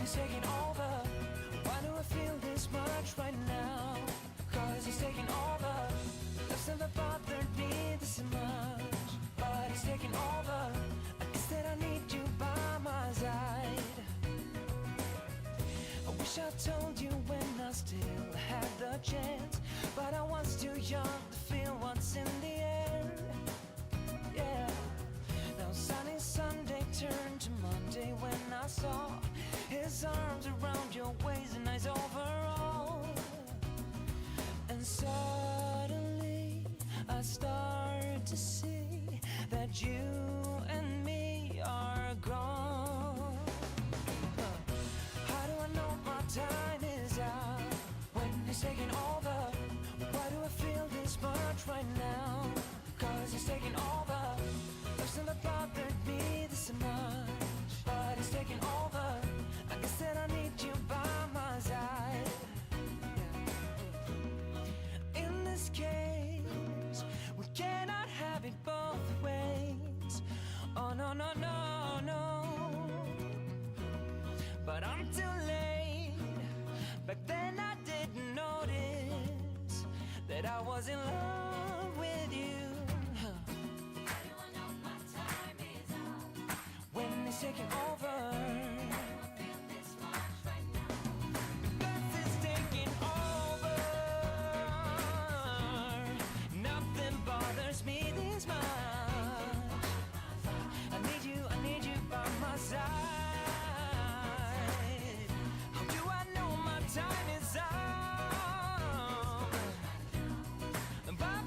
he's taking over. Why do I feel this much right now? Cause he's taking over. Love's never bothered me this much, but he's taking over. I guess that I need you by my side. I wish I told you when I still had the chance, but I was too young to feel what's in the air. Yeah. Now sunny Sunday turned to Monday when I saw his arms around your waist and eyes overall. And suddenly I start to see that you and me are gone. How do I know my time is out when he's taking over? Why do I feel this much right now? Cause he's taking over. Love's never bothered me this much, but he's taking over. I guess that I need you by my side. In this case, we cannot have it both ways. Oh no, no, no, no. But I'm too late. Back then I didn't notice that I was in love with you. How do I know my time is up? When he's taking over. I feel this much right now. Because he's taking over. Nothing bothers me this much. I need you by my side. How do I know my time is up? By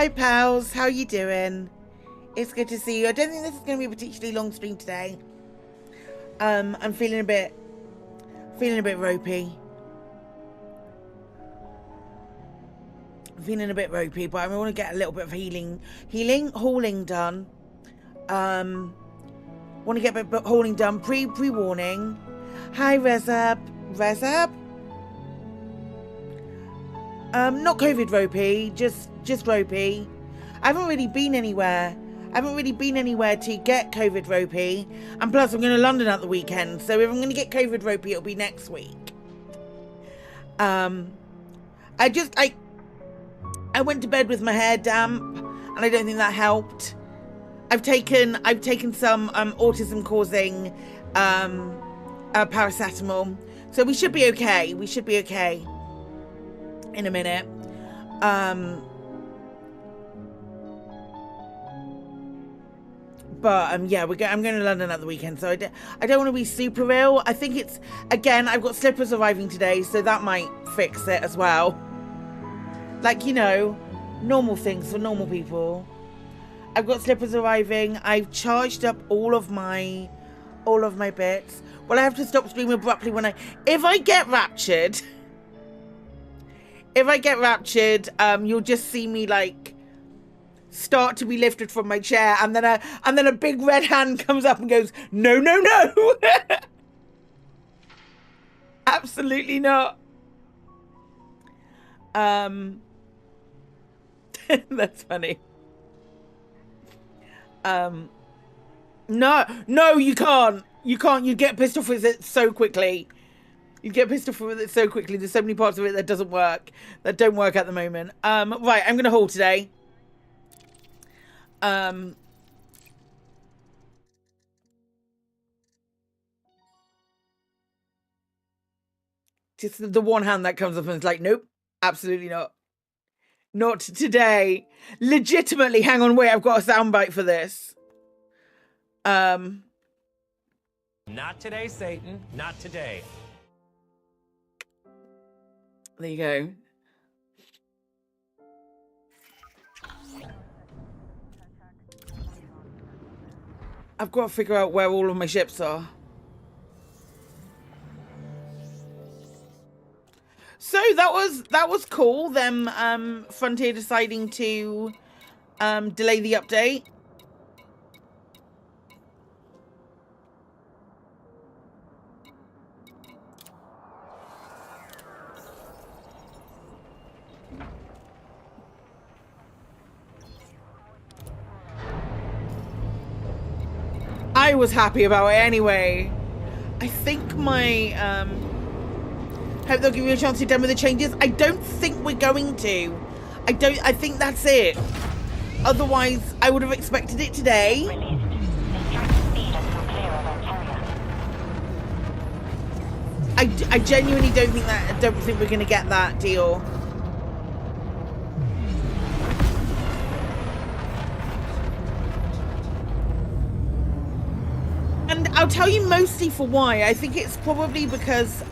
Hi pals, how you doing? It's good to see you. I don't think this is going to be a particularly long stream today. I'm feeling a bit ropey. I'm feeling a bit ropey, but I want to get a little bit of hauling done. Want to get a bit of hauling done. Pre-warning. Hi Rezab. Not COVID ropey, just ropey. I haven't really been anywhere. To get COVID ropey. And plus I'm going to London at the weekend. So if I'm going to get COVID ropey, it'll be next week. I went to bed with my hair damp, and I don't think that helped. I've taken some autism causing paracetamol. So we should be okay. In a minute. Yeah, I'm going to London at the weekend, so I don't want to be super ill. I think it's, again, I've got slippers arriving today, so that might fix it as well. Like, you know, normal things for normal people. I've got slippers arriving. I've charged up all of my bits. Well, I have to stop streaming abruptly if I get raptured. You'll just see me like start to be lifted from my chair, and then a big red hand comes up and goes, no. Absolutely not. That's funny. No, you can't. You get pissed off with it so quickly. There's so many parts of it that don't work at the moment. Right, I'm gonna haul today. Just the one hand that comes up and it's like, nope, absolutely not. Not today. Legitimately, hang on, wait, I've got a soundbite for this. Not today, Satan. Not today. There you go. I've got to figure out where all of my ships are. So that was cool, them Frontier deciding to delay the update. I was happy about it anyway. I think my hope they'll give you a chance to demo the changes. I don't think we're going to. I think that's it. Otherwise, I would have expected it today. I genuinely don't think we're gonna get that deal. And I'll tell you mostly for why. I think it's probably because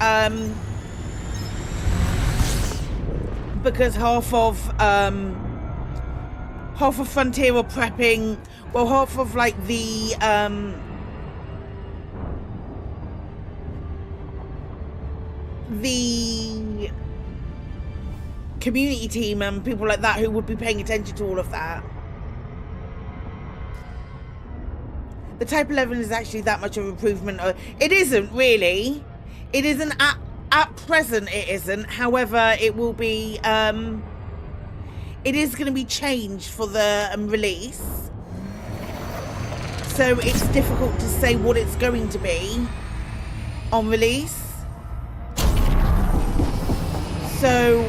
half of Frontier are prepping, well, half of like the community team and people like that who would be paying attention to all of that. The Type 11 is actually that much of an improvement. It isn't really. It isn't at present. It isn't. However, it will be. It is going to be changed for the release. So it's difficult to say what it's going to be on release. So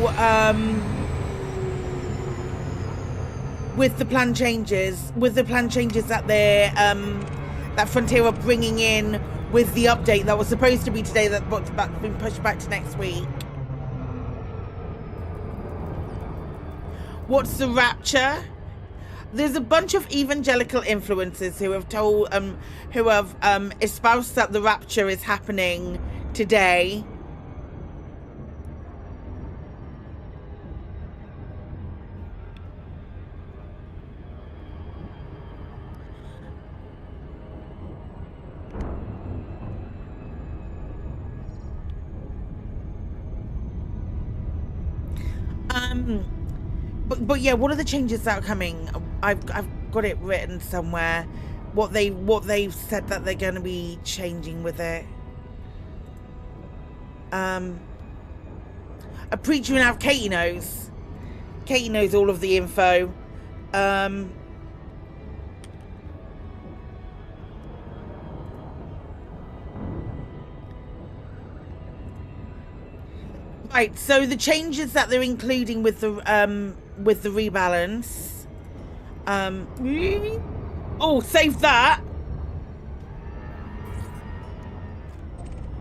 with the plan changes that they're that Frontier are bringing in with the update that was supposed to be today, that's been pushed back to next week. What's the rapture? There's a bunch of evangelical influencers who have told espoused that the rapture is happening today. But yeah, what are the changes that are coming? I've got it written somewhere. What they've said that they're going to be changing with it. A preacher and have Katie knows. Katie knows all of the info. Right, so the changes that they're including with the rebalance. Oh, save that.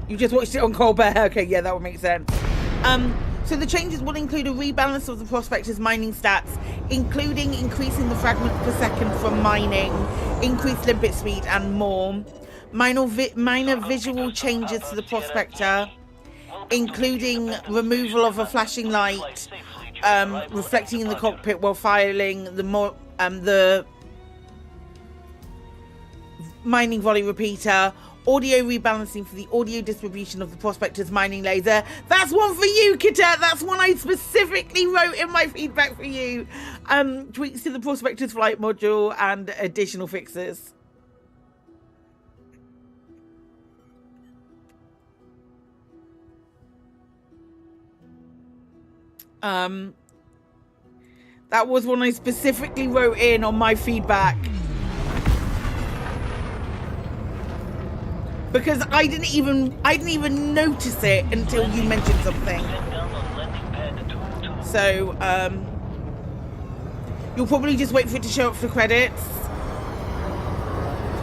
You just watched it on Colbert. Okay, yeah, that would make sense. So the changes will include a rebalance of the prospector's mining stats, including increasing the fragments per second from mining, increased limpet speed, and more. Minor visual changes to the prospector, including removal of a flashing light, reflecting in the cockpit while firing the mining volley repeater, audio rebalancing for the audio distribution of the prospector's mining laser. That's one for you, Kitet. That's one I specifically wrote in my feedback for you. Tweaks to the prospector's flight module and additional fixes. That was one I specifically wrote in on my feedback. Because I didn't even notice it until you mentioned something. So, you'll probably just wait for it to show up for credits.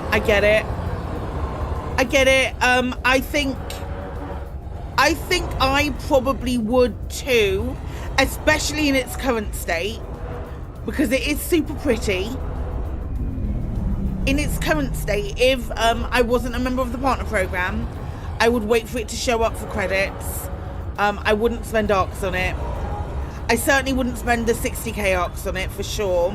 I get it. I think I probably would too, especially in its current state, because it is super pretty. In its current state, if I wasn't a member of the partner program, I would wait for it to show up for credits. I wouldn't spend ARCs on it. I certainly wouldn't spend the 60k ARCs on it for sure.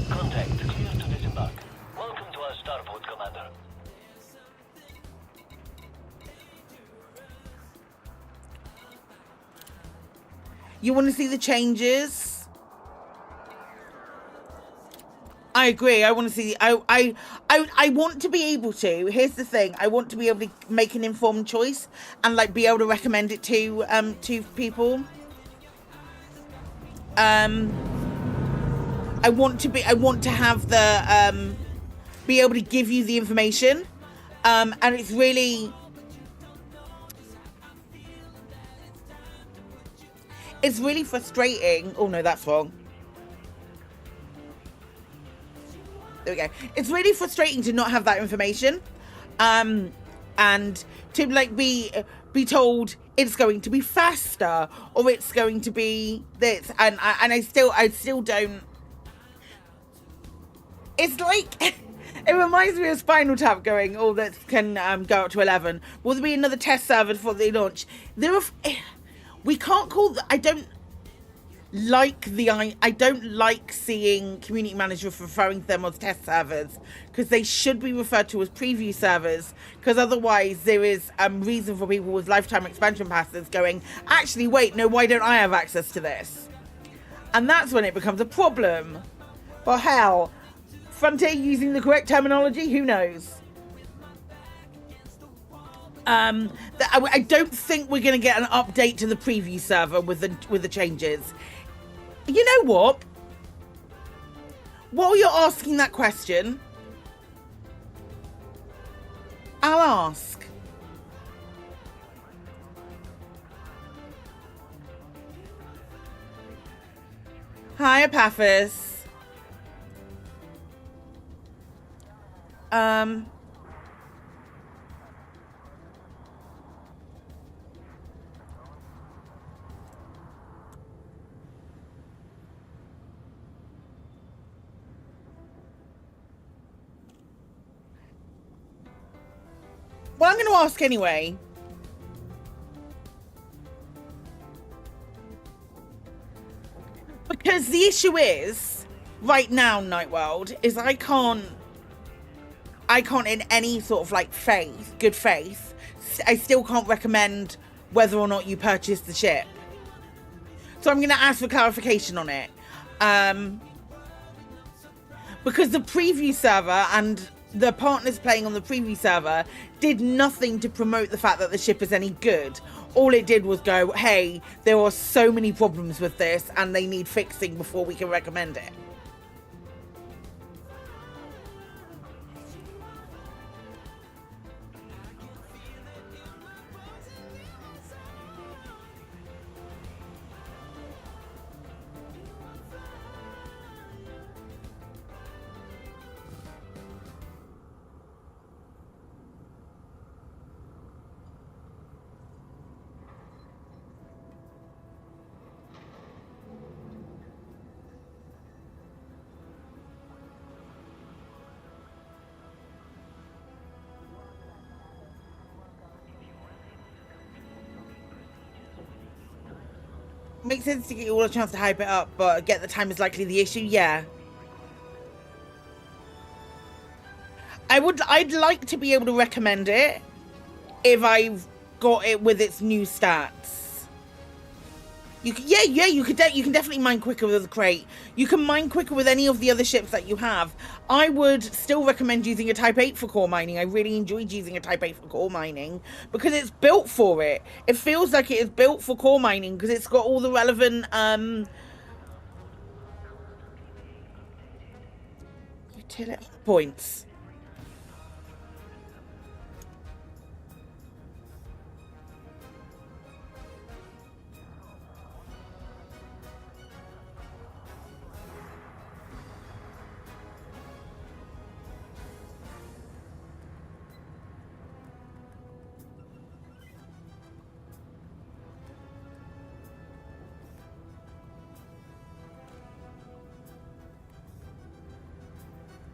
Contact clear to disembark. Welcome to our starport, Commander. You want to see the changes? I agree. I want to see. I want to be able to. Here's the thing. I want to be able to make an informed choice and like be able to recommend it to people. I want to have the be able to give you the information. And it's really. It's really frustrating. Oh no, that's wrong. There we go. It's really frustrating to not have that information, and to like be told it's going to be faster or it's going to be this, and I still don't. It's like it reminds me of Spinal Tap going, oh, that can go up to 11. Will there be another test server before they launch? We can't call. I don't like seeing community managers referring to them as test servers, because they should be referred to as preview servers, because otherwise there is reason for people with lifetime expansion passes going, actually wait, no, why don't I have access to this? And that's when it becomes a problem. But hell, Frontier using the correct terminology, who knows? I don't think we're going to get an update to the preview server with the changes. You know what? While you're asking that question, I'll ask. Hi, Epaphras. Well, I'm going to ask anyway. Because the issue is, right now, Night World, is I can't I can't in any sort of like good faith, I still can't recommend whether or not you purchase the ship. So I'm going to ask for clarification on it. Because the preview server and the partners playing on the preview server did nothing to promote the fact that the ship is any good. All it did was go, hey, there are so many problems with this and they need fixing before we can recommend it. Makes sense to give you all a chance to hype it up, but get the time is likely the issue. Yeah. I'd like to be able to recommend it if I've got it with its new stats. You can, you can definitely mine quicker with the crate. You can mine quicker with any of the other ships that you have. I would still recommend using a Type 8 for core mining. I really enjoyed using a Type 8 for core mining because it's built for it. It feels like it is built for core mining because it's got all the relevant utility points.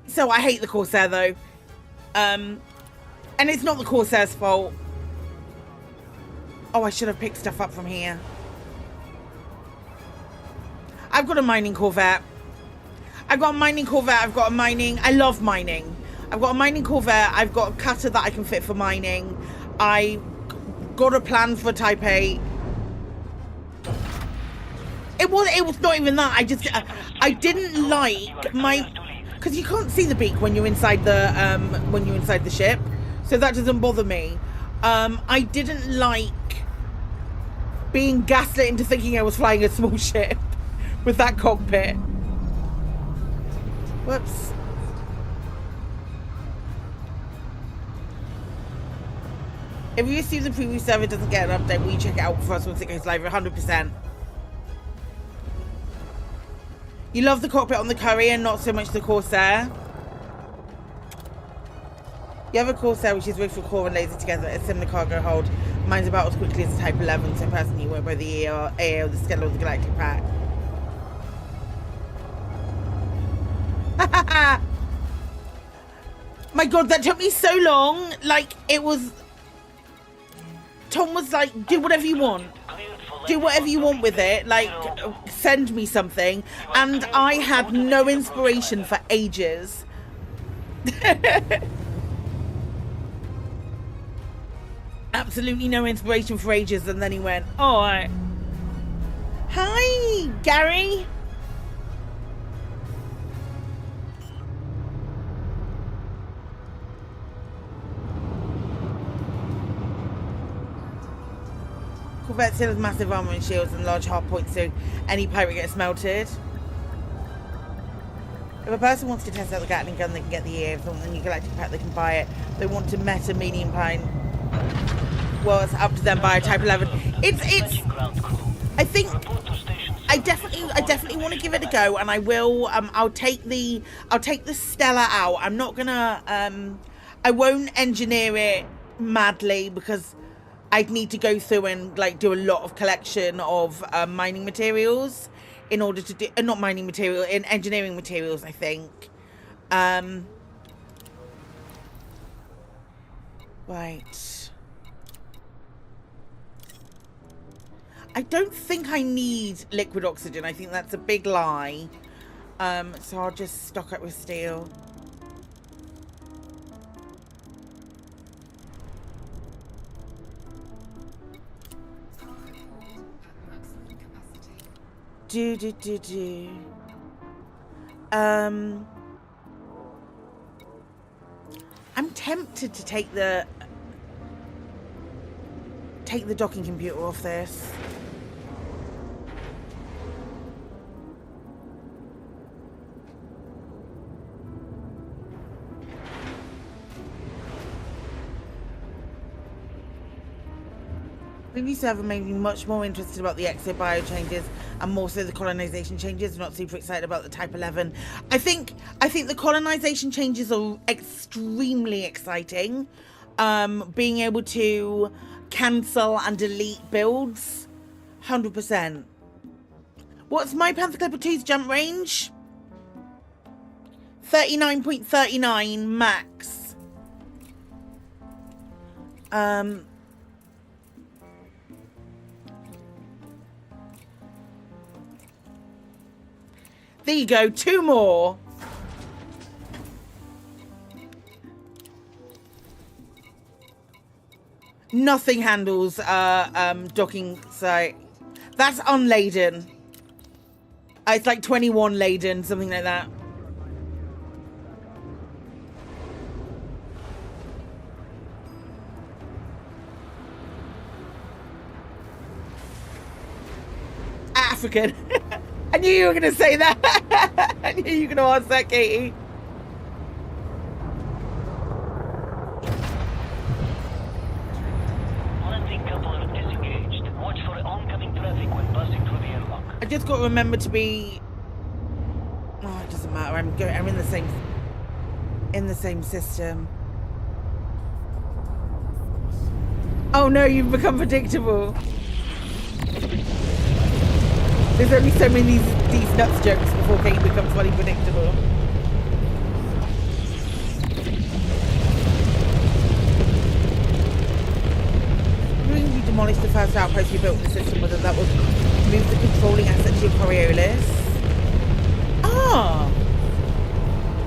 So I hate the Corsair though. And it's not the Corsair's fault. Oh, I should have picked stuff up from here. I've got a mining Corvette. I've got a mining Corvette. I've got a mining. I love mining. I've got a mining Corvette. I've got a cutter that I can fit for mining. I got a plan for Type 8. It was not even that. I didn't like my... Because you can't see the beak when you're inside the ship, so that doesn't bother me. I didn't like being gaslit into thinking I was flying a small ship with that cockpit. Whoops. If you assume the preview server doesn't get an update, will you check it out for us once it goes live? 100%. You love the cockpit on the Courier, not so much the Corsair. You have a Corsair which is rigged for core and laser together, a similar cargo hold. Mine's about as quickly as a Type 11, so personally you won't buy the AA or the Stellar or the Galactic pack. My god, that took me so long. Like, it was... Tom was like, do whatever you want. Do whatever you want with it, like send me something, and I had no inspiration for ages. Absolutely no inspiration for ages, and then he went, all right. Hi, Gary. Corvette still has massive armor and shields and large hard points, so any pirate gets melted. If a person wants to test out the Gatling gun, they can get the EA. If they want the new Galactic pack, they can buy it. If they want to meta medium pine, well, it's up to them. Buy a Type 11. It's. I think I definitely want to give it a go, and I will. I'll take the Stella out. I'm not gonna. I won't engineer it madly because I'd need to go through and like do a lot of collection of mining materials in order to do not mining material in engineering materials, I think. Right. I don't think I need liquid oxygen. I think that's a big lie. So I'll just stock up with steel. I'm tempted to take the docking computer off this. Previous server made me much more interested about the exo-bio changes and more so the colonization changes. I'm not super excited about the Type 11. I think the colonization changes are extremely exciting. Being able to cancel and delete builds, 100%. What's my Panther Clipper 2's jump range? 39.39 max. There you go, 2 more. Nothing handles docking site. That's unladen. It's like 21 laden, something like that. African. I knew you were going to say that. I knew you were going to ask that, Katie. Landing coupler disengaged. Watch for oncoming traffic when passing through the airlock. I just got to remember to be... Oh, it doesn't matter. I'm in the same system. Oh no, you've become predictable. There's only so many these nuts jokes before Kate becomes fully predictable. When you demolish the first outpost you built in the system, whether that would move the controlling asset to your Coriolis. Ah!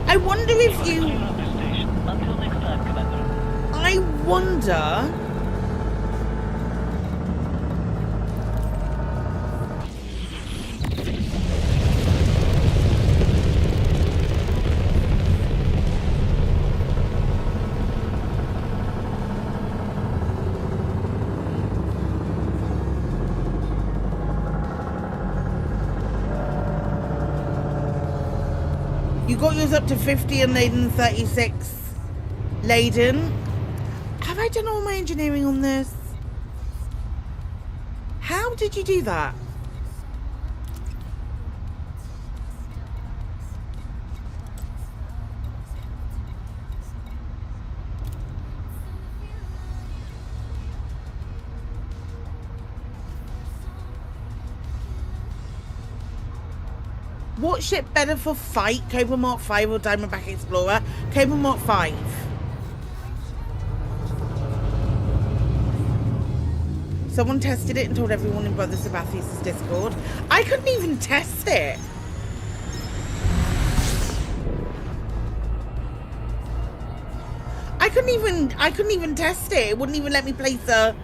I wonder if you... Until next time, Commander. I wonder... You got yours up to 50 and laden 36 laden. Have I done all my engineering on this? How did you do that? What ship better for fight? Cobra Mark 5 or Diamondback Explorer? Cobra Mark 5. Someone tested it and told everyone in Brother Sabathius' Discord. I couldn't even test it. I couldn't even test it. It wouldn't even let me place a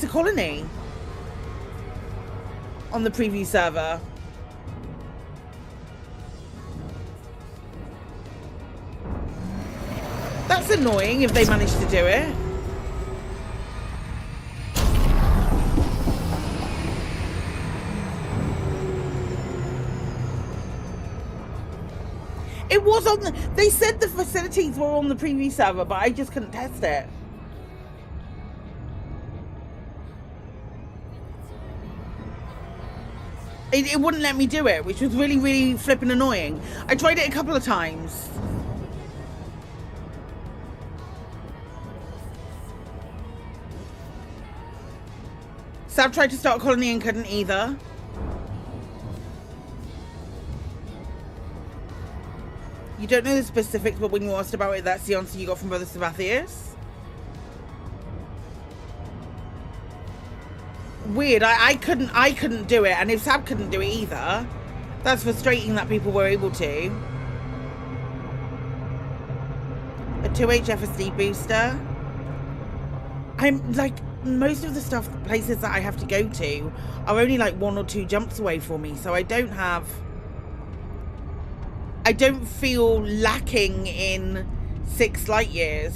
colony on the preview server. That's annoying if they manage to do it. It was on the... They said the facilities were on the preview server, but I just couldn't test it. It wouldn't let me do it, which was really, really flipping annoying. I tried it a couple of times. Sab tried to start a colony and couldn't either. You don't know the specifics, but when you asked about it, that's the answer you got from Brother Sabathius. Weird. I couldn't do it, and if Sab couldn't do it either, that's frustrating that people were able to. A 2 HFSD booster. I'm like, most of the stuff, places that I have to go to are only like 1 or 2 jumps away from me, so I don't feel lacking in 6 light years.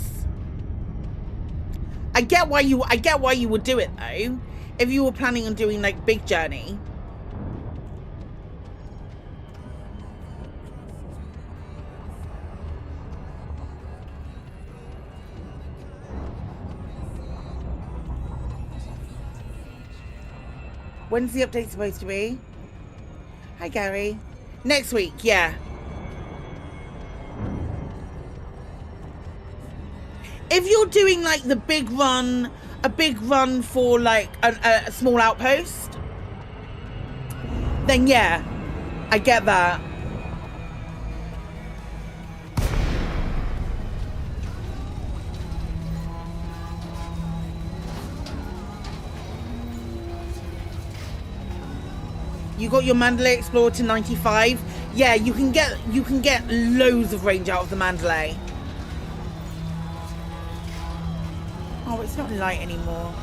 I get why you would do it though, if you were planning on doing like big journey. When's the update supposed to be? Hi, Gary. Next week, yeah. If you're doing like the big run, a big run for like a small outpost, then yeah, I get that. You got your Mandalay Explorer to 95. Yeah, you can get loads of range out of the Mandalay. Oh, it's not light anymore.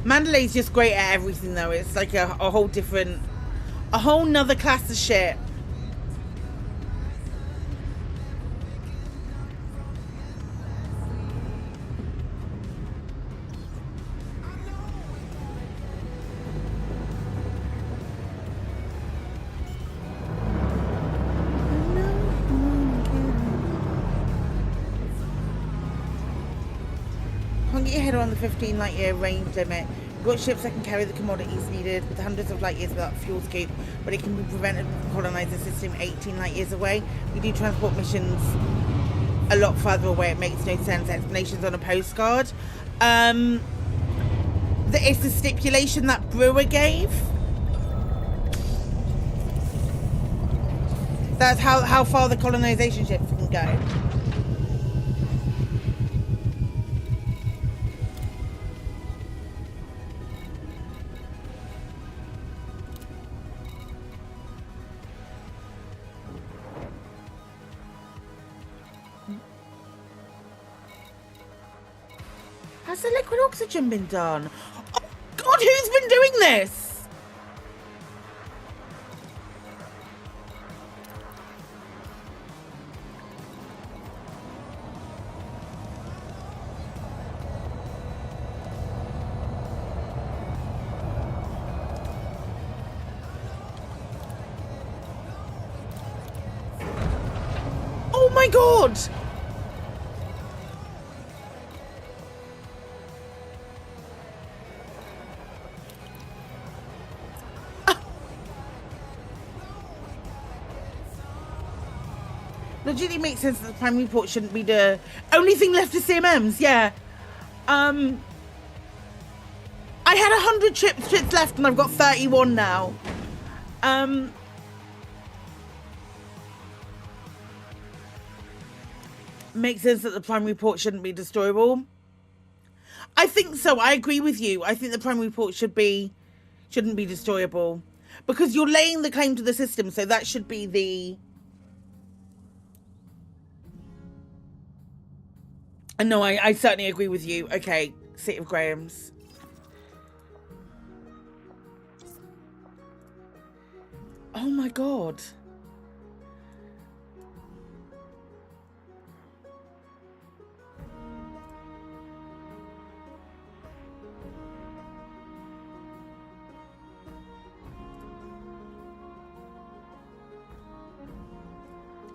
Mandalay's just great at everything though. It's like a whole different, a whole nother class of shit. Can't get your head around the 15 light year range limit. You've got ships that can carry the commodities needed with hundreds of light years without fuel scoop, but it can be prevented from colonizing the system 18 light years away. We do transport missions a lot further away. It makes no sense. Explanations on a postcard. It's the stipulation that Brewer gave. That's how far the colonization ships can go. Has the liquid oxygen been done? Oh God, who's been doing this? Oh my God! Logically makes sense that the primary port shouldn't be the only thing left is CMMs, yeah. I had 100 chips left and I've got 31 now. Makes sense that the primary port shouldn't be destroyable. I think so. I agree with you. I think the primary port shouldn't be destroyable because you're laying the claim to the system, so that should be the. No, I certainly agree with you. Okay, City of Graham's. Oh my God.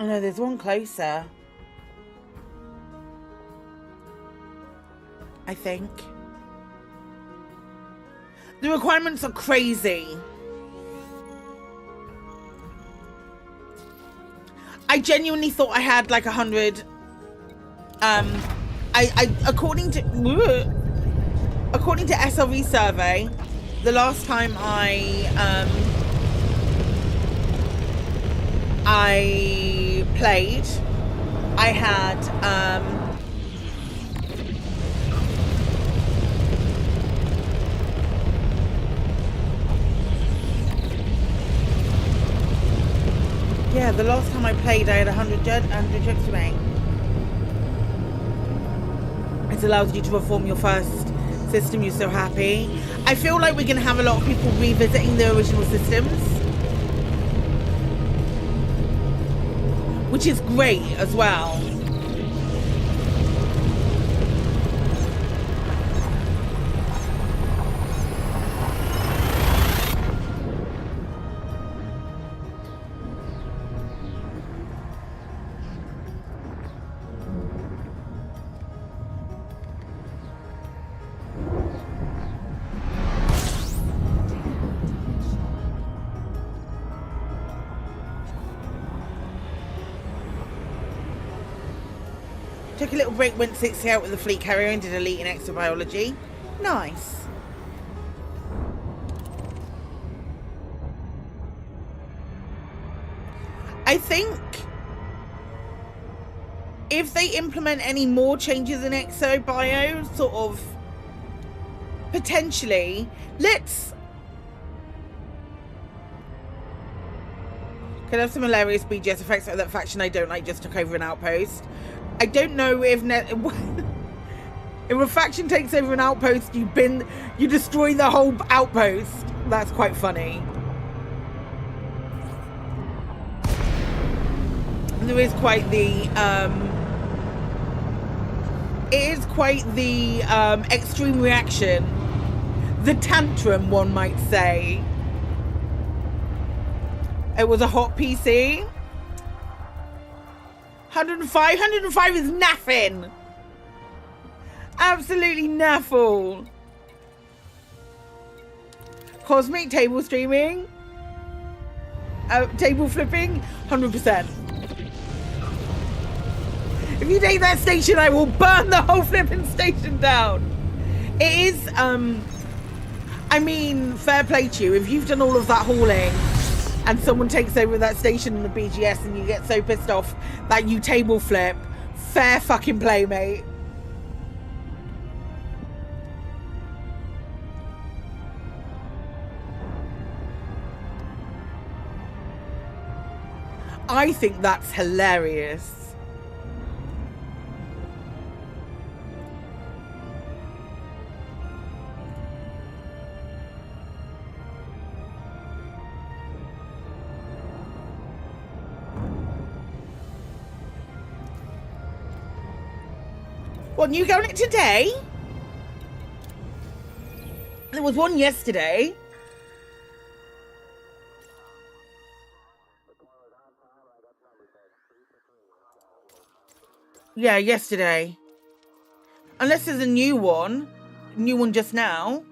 Oh no, there's one closer. I think. The requirements are crazy. I genuinely thought I had like 100. According to SLV survey, the last time I played, I had the last time I played, I had 100 trips to make. It allows you to reform your first system. You're so happy. I feel like we're going to have a lot of people revisiting the original systems, which is great as well. Took a little break, went 60 out with the fleet carrier and did elite in exobiology. Nice. I think if they implement any more changes in exobio, sort of potentially, could have some hilarious BGS effects like that faction I don't like just took over an outpost. I don't know if if a faction takes over an outpost, you destroy the whole outpost. That's quite funny. There is quite the it is quite the extreme reaction, the tantrum, one might say. It was a hot PC. 105 is naffing. Absolutely naffle. Cosmic table streaming. Table flipping. 100%. If you take that station, I will burn the whole flipping station down. It is, I mean, fair play to you. If you've done all of that hauling and someone takes over that station in the BGS and you get so pissed off that you table flip, fair fucking play, mate. I think that's hilarious. What, you going it today? There was one yesterday. Yeah, yesterday. Unless there's a new one just now.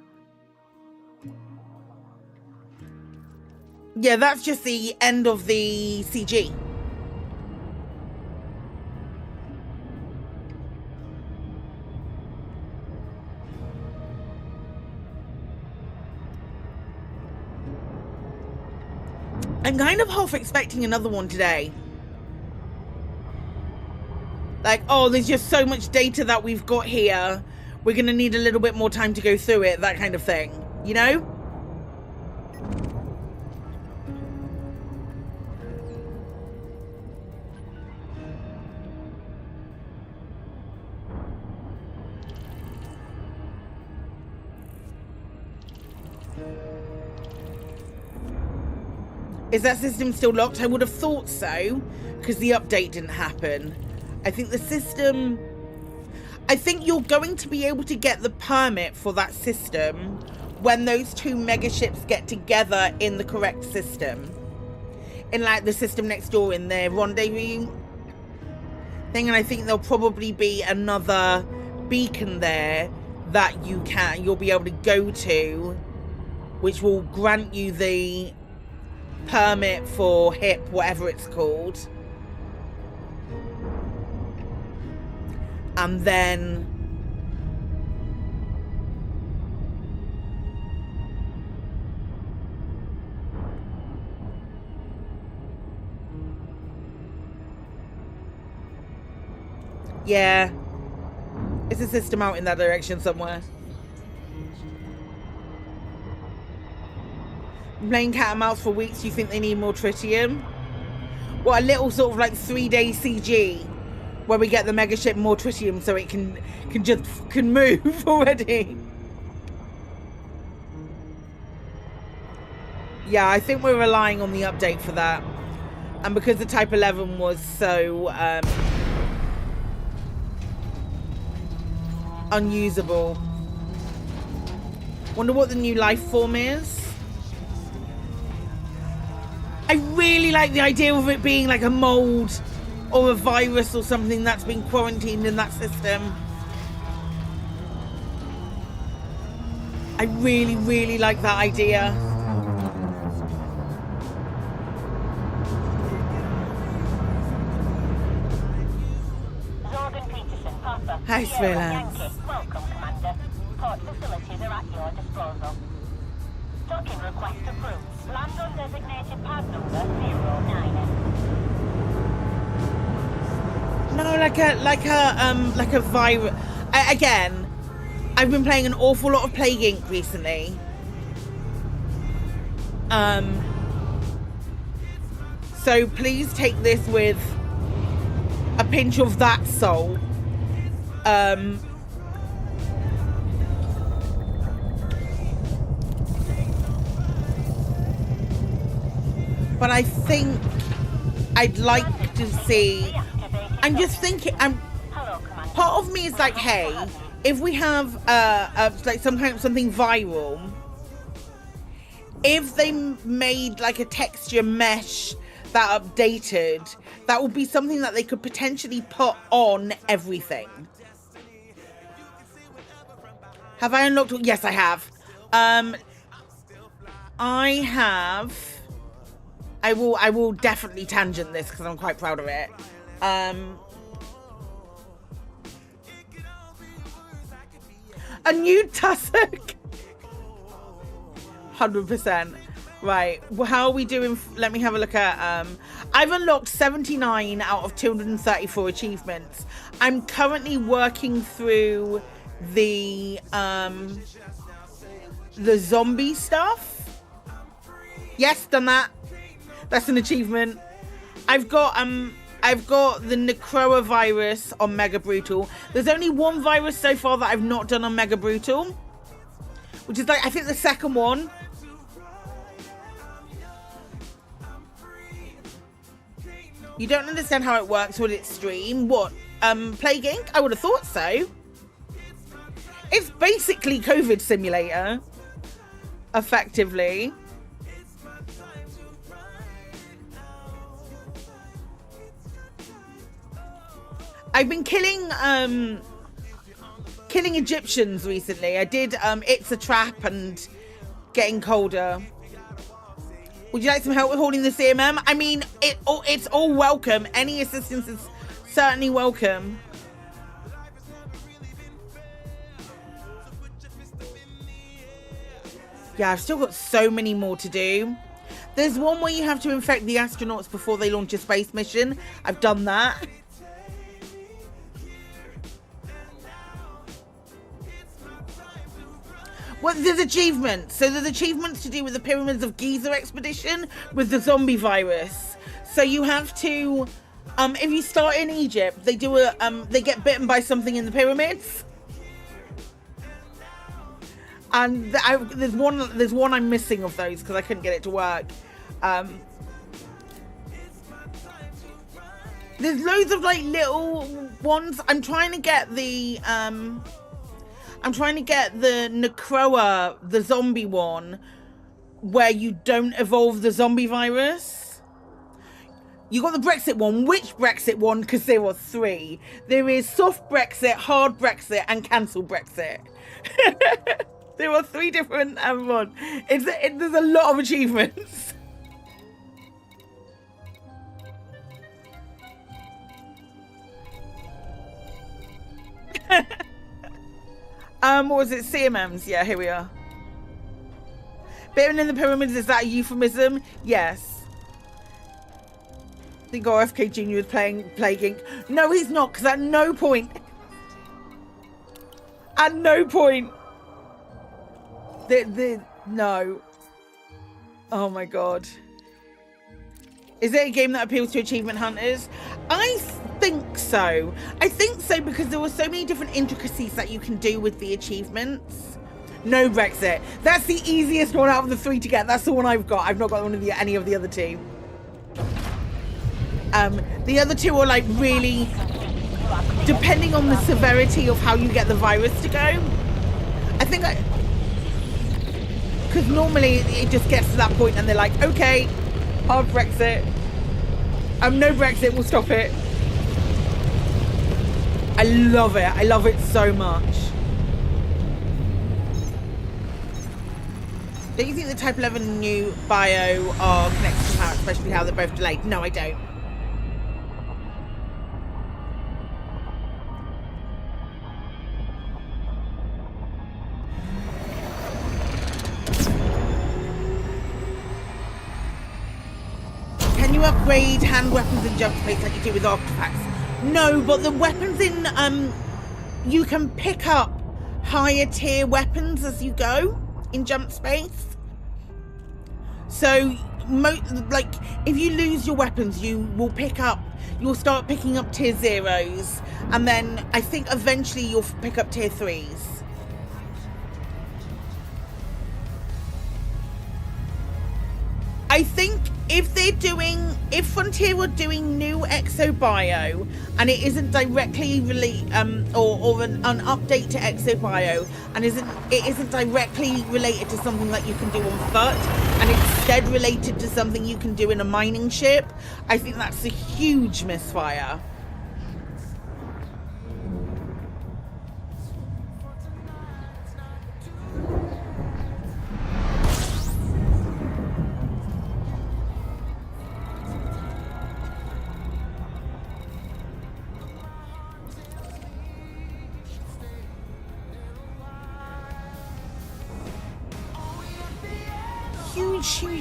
Yeah, that's just the end of the CG. I'm kind of half expecting another one today. Like, oh, there's just so much data that we've got here. We're going to need a little bit more time to go through it, that kind of thing. You know? Is that system still locked? I would have thought so, because the update didn't happen. I think the system... I think you're going to be able to get the permit for that system when those two megaships get together in the correct system. In, like, the system next door in their rendezvous thing. And I think there'll probably be another beacon there that you'll be able to go to, which will grant you the permit for HIP, whatever it's called. And then yeah, it's a system out in that direction somewhere. Playing cat and mouse for weeks, you think they need more tritium? what, a little sort of like 3-day CG where we get the mega ship Mortritium so it can move already. Yeah, I think we're relying on the update for that. And because the Type 11 was so unusable. Wonder what the new life form is. I really like the idea of it being like a mold or a virus or something that's been quarantined in that system. I really, really like that idea. Hi, Freelance. Welcome, Commander. Port facilities are at your disposal. Docking request approved. Land on designated pad number 09. No, like a virus. Again, I've been playing an awful lot of Plague Inc. recently. So please take this with a pinch of that salt. But I think I'd like to see. I'm just thinking. Part of me is like, hey, if we have like something viral, if they made like a texture mesh that updated, that would be something that they could potentially put on everything. Have I unlocked? Yes, I have. I have. I will definitely tangent this because I'm quite proud of it. A new tussock. 100%. Right. Well, how are we doing? Let me have a look at. I've unlocked 79 out of 234 achievements. I'm currently working through the zombie stuff. Yes, done that. That's an achievement. I've got the Necroa virus on Mega Brutal. There's only one virus so far that I've not done on Mega Brutal, which is like, I think, the second one. You don't understand how it works with its stream. What? Plague Inc? I would have thought so. It's basically COVID simulator, effectively. I've been killing Egyptians recently. I did It's a Trap and Getting Colder. Would you like some help with holding the CMM? I mean, it's all welcome. Any assistance is certainly welcome. Yeah, I've still got so many more to do. There's one where you have to infect the astronauts before they launch a space mission. I've done that. Well, there's achievements. So there's achievements to do with the Pyramids of Giza expedition with the zombie virus. So you have to, if you start in Egypt, they do they get bitten by something in the pyramids. And there's one I'm missing of those because I couldn't get it to work. There's loads of like little ones. I'm trying to get the Necroa, the zombie one, where you don't evolve the zombie virus. You got the Brexit one. Which Brexit one? Because there were 3. There is soft Brexit, hard Brexit, and cancel Brexit. There were 3 different ones. There's a lot of achievements. What was it? CMMs. Yeah, here we are. Bitten in the pyramids, is that a euphemism? Yes. I think RFK Jr. was playing Plague Inc. No, he's not, because at no point. No. Oh my god. Is it a game that appeals to achievement hunters? I think so. I think so because there were so many different intricacies that you can do with the achievements. No Brexit. That's the easiest one out of the 3 to get. That's the one I've got. I've not got any of the other 2. The other 2 are like really, depending on the severity of how you get the virus to go. I think because normally it just gets to that point and they're like, okay, hard Brexit. No Brexit will stop it. I love it. I love it so much. Don't you think the Type 11 new bio are connected to power, especially how they're both delayed? No, I don't. Can you upgrade hand weapons and jump space like you do with artifacts? No, but the weapons in you can pick up higher tier weapons as you go in jump space. So like if you lose your weapons, you'll start picking up tier 0s, and then I think eventually you'll pick up tier 3s. I think if Frontier were doing new Exo Bio and it isn't directly or an update to Exo Bio and it isn't directly related to something that you can do on foot and instead related to something you can do in a mining ship, I think that's a huge misfire.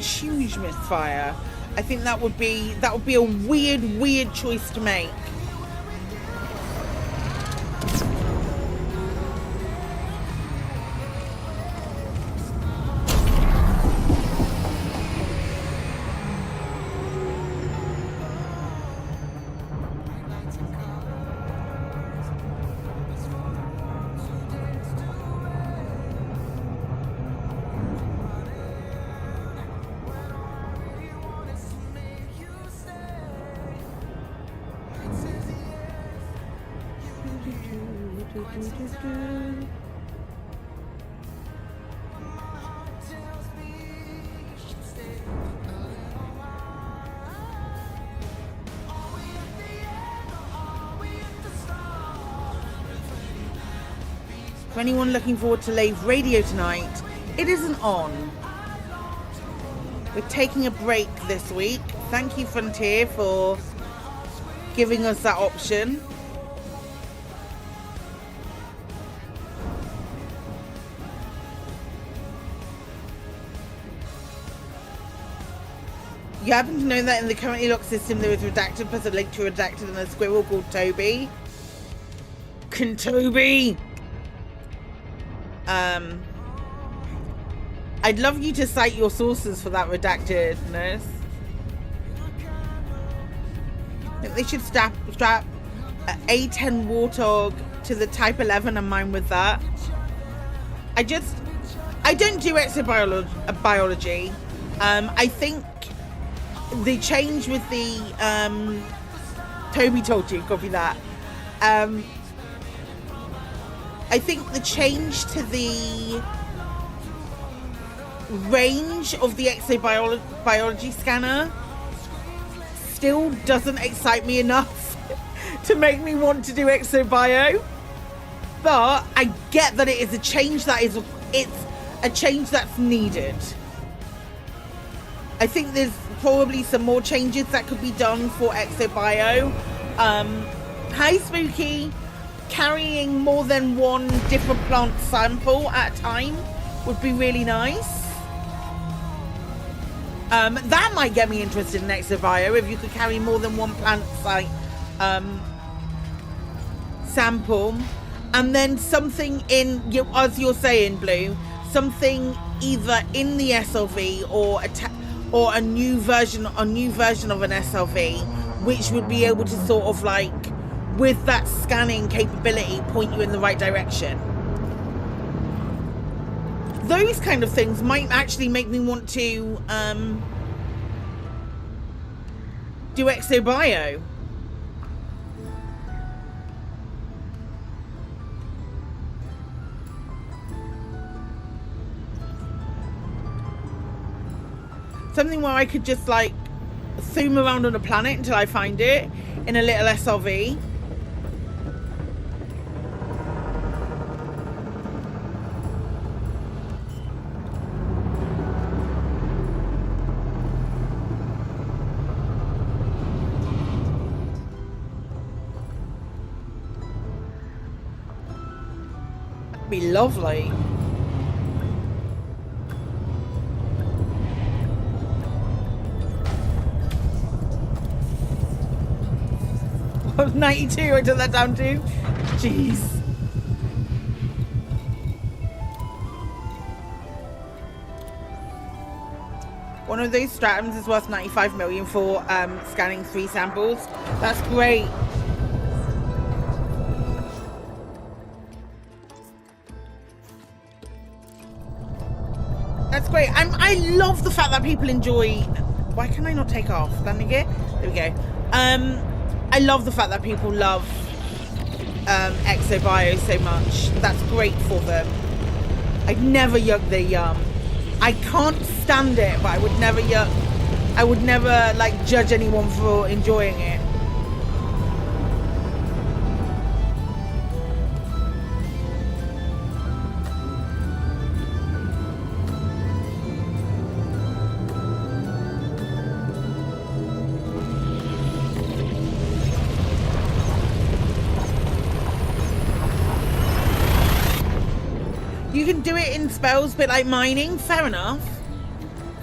Huge misfire. I think that would be a weird choice to make. For anyone looking forward to live radio tonight, it isn't on. We're taking a break this week. Thank you, Frontier, for giving us that option. You happen to know that in the currently locked system there is redacted plus a link to redacted and a squirrel called Toby? Can Toby? I'd love you to cite your sources for that redactedness. I think they should strap a A10 Warthog to the Type 11 and mine with that. I don't do exobiology. I think the change with the Toby told you, copy that. I think the change to the range of the exobiology scanner still doesn't excite me enough to make me want to do exobio, but I get that it is a change it's a change that's needed. I think there's probably some more changes that could be done for exobio. Hi Spooky. Carrying more than one different plant sample at a time would be really nice. That might get me interested in exobio if you could carry more than one plant sample, and then something in, as you're saying, Blue, something either in the SLV or a new version of an SLV, which would be able to sort of like, with that scanning capability, point you in the right direction. Those kind of things might actually make me want to do exobio. Something where I could just like zoom around on a planet until I find it in a little SRV. That'd be lovely. 92, I took that down to. Jeez. One of those stratums is worth 95 million for scanning 3 samples. That's great. That's great. I love the fact that people enjoy. Why can I not take off? Landing gear? There we go. I love the fact that people love exobio so much. That's great for them. I'd never yuck the yum. I can't stand it, but I would never yuck. I would never like judge anyone for enjoying it. You can do it in spells, but like mining, fair enough.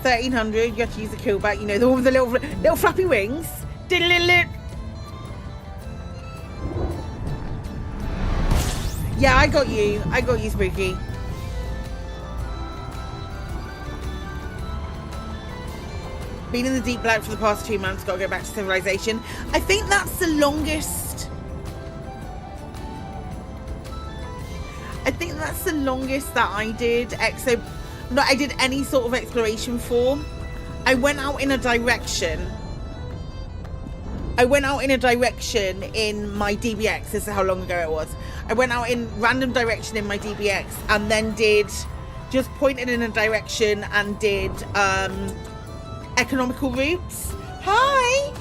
1300, you have to use the killback, you know, the one with the little flappy wings. Yeah, I got you, Spooky. Been in the deep black for the past 2 months, gotta go back to civilization. I think that's the longest. I think that's the longest that I did I did any sort of exploration for. I went out in a direction. in my DBX. This is how long ago it was. I went out in random direction in my DBX and then just pointed in a direction and did economical routes. Hi!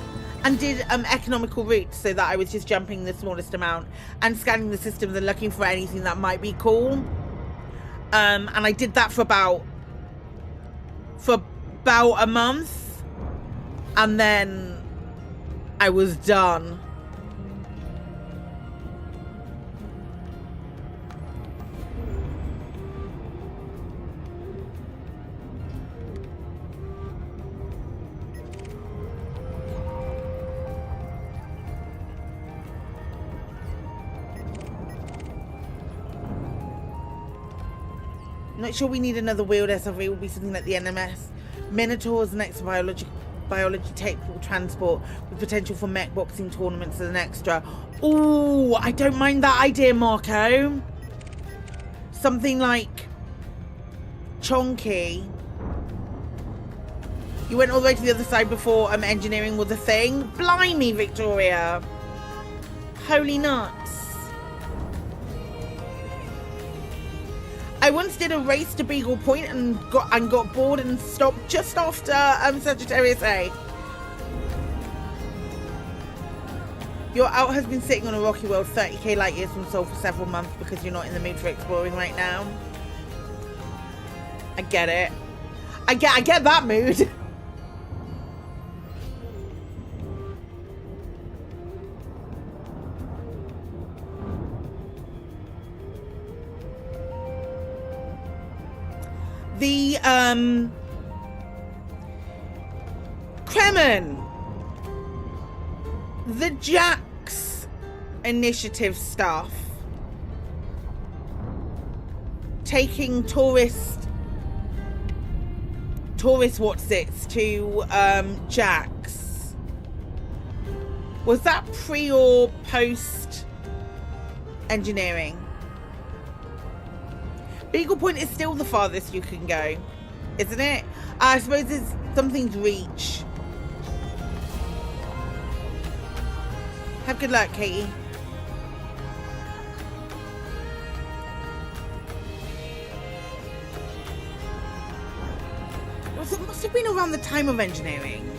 And did economical routes so that I was just jumping the smallest amount and scanning the systems and looking for anything that might be cool. And I did that for about a month, and then I was done. Not sure we need another wheeled SRV. It will be something like the NMS. Minotaurs, next biology technical transport with potential for mech boxing tournaments as an extra. Oh, I don't mind that idea, Marco. Something like Chonky. You went all the way to the other side before engineering was a thing. Blimey, Victoria. Holy nuts. I once did a race to Beagle Point and got bored and stopped just after Sagittarius A. Your out has been sitting on a rocky world 30k light years from Sol for several months because you're not in the mood for exploring right now. I get it. I get that mood. The Kremen, the Jax initiative stuff, taking tourist tourist what's-its to Jack's. Was that pre or post engineering? Beagle Point is still the farthest you can go, isn't it? I suppose it's something's reach. Have good luck, Katie. It must have been around the time of engineering.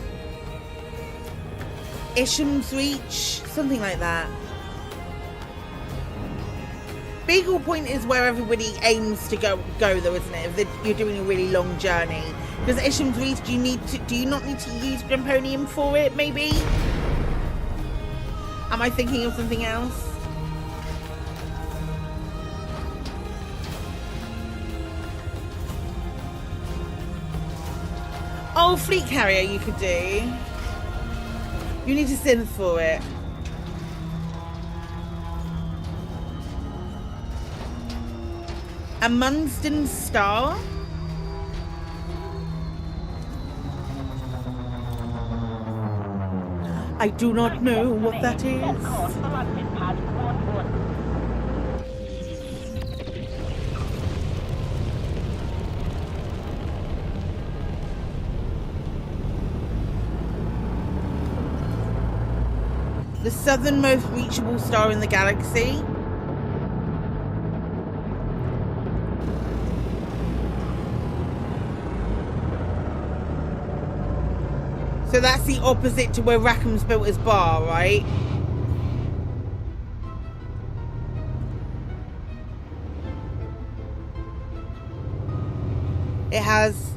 Isham's Reach, something like that. Beagle Point is where everybody aims to go though, isn't it? If you're doing a really long journey. Because Isham's Reach, do you not need to use Gramponium for it, maybe? Am I thinking of something else? Oh, Fleet Carrier you could do. You need to synth for it. A Munston Star? I do not know what that is. Set course for landing pad 11. The southernmost reachable star in the galaxy. So that's the opposite to where Rackham's built his bar, right? It has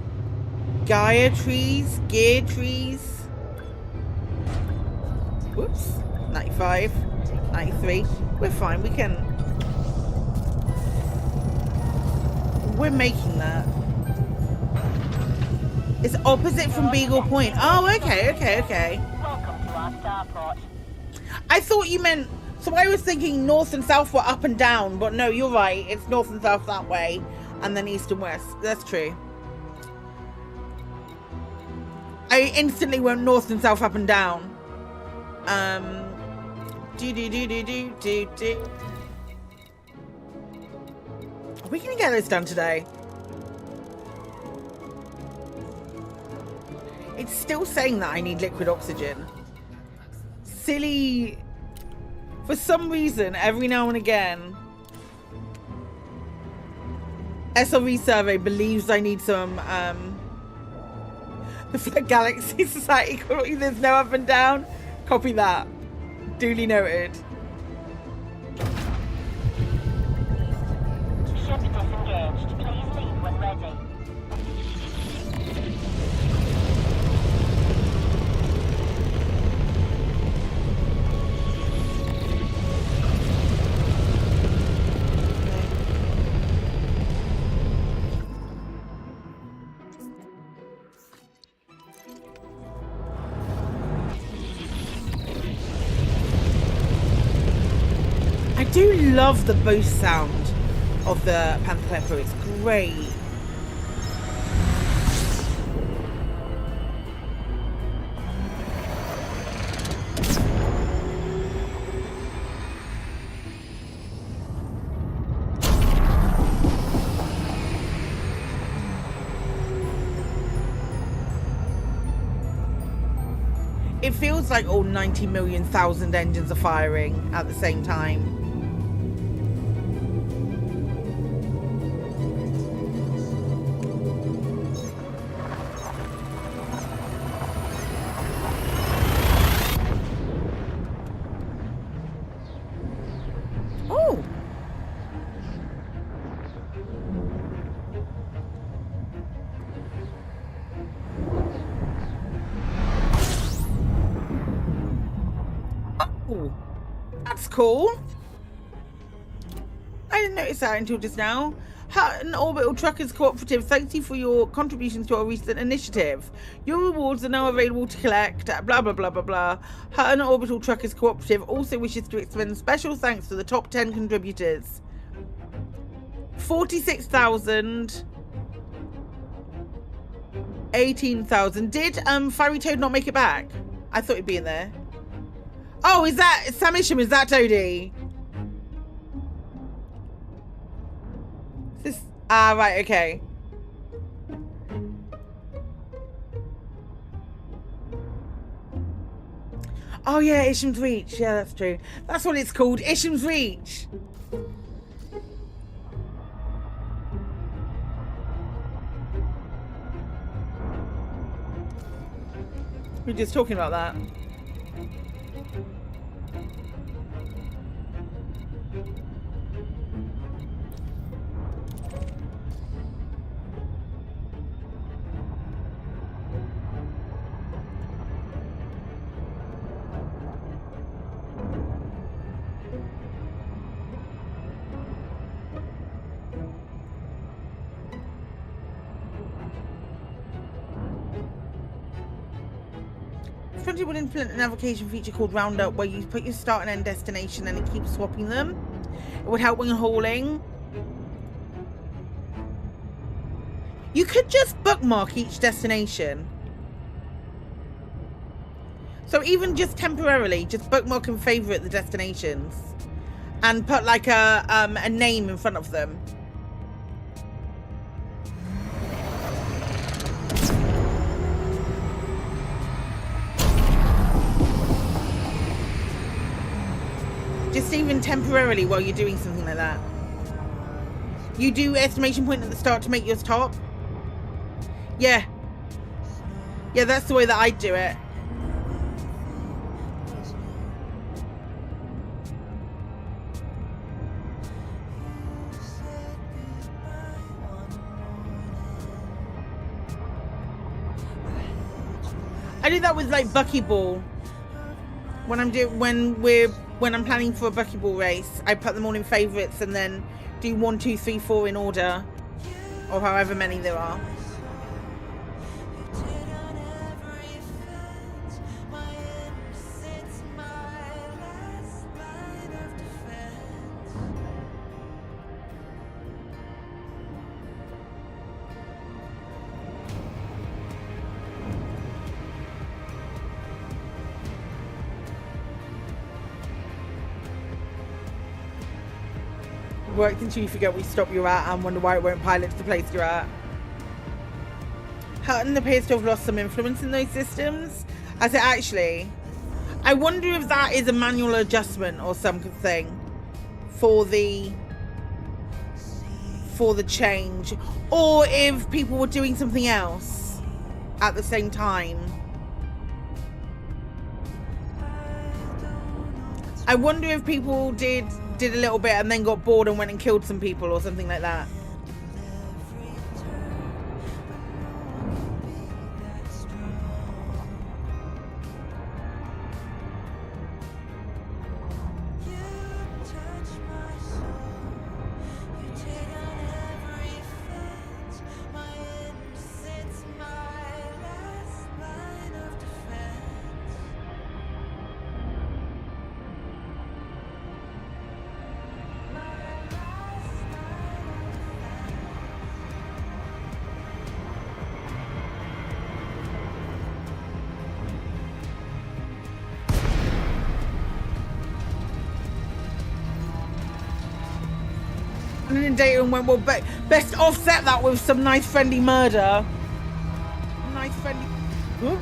Gaia trees, gear trees. Whoops. 95, 93. We're fine. We can. We're making that. It's opposite from Beagle Point. Oh, okay. Welcome to our starport. I thought you meant. So I was thinking north and south were up and down, but no, you're right. It's north and south that way, and then east and west. That's true. I instantly went north and south, up and down. Are we gonna get this done today? It's still saying that I need liquid oxygen. Silly. For some reason, every now and again, SRV survey believes I need some, the Galaxy Society quality, there's no up and down. Copy that. Duly noted. Ship disengaged. Please leave when ready. I do love the boost sound of the Panther Clipper. It's great. It feels like all 90 million thousand engines are firing at the same time. Oh! Oh, that's cool. I didn't notice that until just now. Hutton Orbital Truckers Cooperative, thank you for your contributions to our recent initiative. Your rewards are now available to collect, blah, blah, blah, blah, blah. Hutton Orbital Truckers Cooperative also wishes to extend special thanks to the top 10 contributors. 46,000. 18,000. Did Fiery Toad not make it back? I thought he'd be in there. Oh, is that Sam Isham? Is that Toadie? Is this right, okay. Oh yeah, Isham's Reach. Yeah, that's true. That's what it's called. Isham's Reach. We're just talking about that. Frontier will implement a navigation feature called Roundup where you put your start and end destination and it keeps swapping them. It would help when hauling. You could just bookmark each destination. So even just temporarily, just bookmark and favorite the destinations and put like a name in front of them. Just even temporarily while you're doing something like that. You do estimation point at the start to make your stop. Yeah. Yeah, that's the way that I'd do it. I do that with like buckyball. When I'm planning for a buckyball race, I put them all in favourites and then do 1, 2, 3, 4 in order, or however many there are. Worked until you forget what stop you're at and wonder why it won't pilot to the place you're at. Hutton appears to have lost some influence in those systems. I said, actually, I wonder if that is a manual adjustment or something for the change, or if people were doing something else at the same time. I wonder if people did a little bit and then got bored and went and killed some people or something like that. Data and went, well, best offset that with some nice friendly murder. Nice friendly. Huh?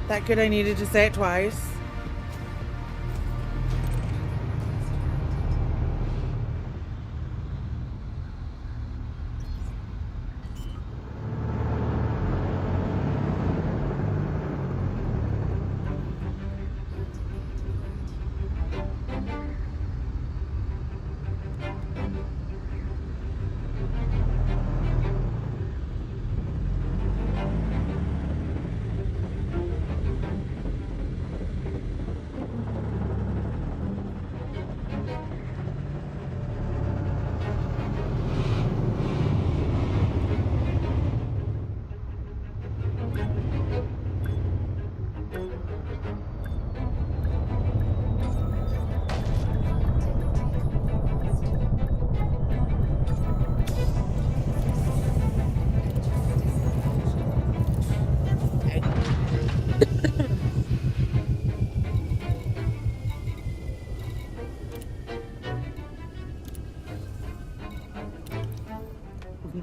That good, I needed to say it twice.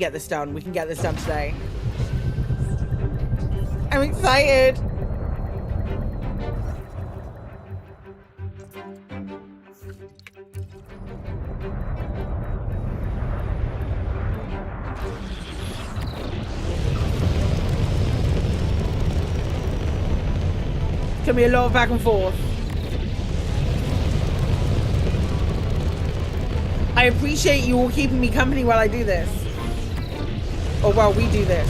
get this done. We can get this done today. I'm excited. It's gonna be a lot of back and forth. I appreciate you all keeping me company while I do this. Or while we do this.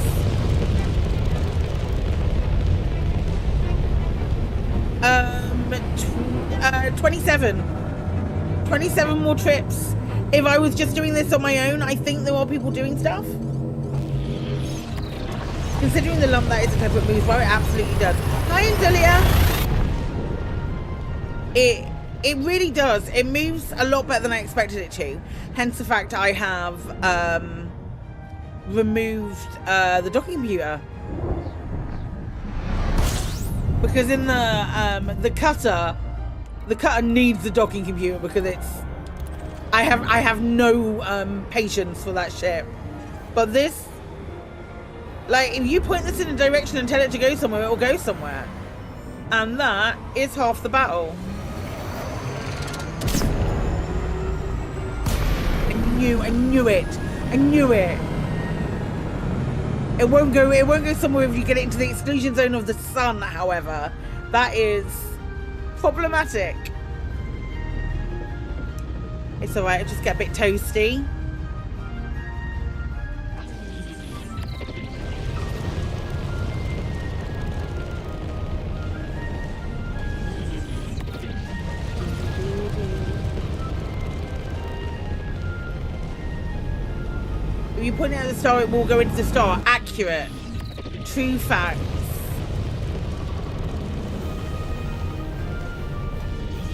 27. 27 more trips. If I was just doing this on my own, I think there are people doing stuff. Considering the lump that is a clip moves, well, it absolutely does. Hi, Andalia. It really does. It moves a lot better than I expected it to. Hence the fact I have removed the docking computer. Because in the cutter needs the docking computer because it's I have no patience for that ship. But this, like, if you point this in a direction and tell it to go somewhere, it will go somewhere. And that is half the battle. I knew it. It won't go somewhere if you get it into the exclusion zone of the sun, however. That is problematic. It's alright, it'll just get a bit toasty. If you point it at the star, it will go into the star. Accurate. True facts.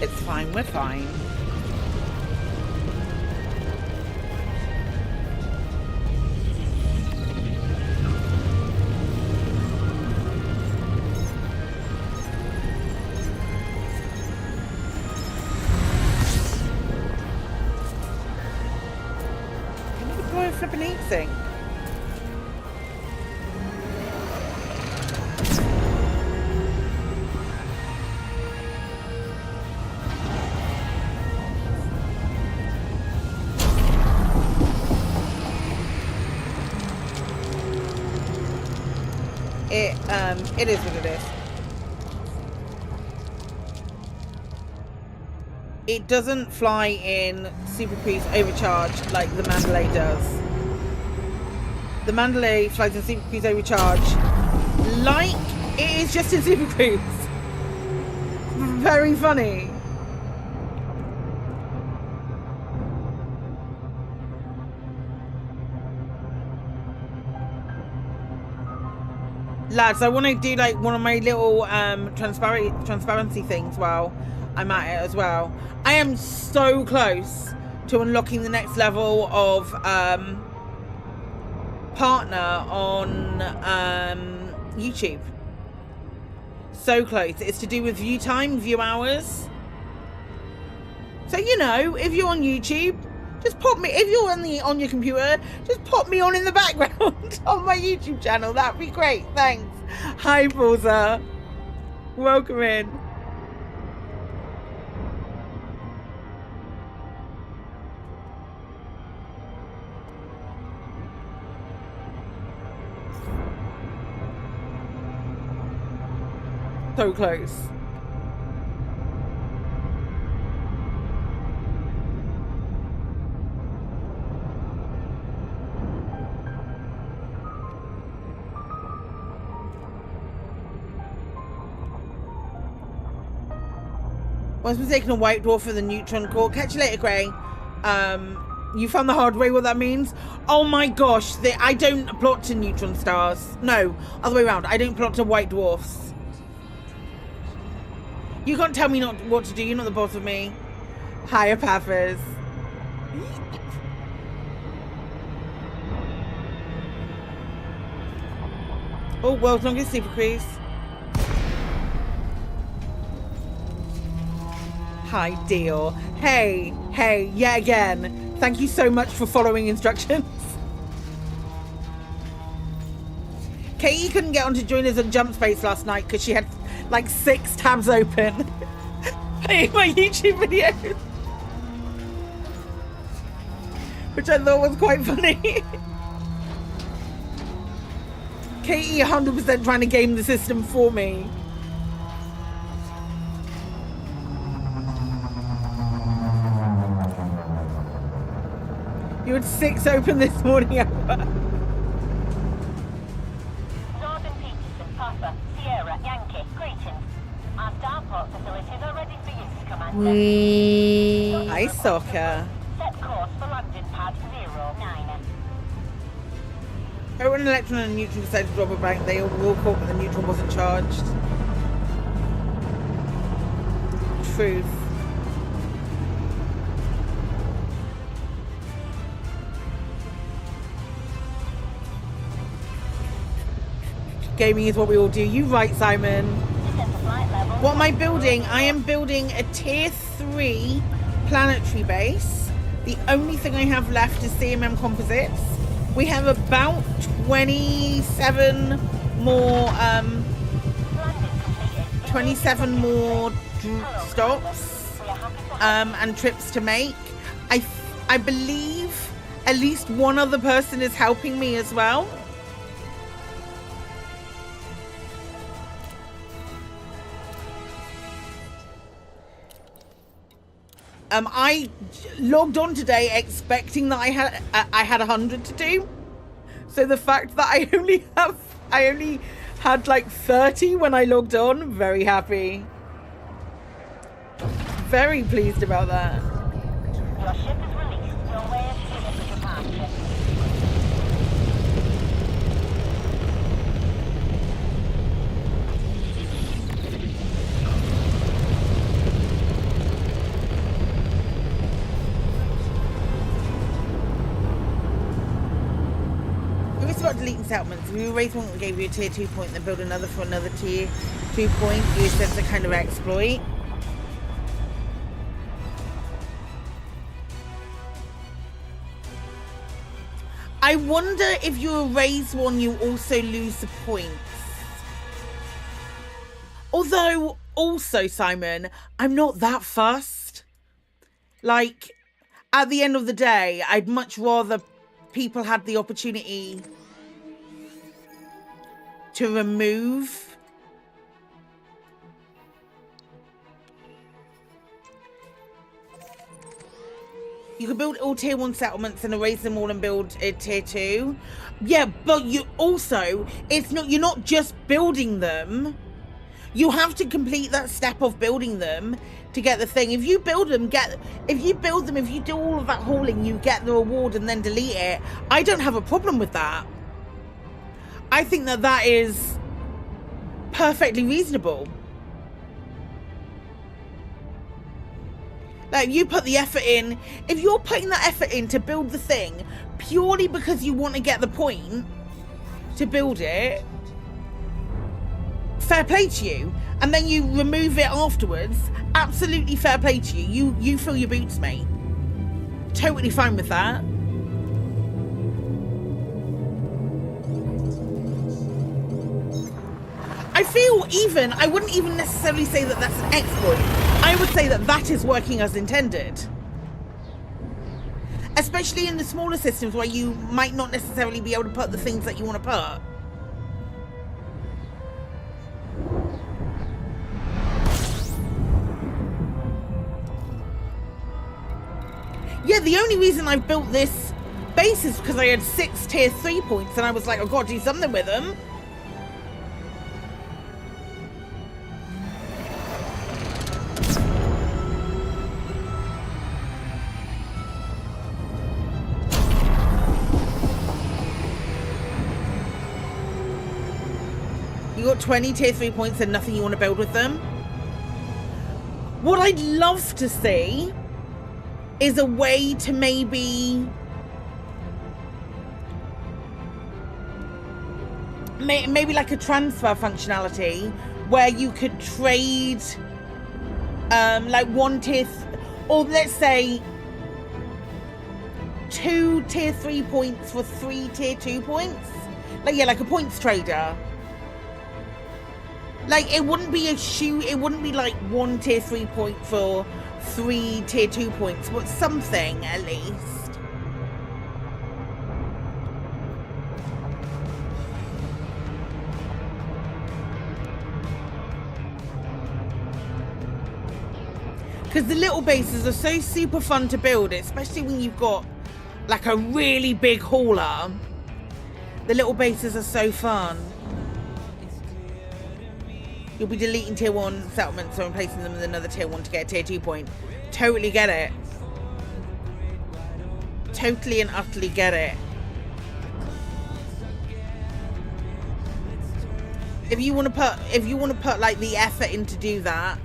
It's fine, we're fine. Flipping heat sink. It is what it is. It doesn't fly in Super Cruise Overcharge like the Mandalay does. The Mandalay flies in Super Cruise Overcharge like it is just in Super Cruise. Very funny. Lads, I want to do like one of my little transparency things while I'm at it as well. I am so close to unlocking the next level of partner on YouTube. So close. It's to do with view time, view hours. So, you know, if you're on YouTube, just pop me, if you're on your computer, just pop me on in the background on my YouTube channel. That'd be great. Thanks. Hi, Pausa. Welcome in. So close. I was mistaken a white dwarf for the neutron core. Catch you later, Gray. You found the hard way what that means? Oh my gosh, I don't plot to neutron stars. No, other way around. I don't plot to white dwarfs. You can't tell me not what to do. You're not the boss of me. Hi, Epaphras. Oh, world's longest super cruise. Hi, deal. Hey, yet again. Thank you so much for following instructions. Katie couldn't get onto join us on Jump Space last night because she had like 6 tabs open playing my YouTube videos, which I thought was quite funny. Katie 100% trying to game the system for me. You had 6 open this morning, Amber. Northern Peterson, Papa, Sierra, Yankee, greetings. Our starport facilities are ready for use, Commander. Ice soccer. Set course for landing pad 09. When an electron and a neutron decided to drop a bank, they all caught, but the neutron wasn't charged. Truth. Gaming is what we all do. You right, Simon. What am I building? I am building a tier 3 planetary base. The only thing I have left is CMM composites. We have about 27 more 27 more stops and trips to make. I believe at least one other person is helping me as well. I logged on today expecting that I had 100 to do. So the fact that I only had like 30 when I logged on, very happy. Very pleased about that. Your ship is released. Your way is clear for departure. About deleting settlements. If you erase one that gave you a tier 2 point, then build another for another tier 2 point, use them to kind of exploit. I wonder if you erase one, you also lose the points. Although, also, Simon, I'm not that fussed. Like, at the end of the day, I'd much rather people had the opportunity to remove you could build all tier 1 settlements and erase them all and build a tier 2. Yeah, but you also, you're not just building them. You have to complete that step of building them to get the thing. If you build them, if you do all of that hauling, you get the reward and then delete it. I don't have a problem with that. I think that is perfectly reasonable. Like, you put the effort in. If you're putting that effort in to build the thing purely because you want to get the point to build it, fair play to you. And then you remove it afterwards, absolutely fair play to you. You fill your boots, mate. Totally fine with that. I feel I wouldn't even necessarily say that that's an exploit. I would say that is working as intended. Especially in the smaller systems where you might not necessarily be able to put the things that you want to put. Yeah, the only reason I built this base is because I had 6 tier 3 points and I was like, I've got to do something with them. You got 20 tier 3 points and nothing you want to build with them? What I'd love to see is a way to maybe like a transfer functionality where you could trade like 1 tier or let's say 2 tier 3 points for 3 tier 2 points. Like, yeah, like a points trader. Like, it wouldn't be it wouldn't be like 1 tier 3 point for 3 tier 2 points, but something at least. Because the little bases are so super fun to build, especially when you've got like a really big hauler. The little bases are so fun. You'll be deleting tier 1 settlements and replacing them with another tier 1 to get a tier 2 point. Totally get it. Totally and utterly get it. If you want to put like the effort in to do that.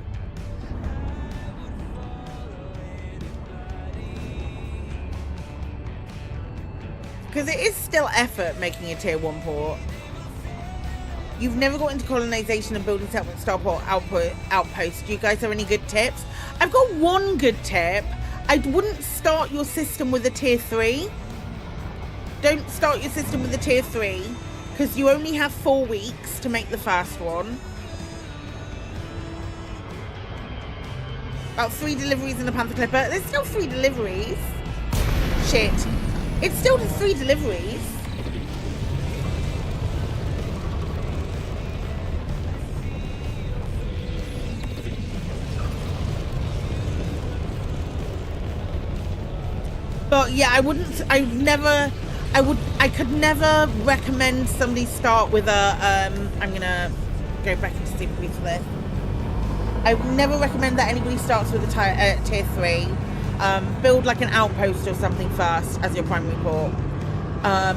Because it is still effort making a tier 1 port. You've never got into colonization and building settlement starport outposts. Do you guys have any good tips? I've got one good tip. I wouldn't start your system with a tier 3. Don't start your system with a tier 3 because you only have 4 weeks to make the first one. About 3 deliveries in the Panther Clipper. There's still 3 deliveries. Shit. It's still 3 deliveries. But yeah, I could never recommend somebody start with a, I'm gonna go back into Super Beast for this. I would never recommend that anybody starts with a tier 3. Build like an outpost or something first as your primary port. A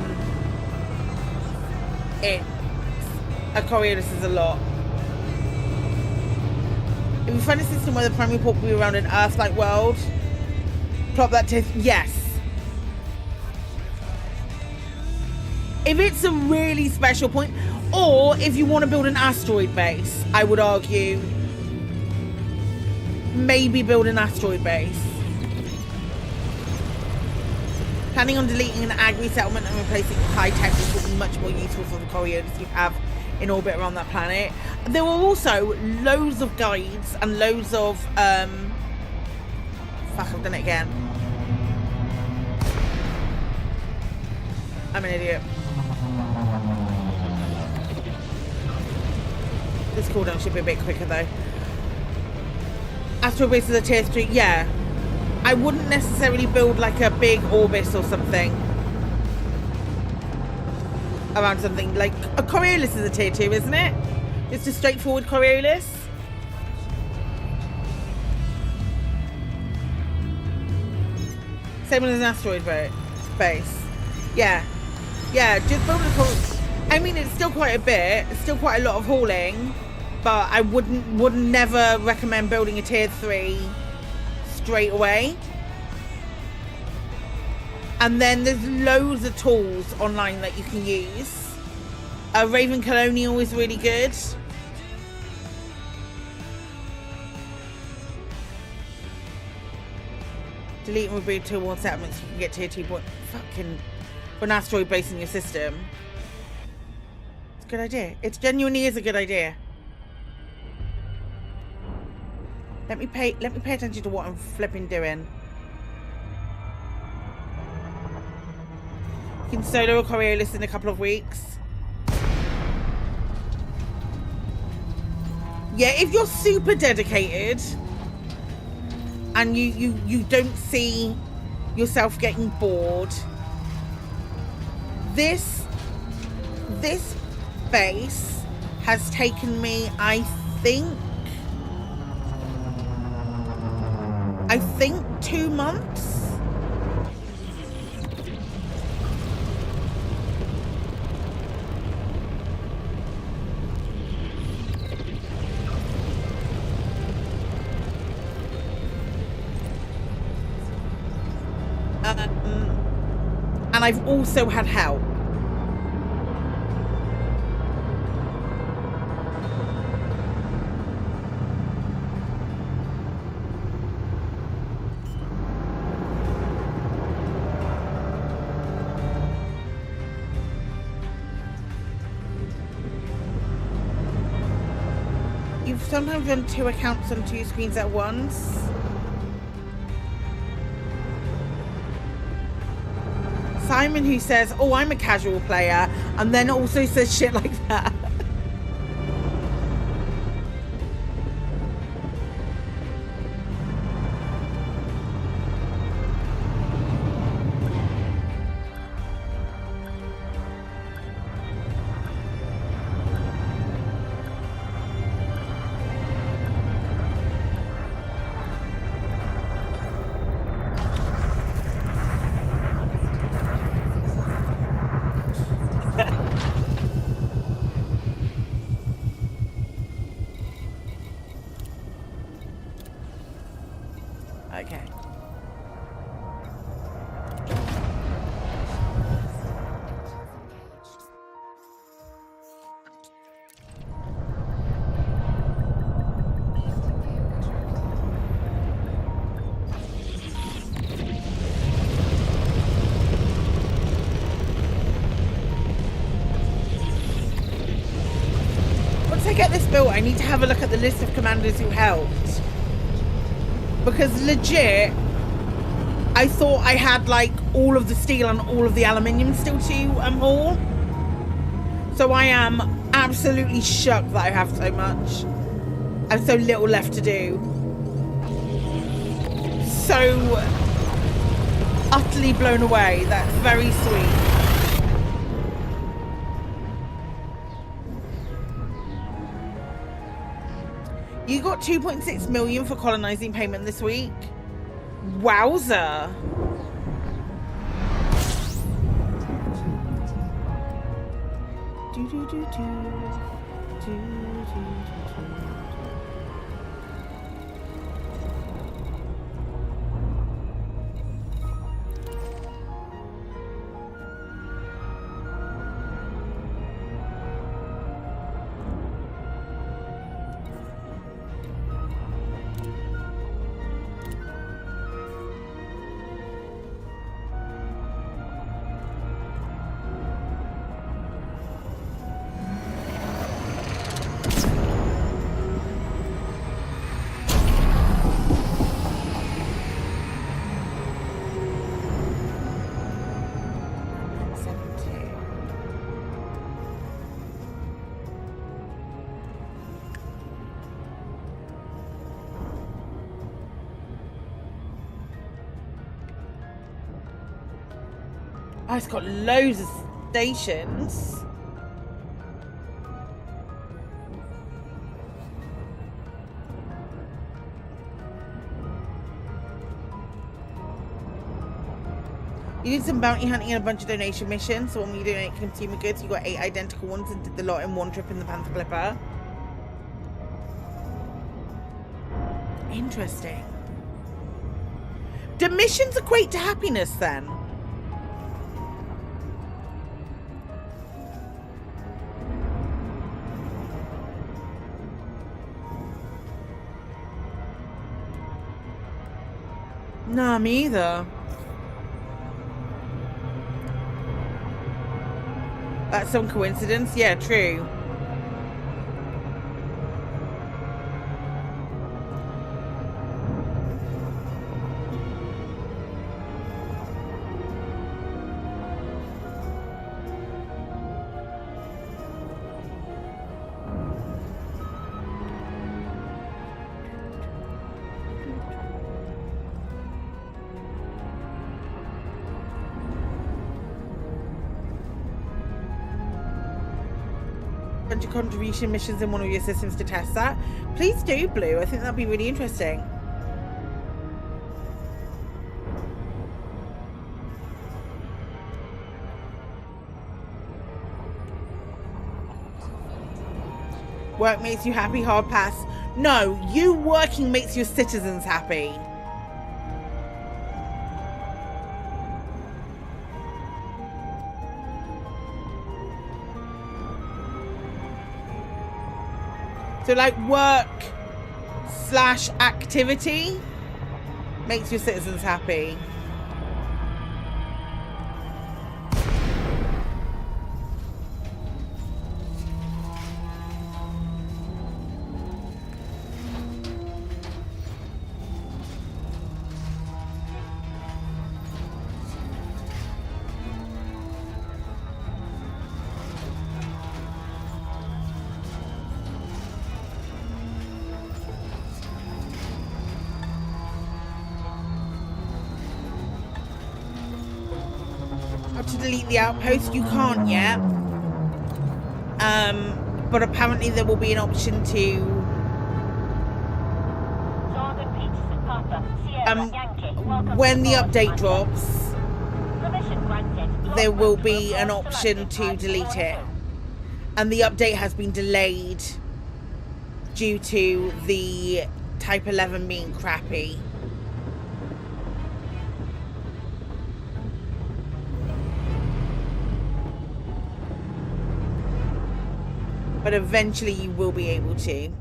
Coriolis is a lot. If you find a system where the primary port will be around an Earth-like world, plop that tier. Yes. If it's a really special point, or if you want to build an asteroid base, I would argue maybe build an asteroid base. Planning on deleting an agri settlement and replacing high tech, which will be much more useful for the Coriolis you have in orbit around that planet. There were also loads of guides and loads of fuck, I've done it again. I'm an idiot. This cooldown should be a bit quicker though. Asteroid base is a tier 3, yeah. I wouldn't necessarily build like a big Orbis or something around something like a Coriolis is a tier 2, isn't it? Just a straightforward Coriolis. Same as an asteroid base. Yeah, just build a Coriolis. I mean, it's still quite a bit. It's still quite a lot of hauling, but I would never recommend building a tier 3 straight away. And then there's loads of tools online that you can use. Raven Colonial is really good. Delete and reboot tier 1 settlements. You can get tier 2 point. Fucking for an asteroid base in your system. It's a good idea. It genuinely is a good idea. Let me pay attention to what I'm flipping doing. You can solo a Coriolis in a couple of weeks. Yeah, if you're super dedicated and you don't see yourself getting bored, this base has taken me, I think 2 months. And I've also had help. You've sometimes run 2 accounts on 2 screens at once. Simon, who says, oh, I'm a casual player, and then also says shit like that. Okay. Once I get this built, I need to have a look at the list of commanders who helped. Because legit, I thought I had like all of the steel and all of the aluminium still to haul. So I am absolutely shocked that I have so much. I have so little left to do. So utterly blown away. That's very sweet. You got 2.6 million for colonizing payment this week. Wowza. Oh, it's got loads of stations. You did some bounty hunting and a bunch of donation missions. So when you donate consumer goods, you got 8 identical ones and did the lot in one trip in the Panther Clipper. Interesting. Do missions equate to happiness then? Nah, me either. That's some coincidence. Yeah, true. Contribution missions in one of your systems to test that. Please do, Blue. I think that'd be really interesting. Work makes you happy, hard pass. No, you working makes your citizens happy. So like work/activity makes your citizens happy. to delete the outpost. You can't yet. But apparently there will be an option to Northern Peterson Papa, Sierra Yankee. Welcome when to the board, update Commander. drops, Permission granted. there will Launch be an route option selected to by delete it. Sierra And the update has been delayed due to the Type 11 being crappy. But eventually you will be able to.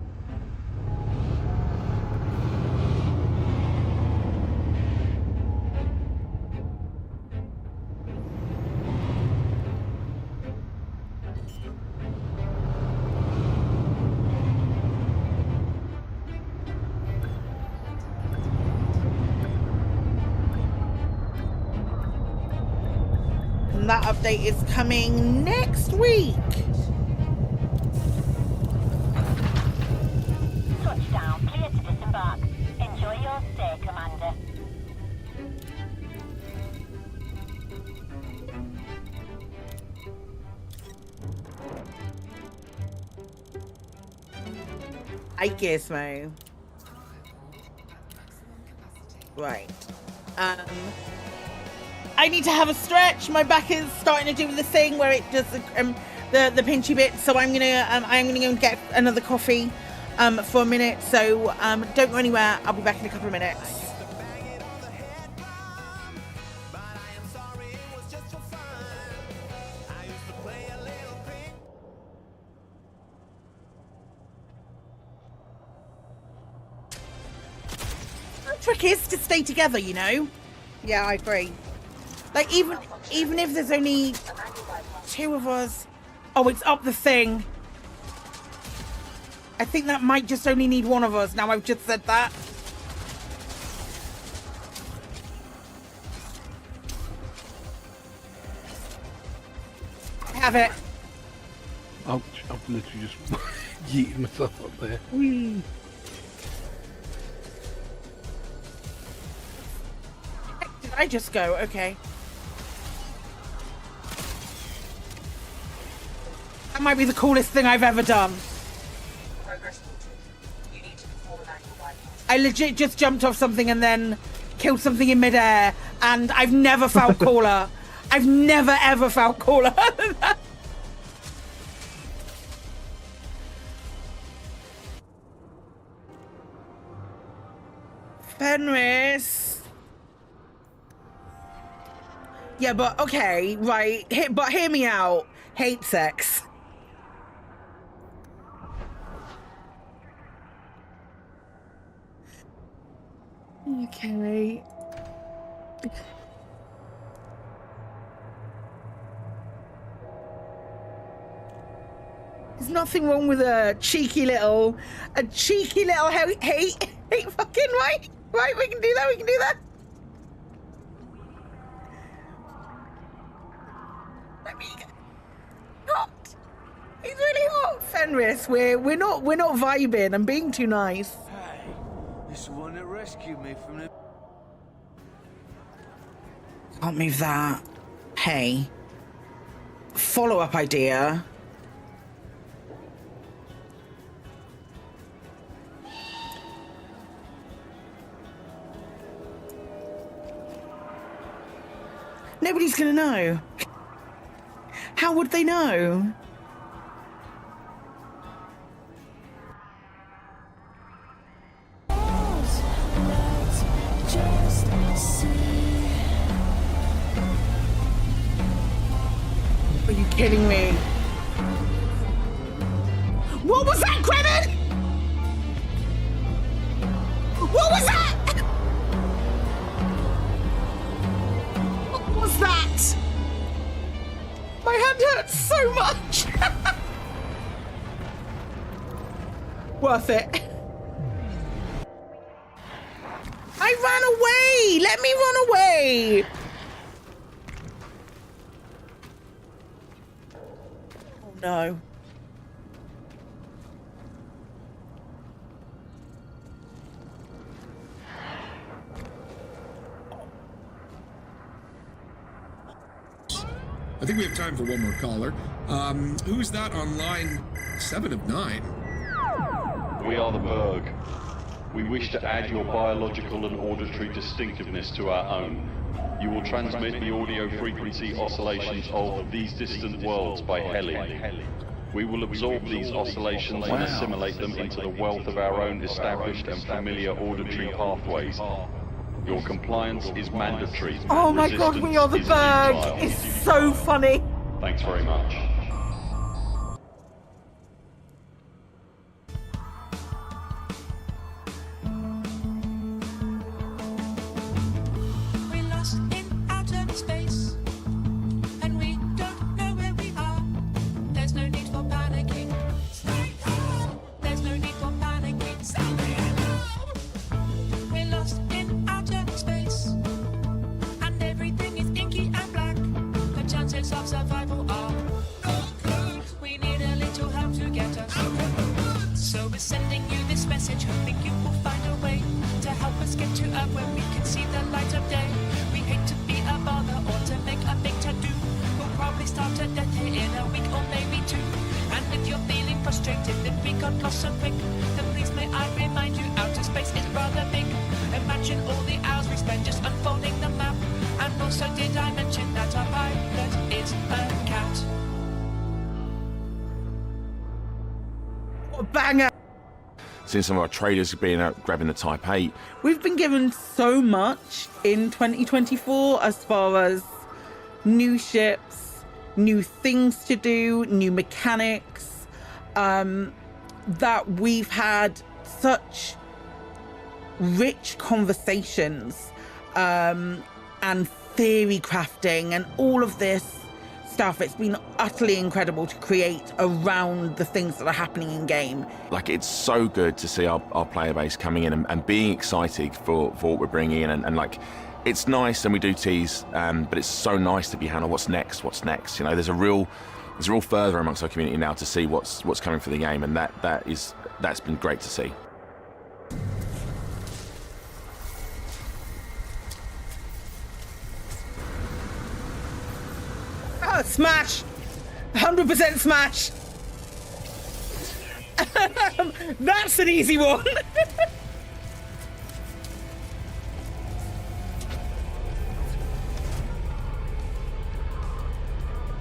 And that update is coming next week. Touchdown, clear to disembark. Enjoy your stay, Commander. I Gizmo. Right. I need to have a stretch. My back is starting to do the thing where it does the pinchy bit. So I'm gonna go and get another coffee for a minute. So don't go anywhere. I'll be back in a couple of minutes. The trick is to stay together, you know. Yeah, I agree. Like even if there's only 2 of us. Oh, it's up the thing. I think that might just only need 1 of us. Now I've just said that. I have it. I've literally just yeeted myself up there. Whee. Did I just go? Okay. That might be the coolest thing I've ever done. I legit just jumped off something and then killed something in midair, and I've never felt cooler. I've never ever felt cooler than that. Fenris. Yeah, but okay, right. But hear me out. Hate sex. Okay. There's nothing wrong with a cheeky little hate fucking right. Right, we can do that. We can do that. Let me get hot. He's really hot, Fenris. We're not vibing. I'm being too nice. Hey, this is the one that rescued me from the... Can't move that. Hey. Follow-up idea. Nobody's gonna know. How would they know? Are you kidding me? What was that, Kremen? What was that? What was that? My hand hurts so much. Worth it. I ran away. Let me run away. Oh no. I think we have time for one more caller. Who's that on line 7 of 9? We are the Berg. We wish to add your biological and auditory distinctiveness to our own. You will transmit the audio frequency oscillations of These Distant Worlds by Heli. We will absorb these oscillations and assimilate them into the wealth of our own established and familiar auditory pathways. Your compliance is mandatory. Oh my god, we are the Berg! It's so funny! Thanks very much. Banger! Seeing some of our traders being out grabbing the Type 8. We've been given so much in 2024 as far as new ships, new things to do, new mechanics, that we've had such rich conversations and theory crafting and all of this stuff. It's been utterly incredible to create around the things that are happening in game. Like, it's so good to see our player base coming in and being excited for what we're bringing in, and like, it's nice, and we do tease, but it's so nice to be handled. What's next? You know, there's a real fervour amongst our community now to see what's coming for the game, and that's been great to see. Oh, smash! 100% smash! That's an easy one!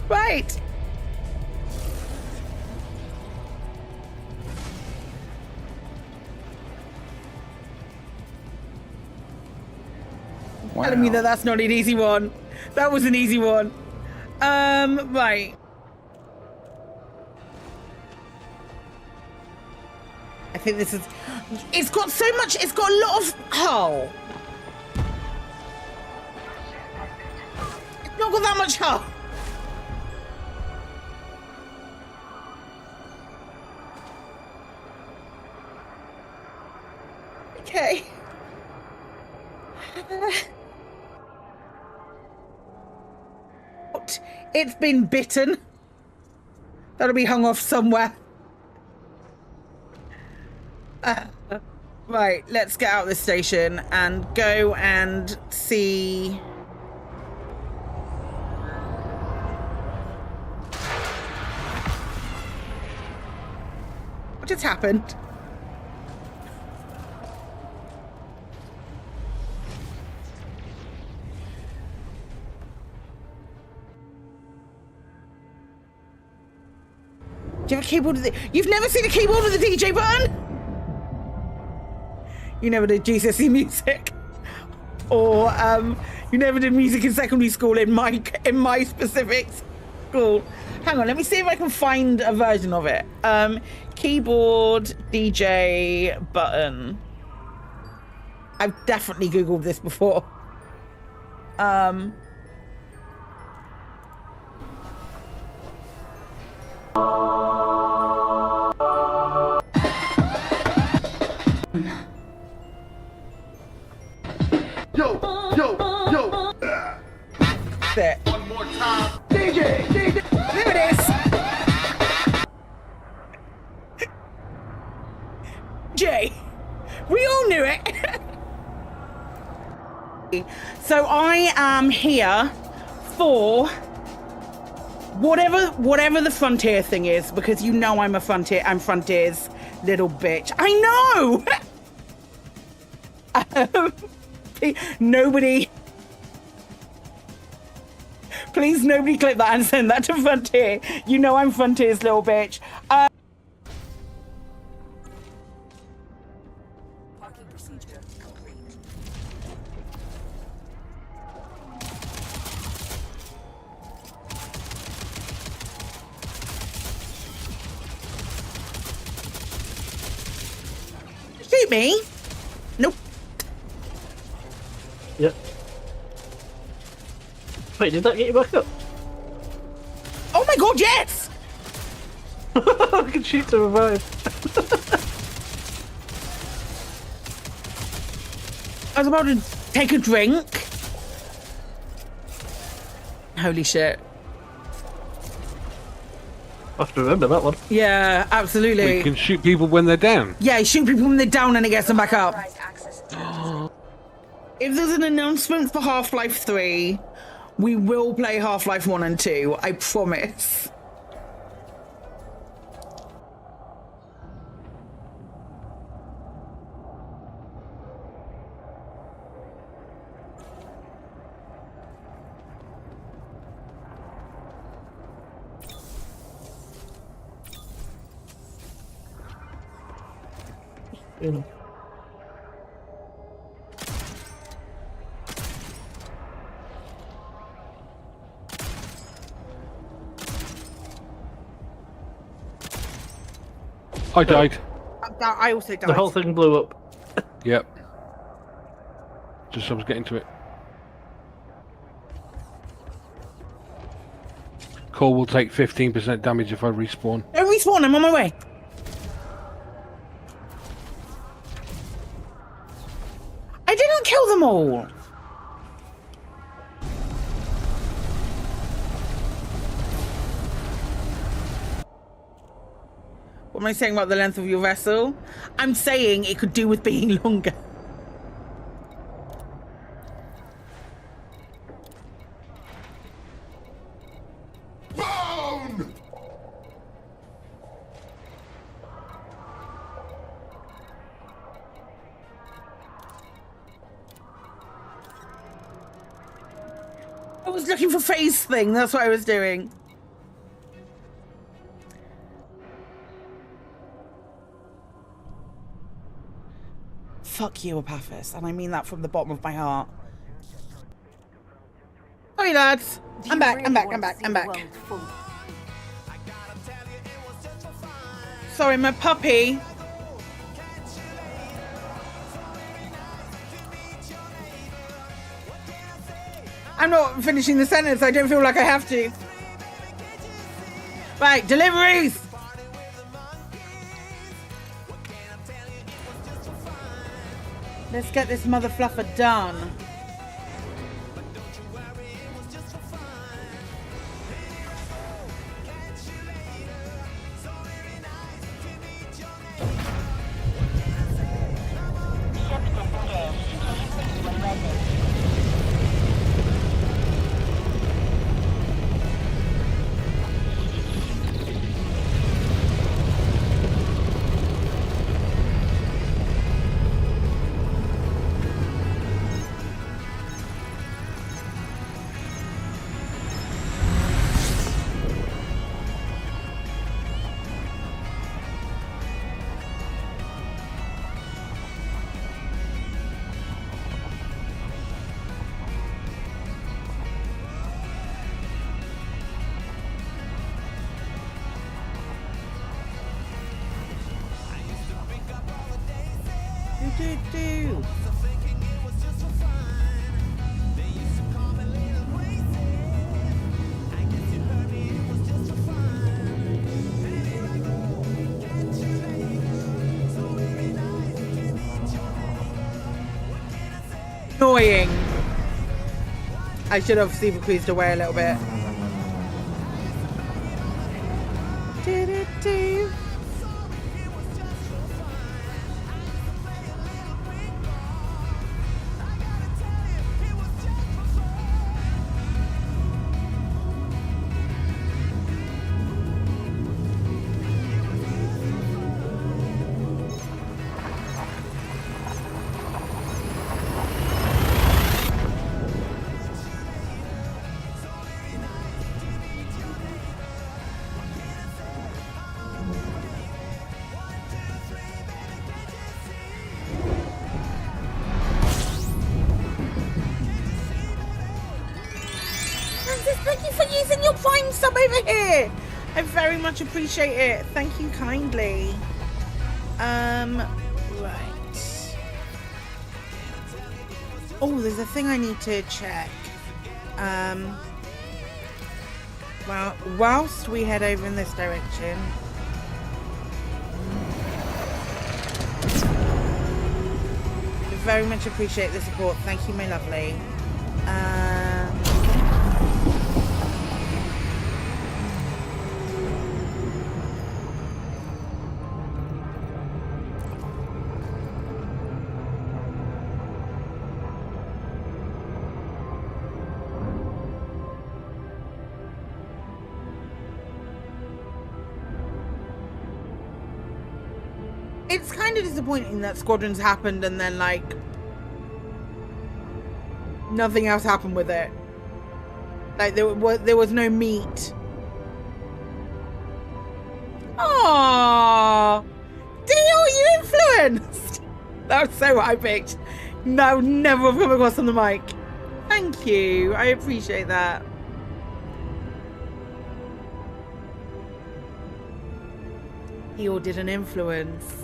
Right! Wow. Telling me that that's not an easy one. That was an easy one. Right. I think this is... It's got so much... It's got a lot of... hull. It's not got that much hull. Okay. It's been bitten. That'll be hung off somewhere. Right, let's get out of this station and go and see... what just happened? Do you have a keyboard with the... You've never seen a keyboard with a DJ button? You never did GCSE music. Or you never did music in secondary school in my specific school. Hang on, let me see if I can find a version of it. Keyboard DJ button. I've definitely Googled this before. Yo. There. One more time. DJ. There it is. Jay. We all knew it. So I am here for Whatever the frontier thing is, because you know I'm Frontier's little bitch. I know! Nobody... Please, nobody clip that and send that to Frontier. You know I'm Frontier's little bitch. Parking procedure complete. Shoot me? Nope. Yep. Wait, did that get you back up? Oh my god, yes! I can shoot to revive. I was about to take a drink. Holy shit. I have to remember that one. Yeah, absolutely. You can shoot people when they're down. Yeah, you shoot people when they're down and it gets them back up. If there's an announcement for Half-Life 3, we will play Half-Life 1 and 2, I promise. I died. I also died. The whole thing blew up. Yep. Just as I was getting to it. Core will take 15% damage if I respawn. Don't respawn, I'm on my way. I didn't kill them all. What am I saying about the length of your vessel? I'm saying it could do with being longer. Bone! I was looking for face thing, that's what I was doing. Fuck you, Apathis, and I mean that from the bottom of my heart. Hey lads, I'm back. Sorry, my puppy. I'm not finishing the sentence, I don't feel like I have to. Right, deliveries! Let's get this mother fluffer done. Annoying. I should have super squeezed away a little bit. amazing! Your Prime sub over here! I very much appreciate it. Thank you kindly. Right. Oh, there's a thing I need to check. Well, whilst we head over in this direction. Very much appreciate the support. Thank you, my lovely. It's kind of disappointing that Squadrons happened and then, like, nothing else happened with it. Like, there was no meat. Aww! Deal, you influenced! That was so high pitched. No, never have come across on the mic. Thank you. I appreciate that. He all did an influence.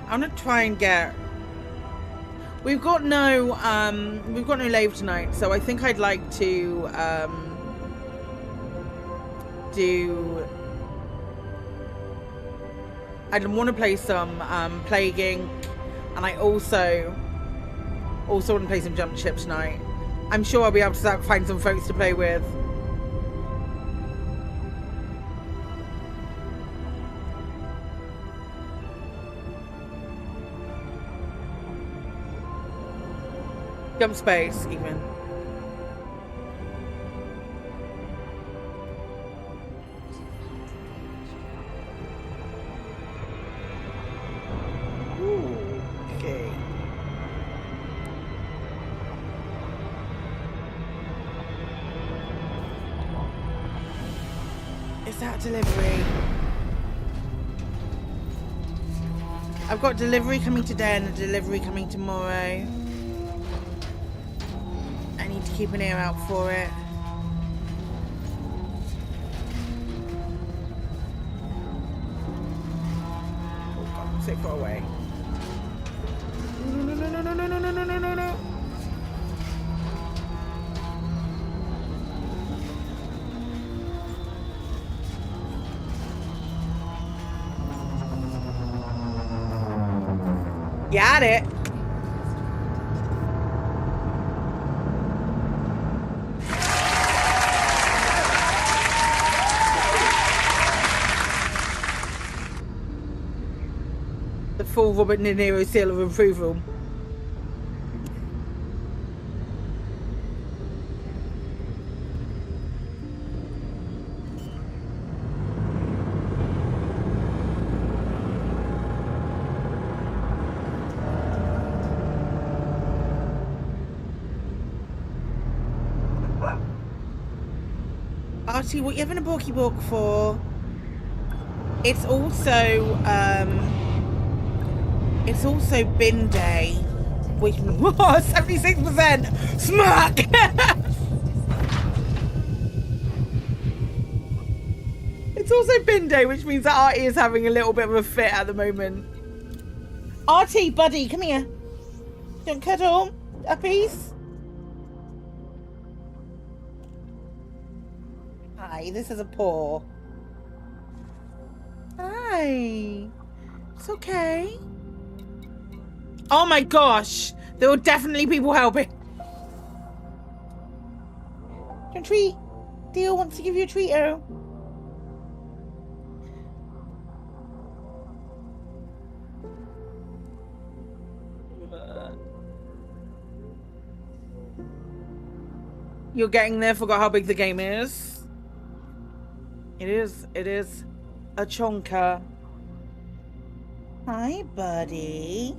I'm gonna try and get. We've got no lave tonight, so I think I'd like to I'd want to play some Plague Inc, and I also want to play some Jump Ship tonight. I'm sure I'll be able to find some folks to play with. Jump space, even. Ooh, okay. Is that delivery? I've got delivery coming today and a delivery coming tomorrow. Keep an ear out for it. Oh God, I'm so far away. No. Got it. Full Robert De Niro seal of approval. Archie, what you having a Borky Bork for? It's also bin day, which 76% smack. It's also bin day, which means that Artie is having a little bit of a fit at the moment. Artie, buddy, come here. Don't cuddle a piece. Hi, this is a paw. Hi. It's okay. Oh my gosh, there were definitely people helping. Don't treat. Theo wants to give you a treat, oh. You're getting there, forgot how big the game is. It is a chonker. Hi, buddy.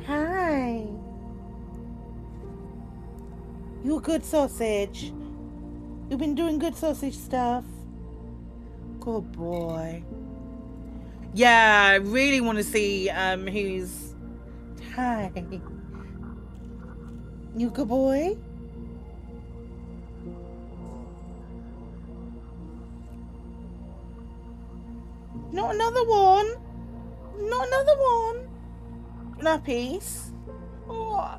Hi. You a good sausage. You've been doing good sausage stuff. Good boy. Yeah, I really want to see who's... Hi. You a good boy? Not another one. Not another one. Nappies. Oh.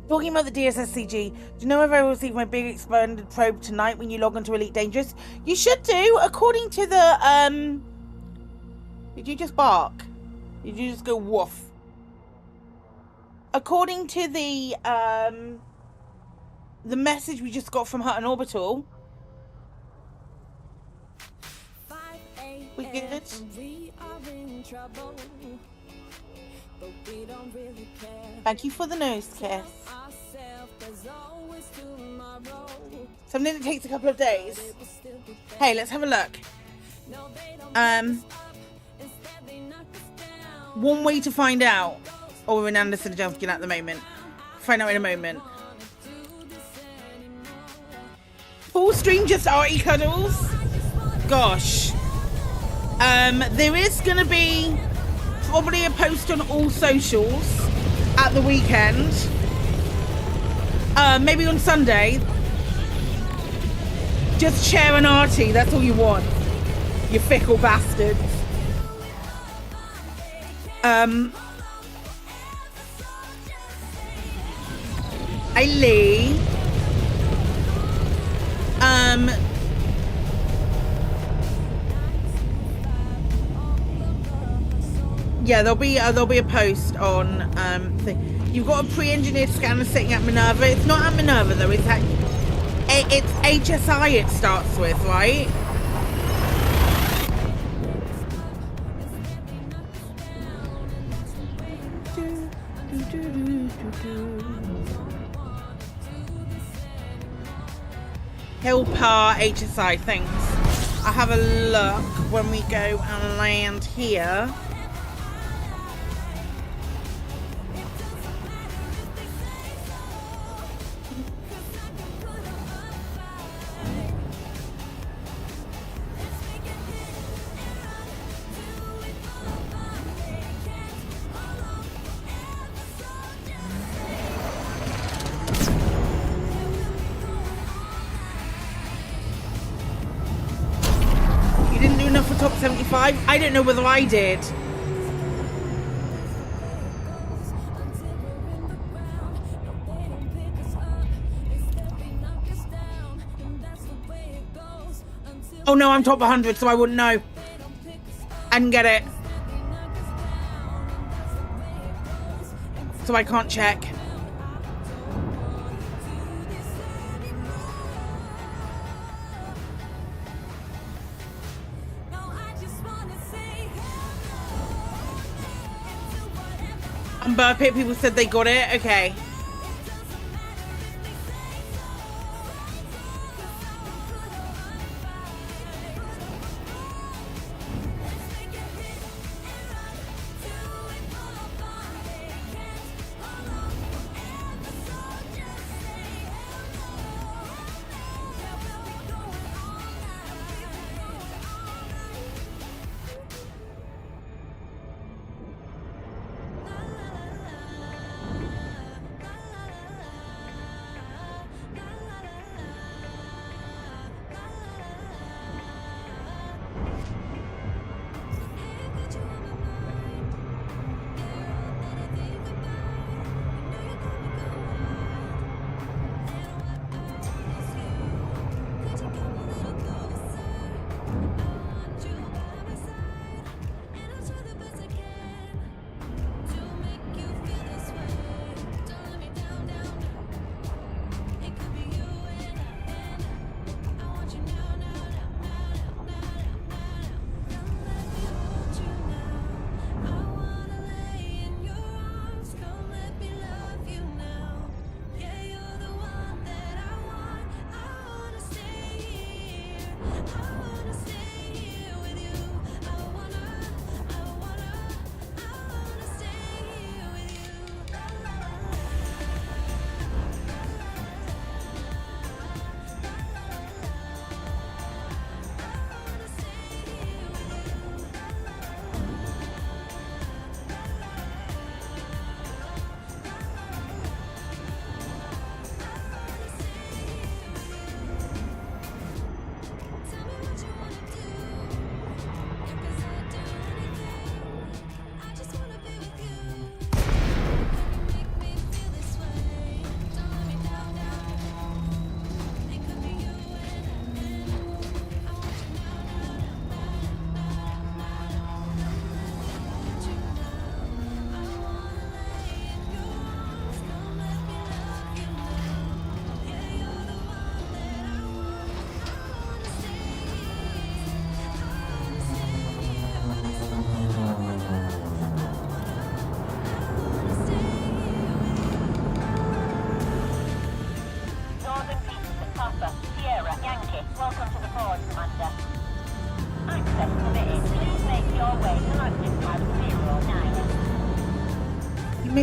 Talking about the DSSCG, do you know if I will receive my big expanded probe tonight when you log onto Elite Dangerous? You should do, according to the, Did you just bark? Did you just go woof? According to the message we just got from Hutton Orbital. We good? Thank you for the nose kiss. Something that takes a couple of days. Hey, let's have a look. One way to find out. Oh, we're in Anderson and Junkin at the moment. Find out in a moment. Full stream just arty cuddles. Gosh. There is gonna be probably a post on all socials at the weekend. Maybe on Sunday. Just share an arty, that's all you want. You fickle bastards. Hey Lee. Yeah, there'll be a post on thing. You've got a pre-engineered scanner sitting at Minerva. It's not at Minerva though. It's HSI. It starts with, right? Hillpar HSI. Thanks. I'll have a look when we go and land here. Top 75? I don't know whether I did. Oh no, I'm top 100, so I wouldn't know. I didn't get it. So I can't check. Burpit, people said they got it. Okay.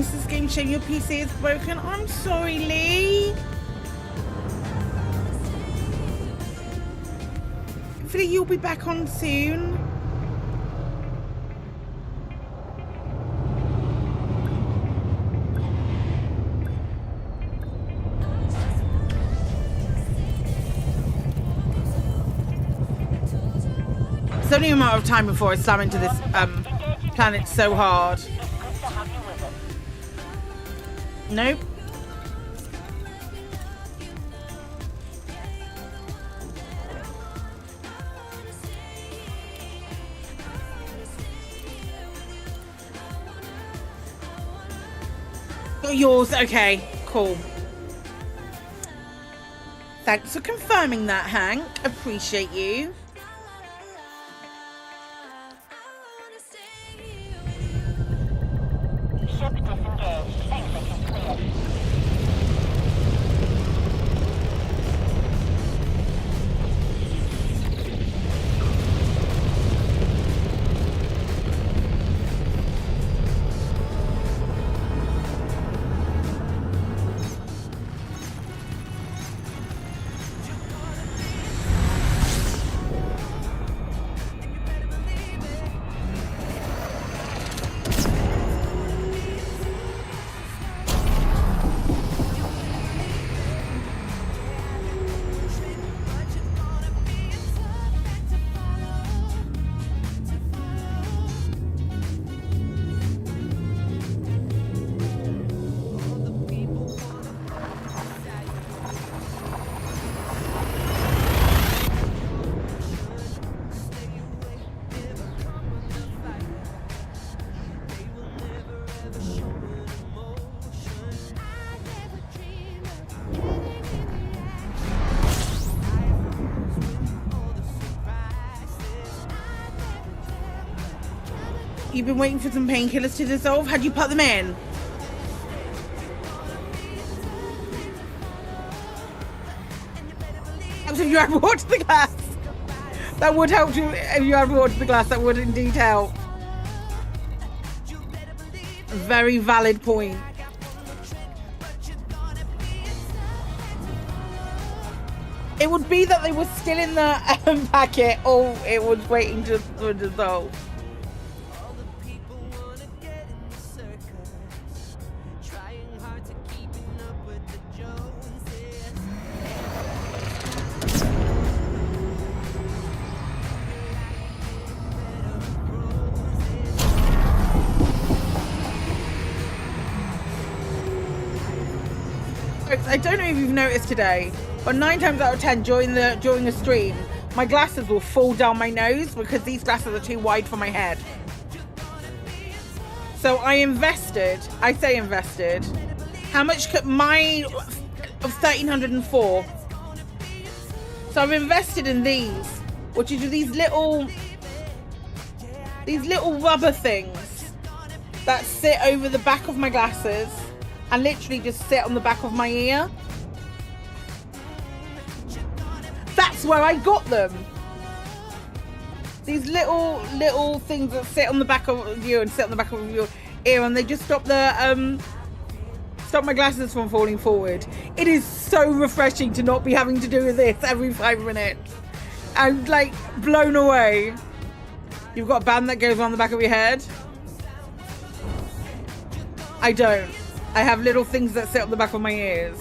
missed this game showing your PC is broken. I'm sorry, Lee. Hopefully you'll be back on soon. It's only a matter of time before I slam into this planet so hard. Nope. Got yours. Okay, cool. Thanks for confirming that, Hank. Appreciate you. Ship disengaged. Exit is clear. You've been waiting for some painkillers to dissolve. How'd you put them in? Helps if you add water to the glass. That would help you if you add water to the glass. That would indeed help. Very valid point. It would be that they were still in the packet, or it was waiting to dissolve. I don't know if you've noticed today, but 9 times out of 10 during a stream, my glasses will fall down my nose because these glasses are too wide for my head. So I say invested. How much could my of 1,304? So I've invested in these, which is these little rubber things that sit over the back of my glasses and literally just sit on the back of my ear. That's where I got them. These little things that sit on the back of you and sit on the back of your ear, and they just stop my glasses from falling forward. It is so refreshing to not be having to do this every 5 minutes. I'm like blown away. You've got a band that goes on the back of your head? I don't. I have little things that sit on the back of my ears.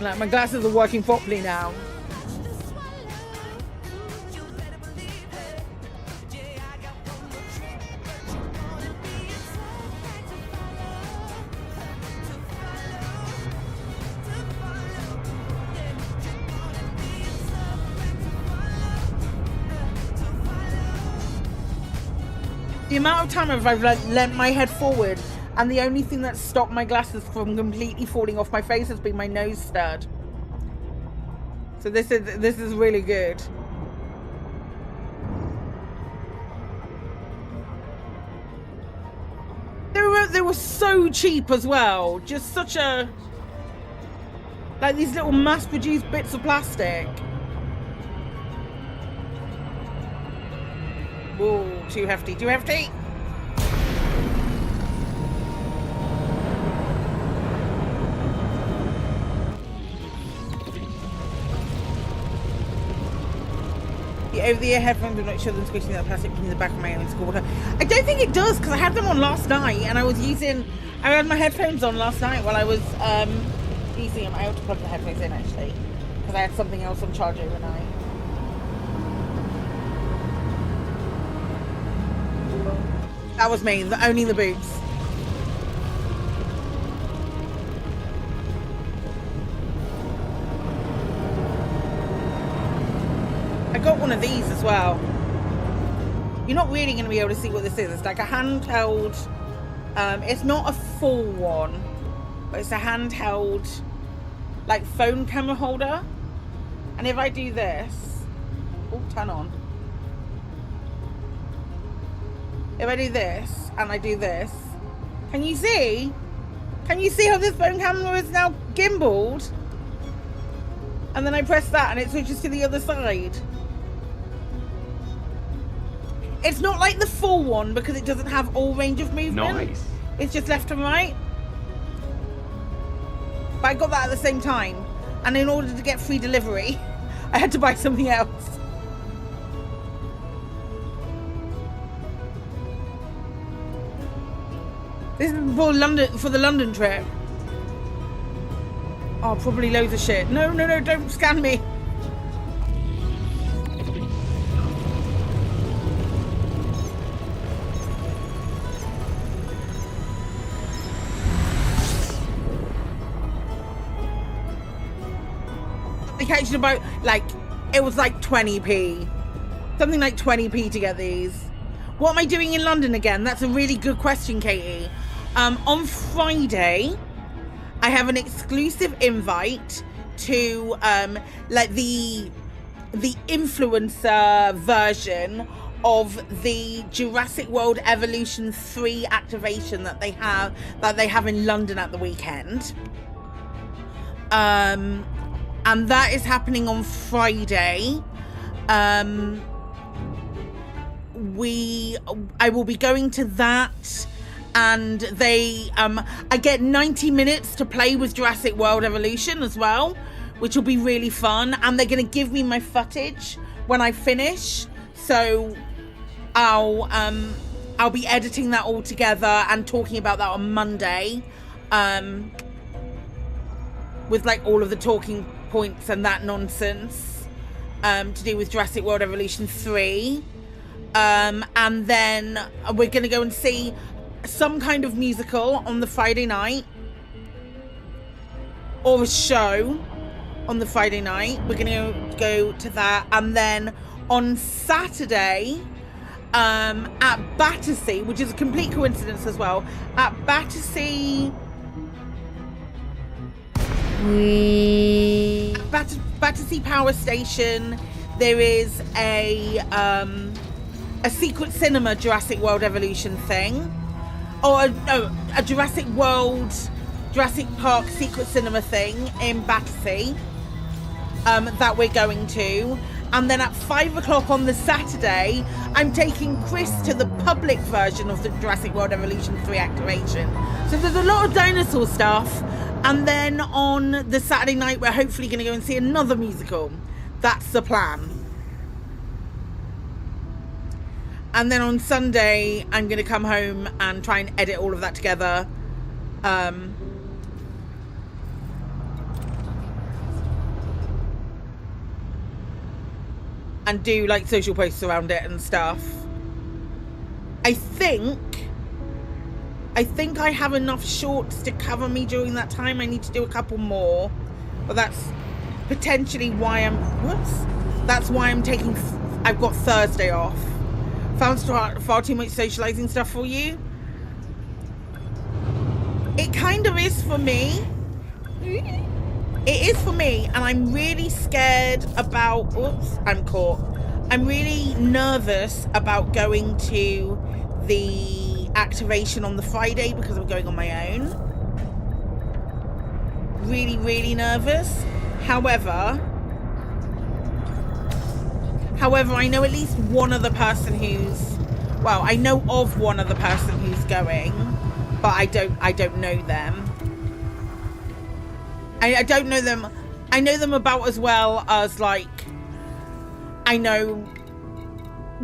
Like, my glasses are working properly now. The amount of time I've leant my head forward, and the only thing that stopped my glasses from completely falling off my face has been my nose stud. So this is really good. They were so cheap as well. Just such a, like, these little mass-produced bits of plastic. Whoa, too hefty, too hefty. over-the-ear headphones. I'm not sure them squishing that plastic between the back of my own school water. I don't think it does, because I had them on last night, and I had my headphones on last night while I was using them. I ought to plug the headphones in, actually, because I had something else on charge overnight. That was me, only the boots. I got one of these as well. You're not really going to be able to see what this is. It's like a handheld, it's not a full one, but it's a handheld, like, phone camera holder. And if I do this, oh, turn on. If I do this, and I do this, can you see? Can you see how this phone camera is now gimbaled? And then I press that and it switches to the other side. It's not like the full one because it doesn't have all range of movement. Nice. It's just left and right. But I got that at the same time. And in order to get free delivery, I had to buy something else. This is for the London trip. Oh, probably loads of shit. No, don't scan me. They catch about, like, it was like 20p. Something like 20p to get these. What am I doing in London again? That's a really good question, Katie. On Friday, I have an exclusive invite to like the influencer version of the Jurassic World Evolution 3 activation that they have in London at the weekend. And that is happening on Friday. I will be going to that, and I get 90 minutes to play with Jurassic World Evolution as well, which will be really fun. And they're going to give me my footage when I finish, so I'll be editing that all together and talking about that on Monday, with like all of the talking points and that nonsense to do with Jurassic World Evolution 3. And then we're going to go and see some kind of musical on the Friday night, or a show on the Friday night. We're going to go to that. And then on Saturday, at Battersea, which is a complete coincidence as well, at Battersea Power Station, there is a secret cinema Jurassic World Evolution thing, or a Jurassic Park secret cinema thing in Battersea that we're going to. And then at 5 o'clock on the Saturday, I'm taking Chris to the public version of the Jurassic World Evolution 3 activation. So there's a lot of dinosaur stuff. And then on the Saturday night, we're hopefully going to go and see another musical. That's the plan. And then on Sunday, I'm going to come home and try and edit all of that together. And do like social posts around it and stuff. I think I have enough shorts to cover me during that time. I need to do a couple more, but that's potentially why I'm taking, I've got Thursday off. Found far too much socializing stuff for you. It kind of is for me. It is for me, and I'm really scared about, I'm caught. I'm really nervous about going to the activation on the Friday because I'm going on my own. Really, really nervous. However, I know at least one other person I know of one other person who's going, but I don't know them. I don't know them. I know them about as well as, like, I know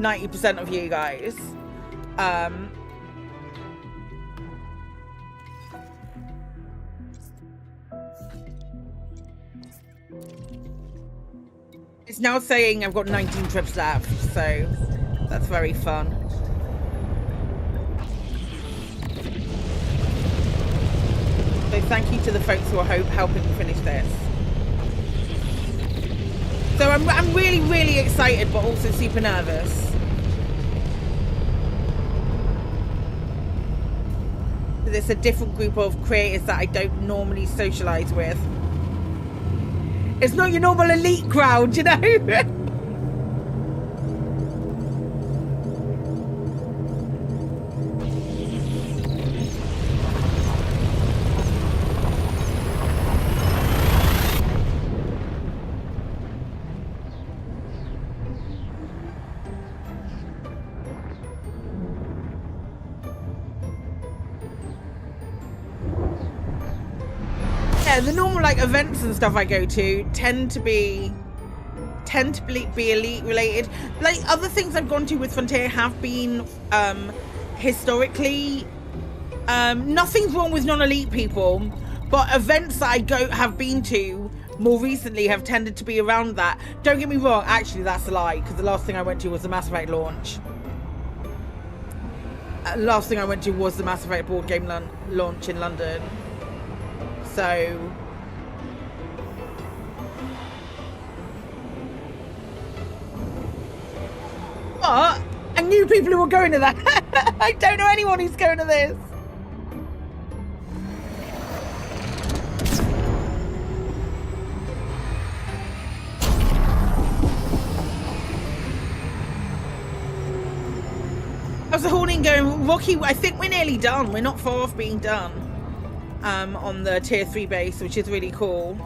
90% of you guys. It's now saying I've got 19 trips left, so that's very fun. So thank you to the folks who are helping me finish this. So I'm really, really excited, but also super nervous. There's a different group of creators that I don't normally socialize with. It's not your normal elite crowd, you know? The normal like events and stuff I go to tend to be elite related. Like other things I've gone to with Frontier have been historically nothing's wrong with non-elite people, but events that I have been to more recently have tended to be around that. Don't get me wrong, actually that's a lie, because the last thing I went to was the Mass Effect launch. Last thing I went to was the Mass Effect board game launch in London. So but I knew people who were going to that. I don't know anyone who's going to this. How's the Horning going? Rocky, I think we're nearly done. We're not far off being done. On the tier 3 base, which is really cool.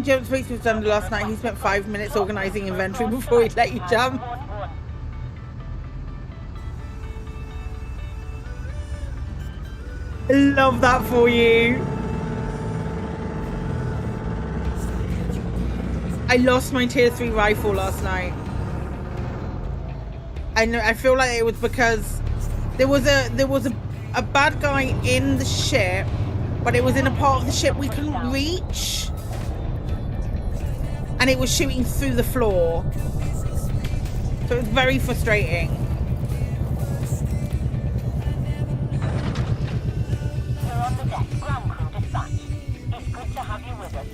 Jump Space was done last night. He spent 5 minutes organising inventory before he'd let you jump. Love that for you. I lost my tier 3 rifle last night. I feel like it was because there was a bad guy in the ship, but it was in a part of the ship we couldn't reach, and it was shooting through the floor, so it was very frustrating. You're on the deck, ground crew dispatch. It's good to have you with us.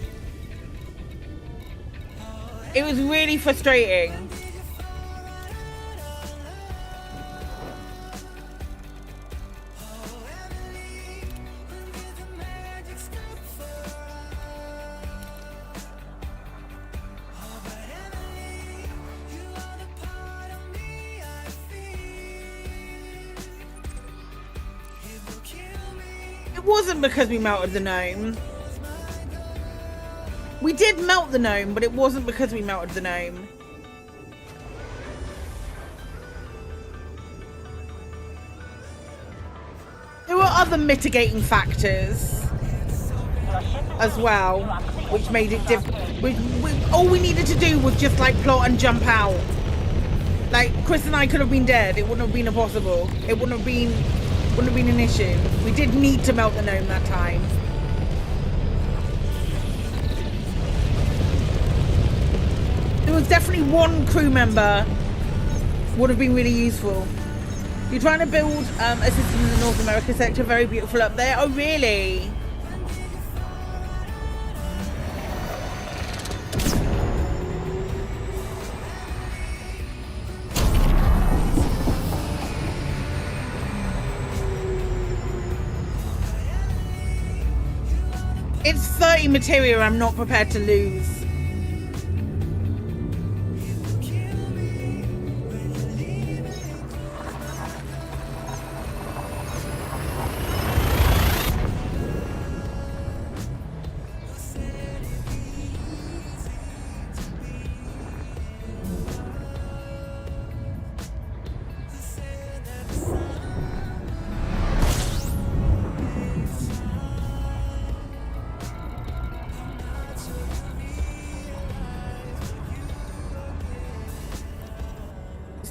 It was really frustrating. It wasn't because we melted the gnome. We did melt the gnome, but it wasn't because we melted the gnome. There were other mitigating factors as well, which made it difficult. All we needed to do was just like plot and jump out. Like Chris and I could have been dead. It wouldn't have been impossible. It wouldn't have been an issue. We did need to melt the gnome that time. There was definitely one crew member would have been really useful. You're trying to build a system in the North America sector, very beautiful up there. Oh really? It's 30 material I'm not prepared to lose.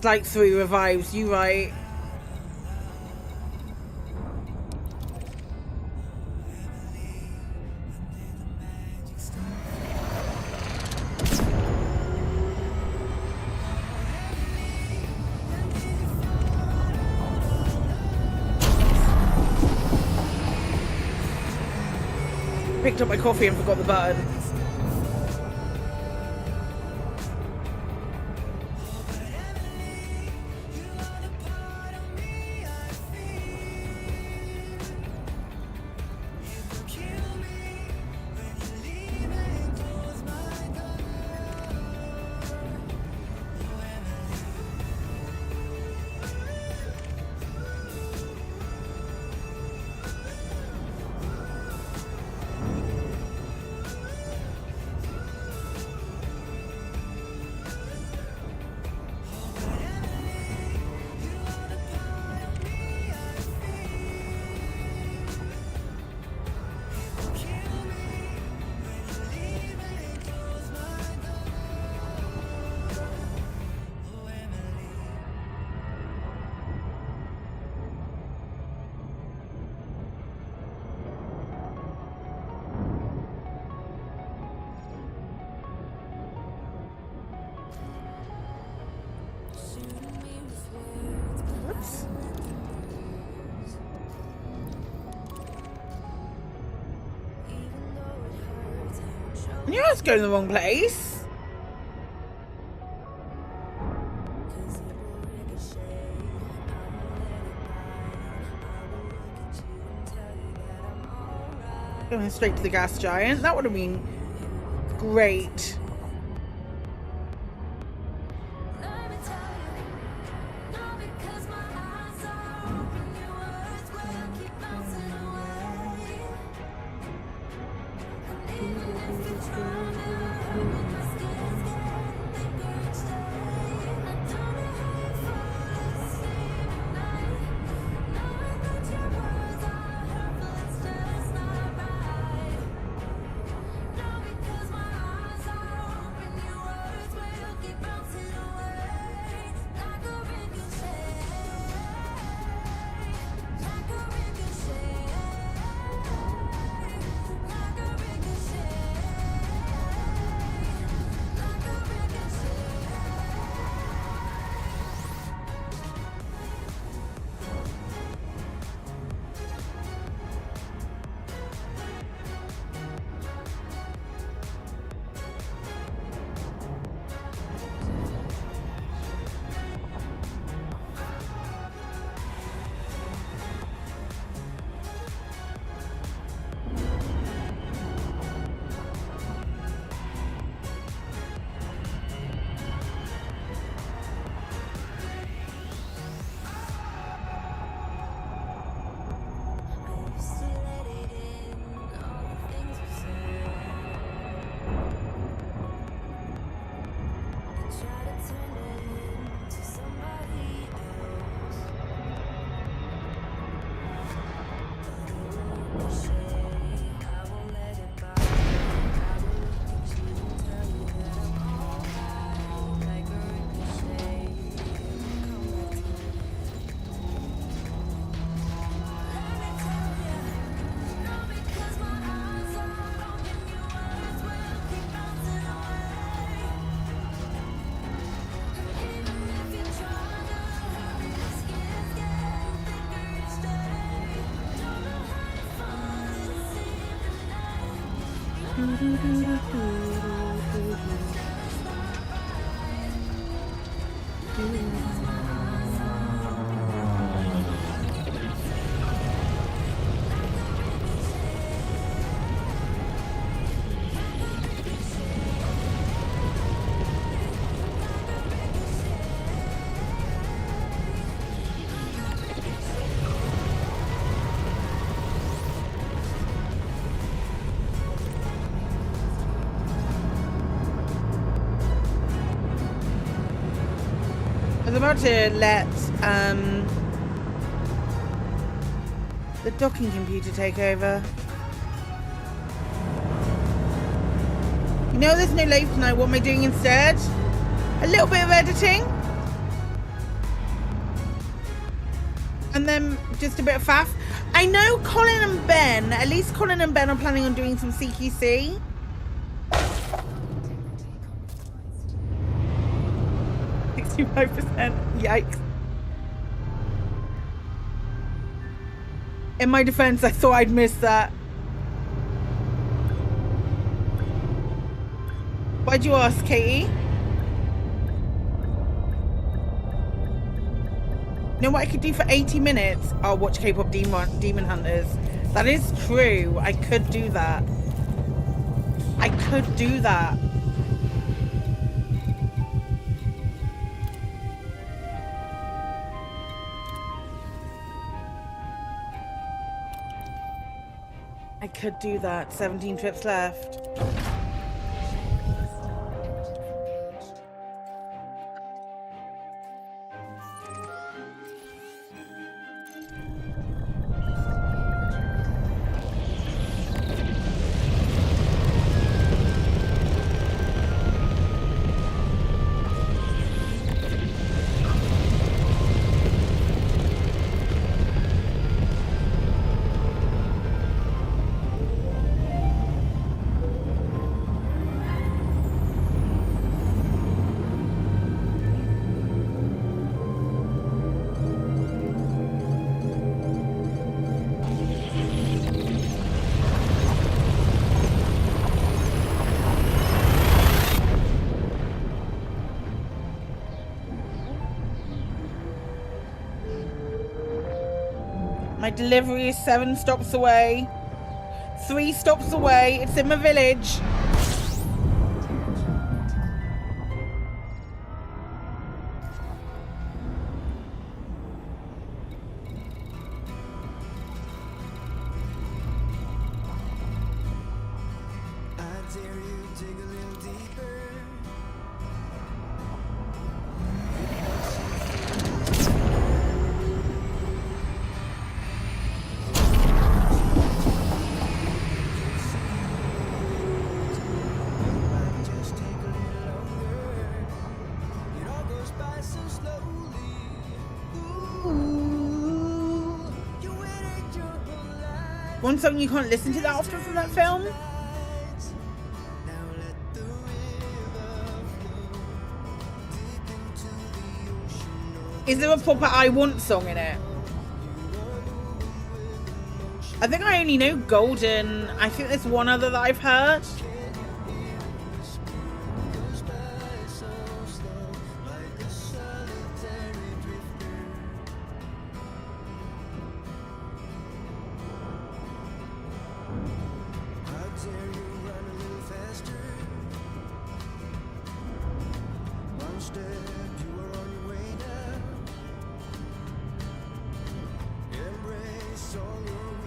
Like 3 revives, you right. Picked up my coffee and forgot the button. I knew I was going the wrong place. Going straight to the gas giant. That would have been great. I was about to let the docking computer take over. You know, there's no live tonight. What am I doing instead? A little bit of editing. And then just a bit of faff. I know Colin and Ben, at least Colin and Ben are planning on doing some CQC. Yikes. In my defense, I thought I'd missed that. Why'd you ask, Katie? You know what I could do for 80 minutes? I'll watch K-pop Demon Hunters. That is true. I could do that. I could do that. I could do that. 17 trips left. My delivery is 7 stops away. 3 stops away. It's in my village. One song you can't listen to that often from that film? Is there a proper I Want song in it? I think I only know Golden. I think there's one other that I've heard.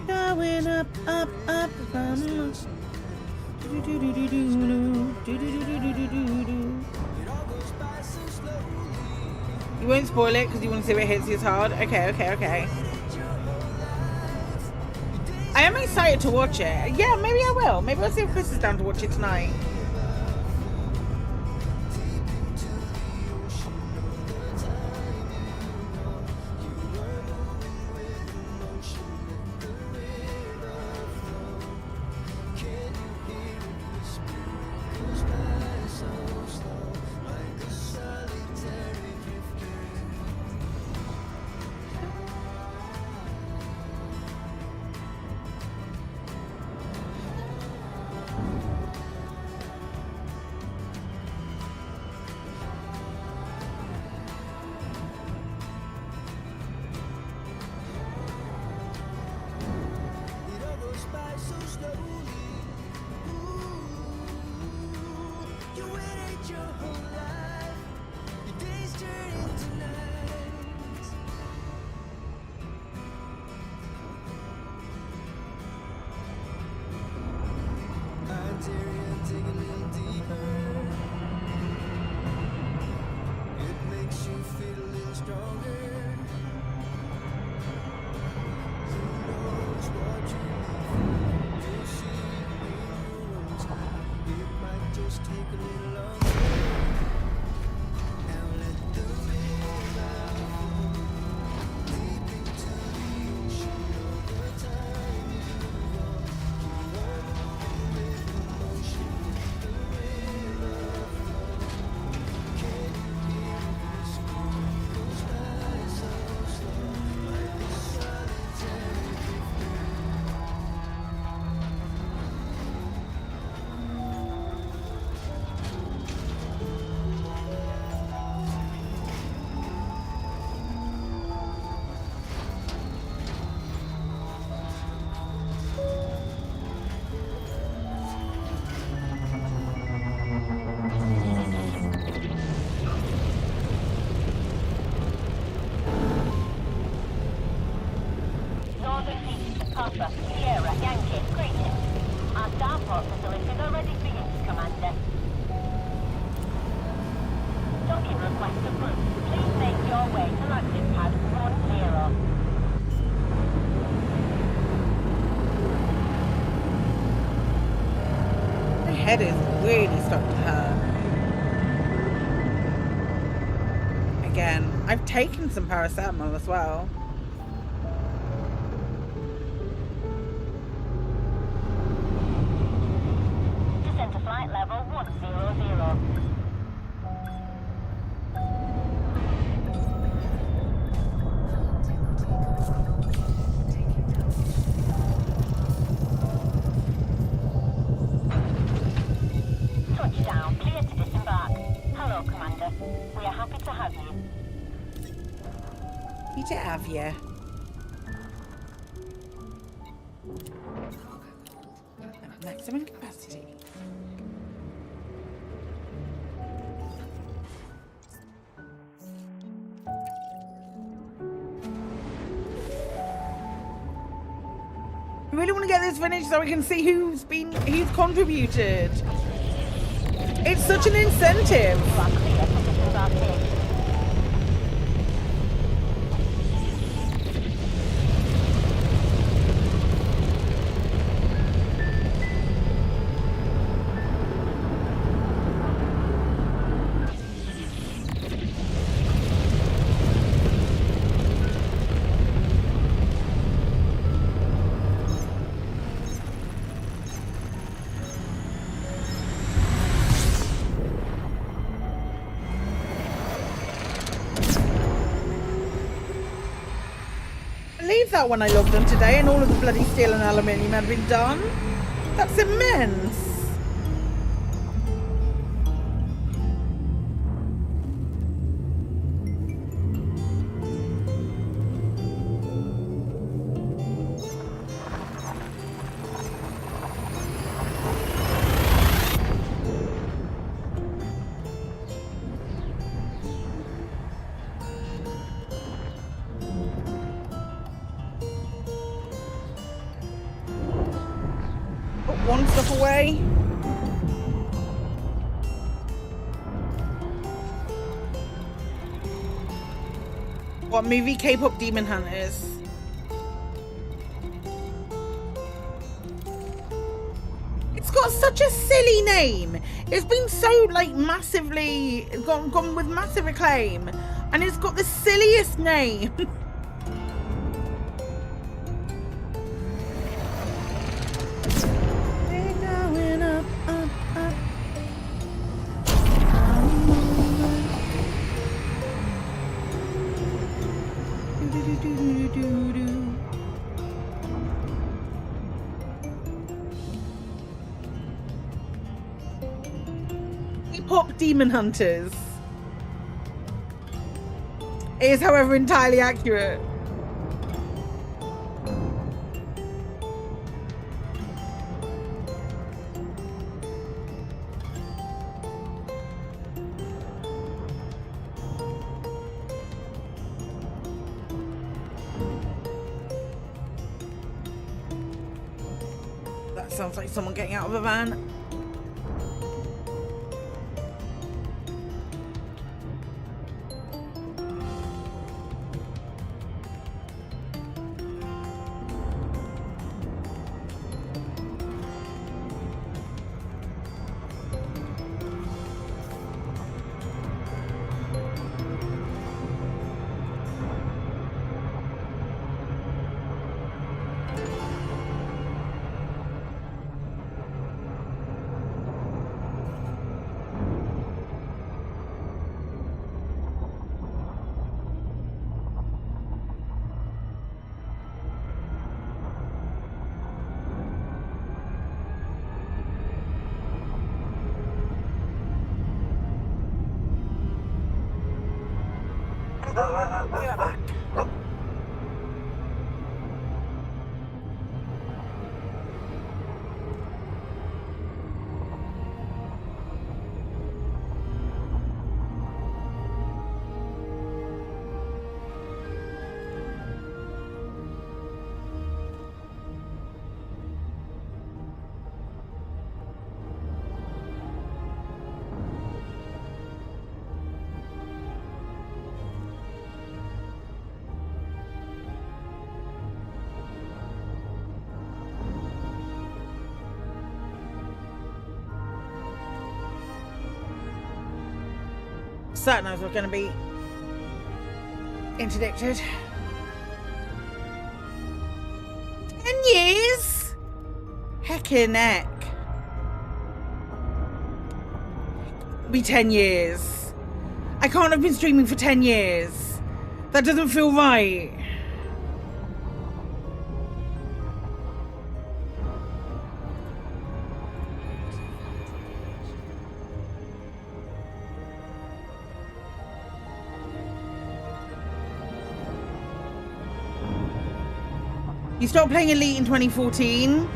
Going up, up, up, You won't spoil it because you want to see if it hits you as hard. Okay, okay, okay. I am excited to watch it. Yeah, maybe I will. Maybe I'll see if Chris is down to watch it tonight. Head is really starting to hurt. Again, I've taken some paracetamol as well. Descent to flight level 100. Touchdown, clear to disembark. Hello, Commander. We are happy to have you. Happy to have you. Maximum capacity. I really want to get this finished so we can see who's contributed. It's such an incentive. You are clear to disembarkation. Believe that when I logged on today and all of the bloody steel and aluminium had been done. That's immense. One stuff away. What movie? K-pop Demon Hunters. It's got such a silly name. It's been so like massively gone with massive acclaim, and it's got the silliest name. K-pop Demon Hunters. It is, however, entirely accurate. That sounds like someone getting out of a van. Certain I was going to be interdicted. 10 years? Heckin' heck. Be 10 years. I can't have been streaming for 10 years. That doesn't feel right. You stopped playing Elite in 2014?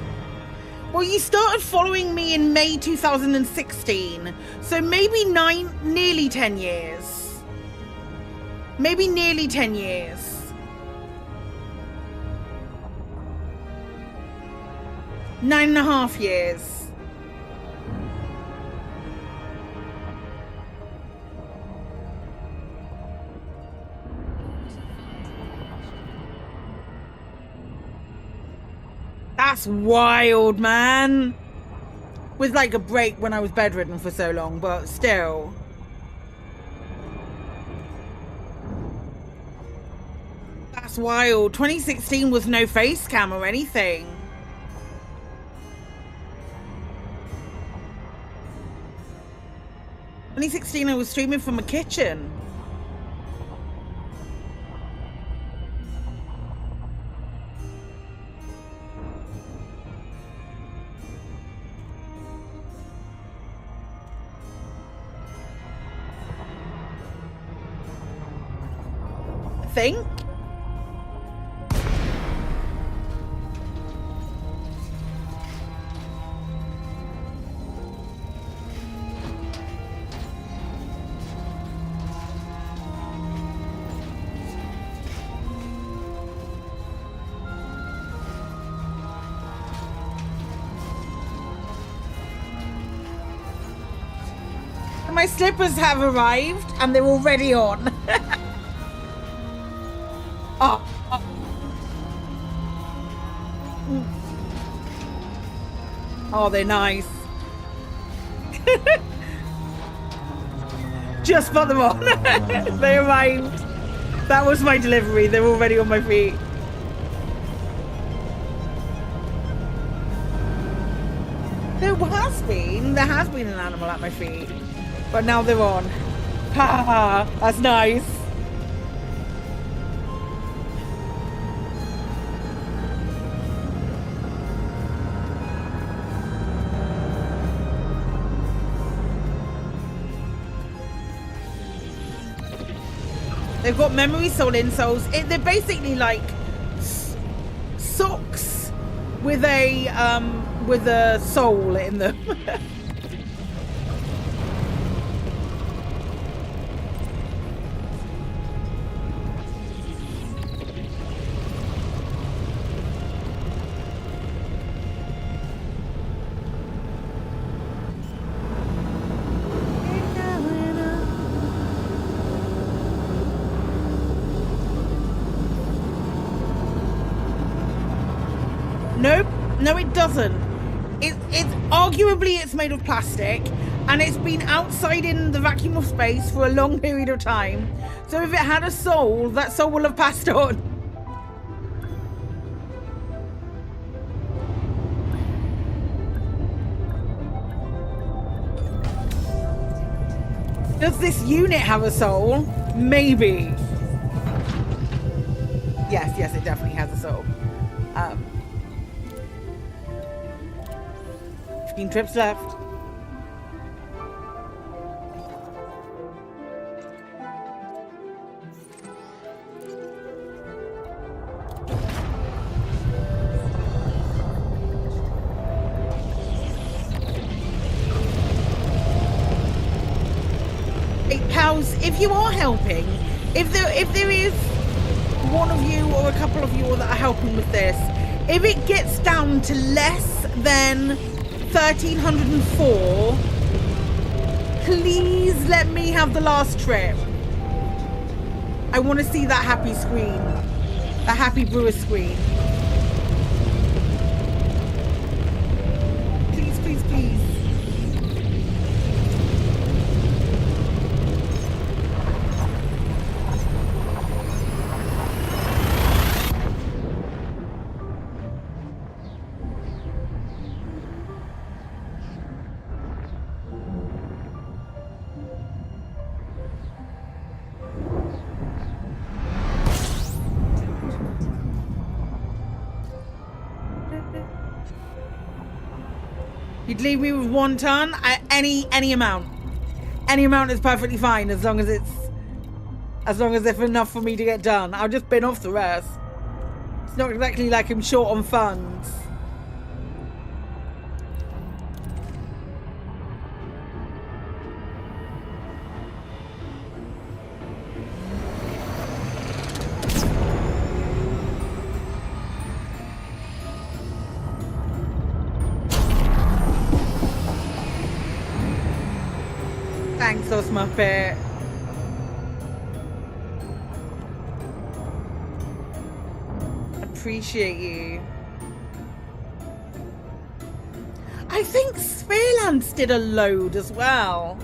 Well, you started following me in May 2016, so maybe nearly 10 years. Maybe nearly 10 years. 9.5 years. That's wild, man. With like a break when I was bedridden for so long, but still. That's wild. 2016 was no face cam or anything. In 2016 I was streaming from a kitchen. Think. My slippers have arrived and they're already on. Oh. Oh, they're nice. Just put them on. They arrived. That was my delivery. They're already on my feet. There has been an animal at my feet, but now they're on. Ha ha, that's nice. They've got memory soul insoles. They're basically like socks with a soul in them. Nope, no it doesn't. It's arguably it's made of plastic and it's been outside in the vacuum of space for a long period of time. So if it had a soul, that soul will have passed on. Does this unit have a soul? Maybe. Yes, it definitely has a soul. 15 trips left. allows, if you are helping, if there is one of you or a couple of you that are helping with this, if it gets down to less than 1304, please let me have the last trip. I want to see that happy screen, that happy brewer screen. Please, please, please. You'd leave me with 1 ton? Any amount. Any amount is perfectly fine as long as it's enough for me to get done. I'll just bin off the rest. It's not exactly like I'm short on funds. Thanks, Sauce Muppet. Appreciate you. I think Spherelands did a load as well.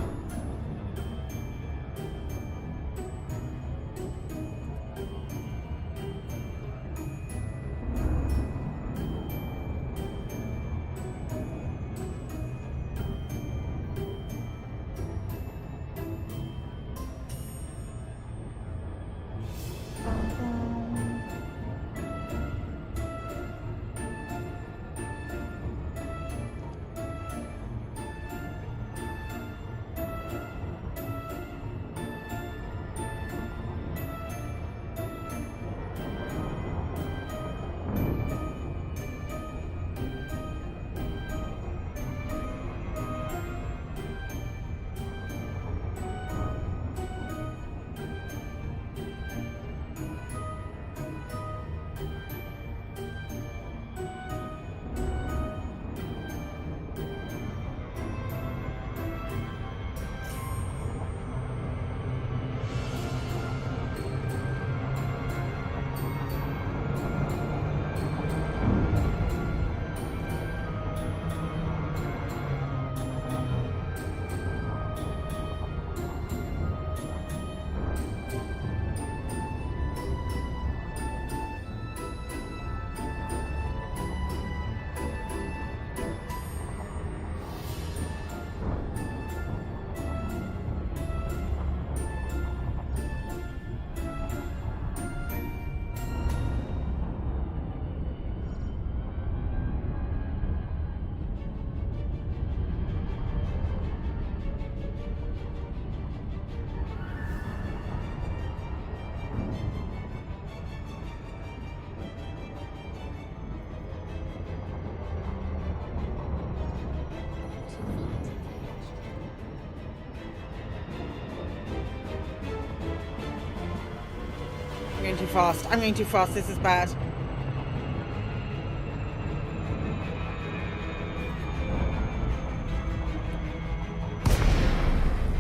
Too fast. I'm going too fast. This is bad.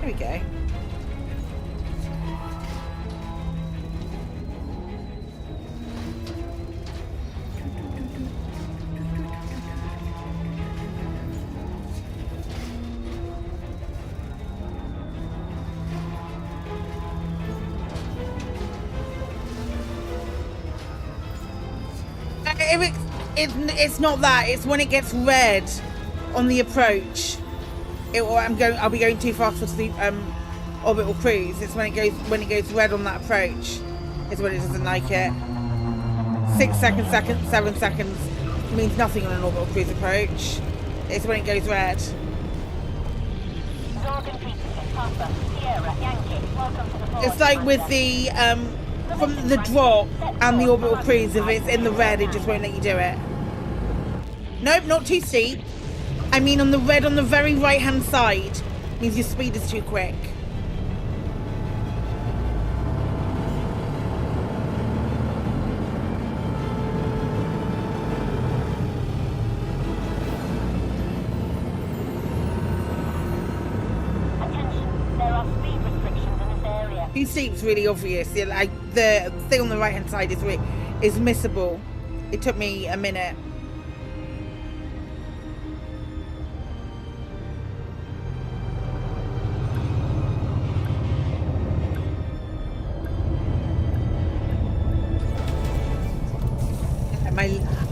There we go. It's not that. It's when it gets red on the approach. I'll be going too fast for the orbital cruise. It's when it goes red on that approach. Is when it doesn't like it. 6 seconds, 7 seconds means nothing on an orbital cruise approach. It's when it goes red. It's like with the from the drop and the orbital cruise. If it's in the red, it just won't let you do it. Nope, not too steep. I mean on the red on the very right hand side means your speed is too quick. going steep's really obvious. Like the thing on the right hand side is missable. It took me a minute.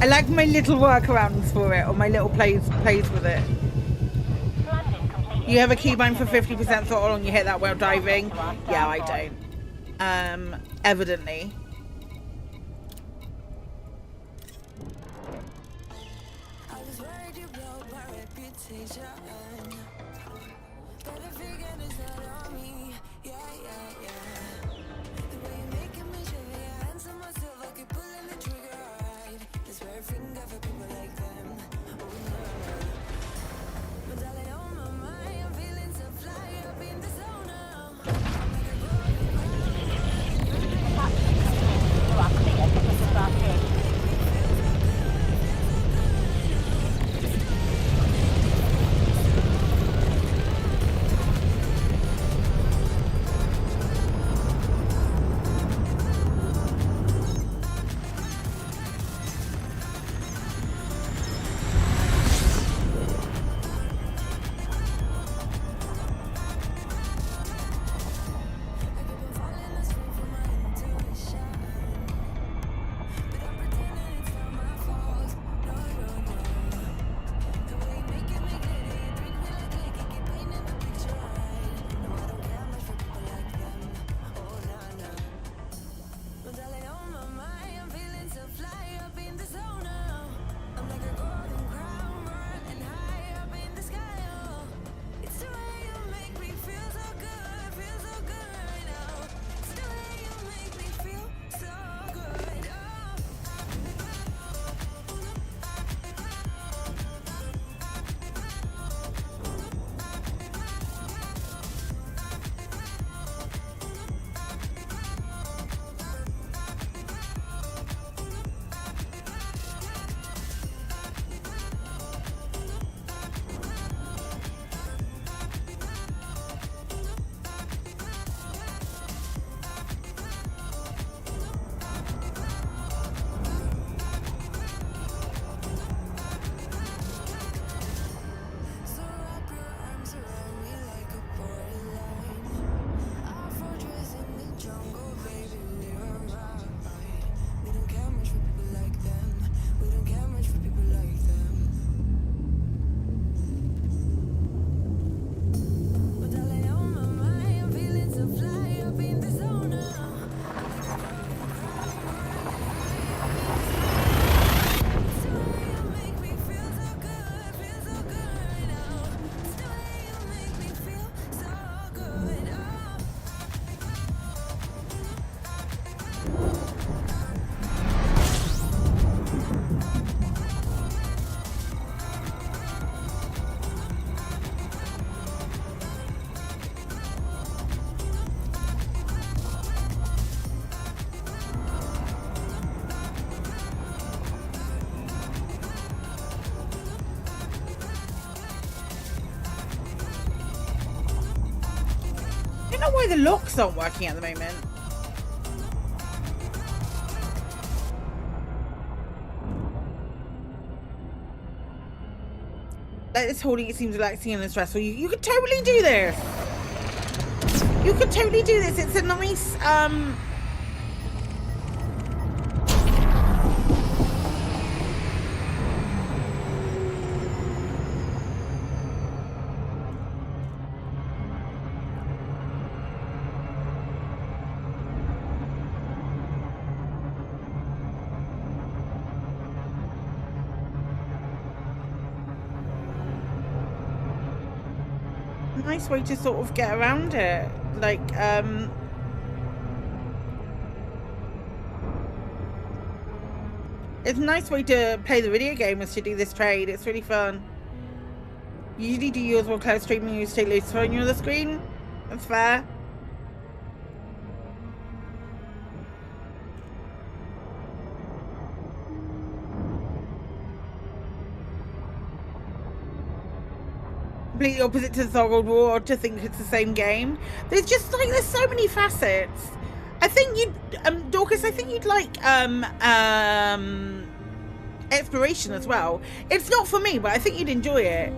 I like my little workarounds for it, or my little plays with it. You have a keybind for 50% throttle and you hit that while diving? Yeah, I don't. Evidently. I don't know why the locks aren't working at the moment. Like this holding it seems relaxing and stressful. You could totally do this. You could totally do this. It's a nice nice way to sort of get around it. Like, it's a nice way to play the video game is to do this trade. It's really fun. You usually do yours while cloud streaming, you stay loose on your other screen. That's fair. completely opposite to Thorold War to think it's the same game. There's just like, there's so many facets. I think you'd, Dorcas, I think you'd like exploration as well. It's not for me, but I think you'd enjoy it.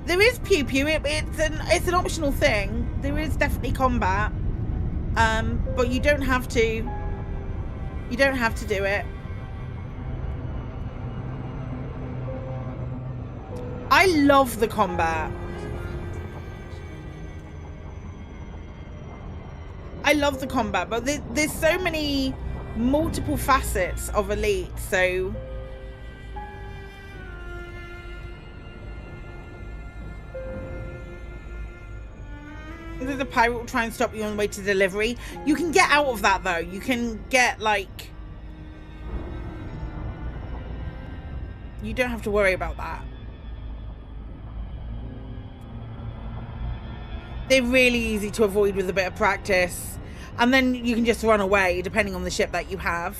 There is pew pew. It's an optional thing. There is definitely combat, but you don't have to. You don't have to do it. I love the combat. I love the combat, but there's so many multiple facets of Elite, so the pirate will try and stop you on the way to delivery. You can get out of that though. You can get like, you don't have to worry about that. They're really easy to avoid with a bit of practice, and then you can just run away depending on the ship that you have.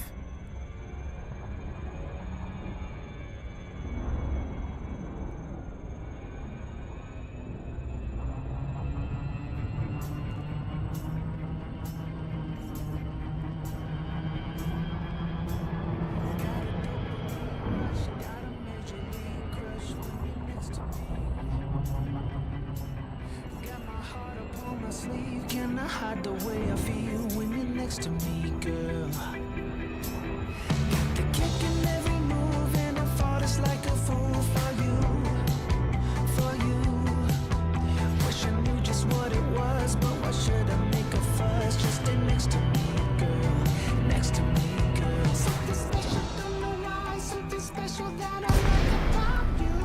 Can I hide the way I feel when you're next to me, girl? The kick in every move and I fought us like a fool for you, for you. Wish I knew just what it was, but why should I make a fuss? Just stay next to me, girl, next to me, girl. Something special, don't know why, something special that I like about you.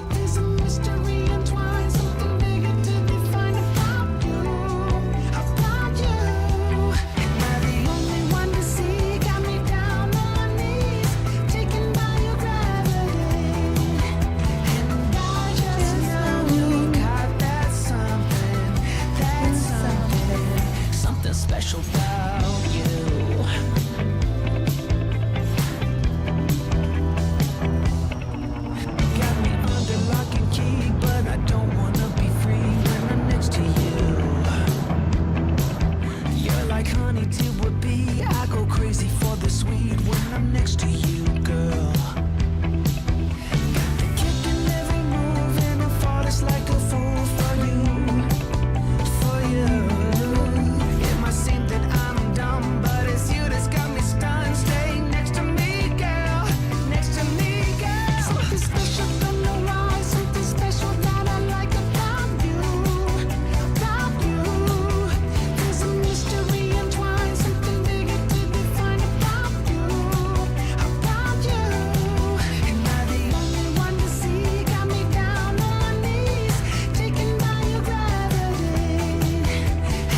There's a mystery entwined, something bigger to define about you, about you. Am I the only one to see? Got me down on my knees, taken by your gravity. And I just know you got that something special about you. Got me under lock and key, but I don't wanna be free when I'm next to you. You're like honey to a bee. I go crazy for the sweet when I'm next to you, girl. Got the kick in every move and I fought us like a fool for you, for you. It might seem that I'm dumb, but it's you that's got me stunned. Stay next to me, girl, next to me, girl. Something special, don't know why, something special that I like about you, about you. There's a mystery entwined, something bigger to define about you, about you. Am I the only one to see? Got me down on my knees, taken by your gravity.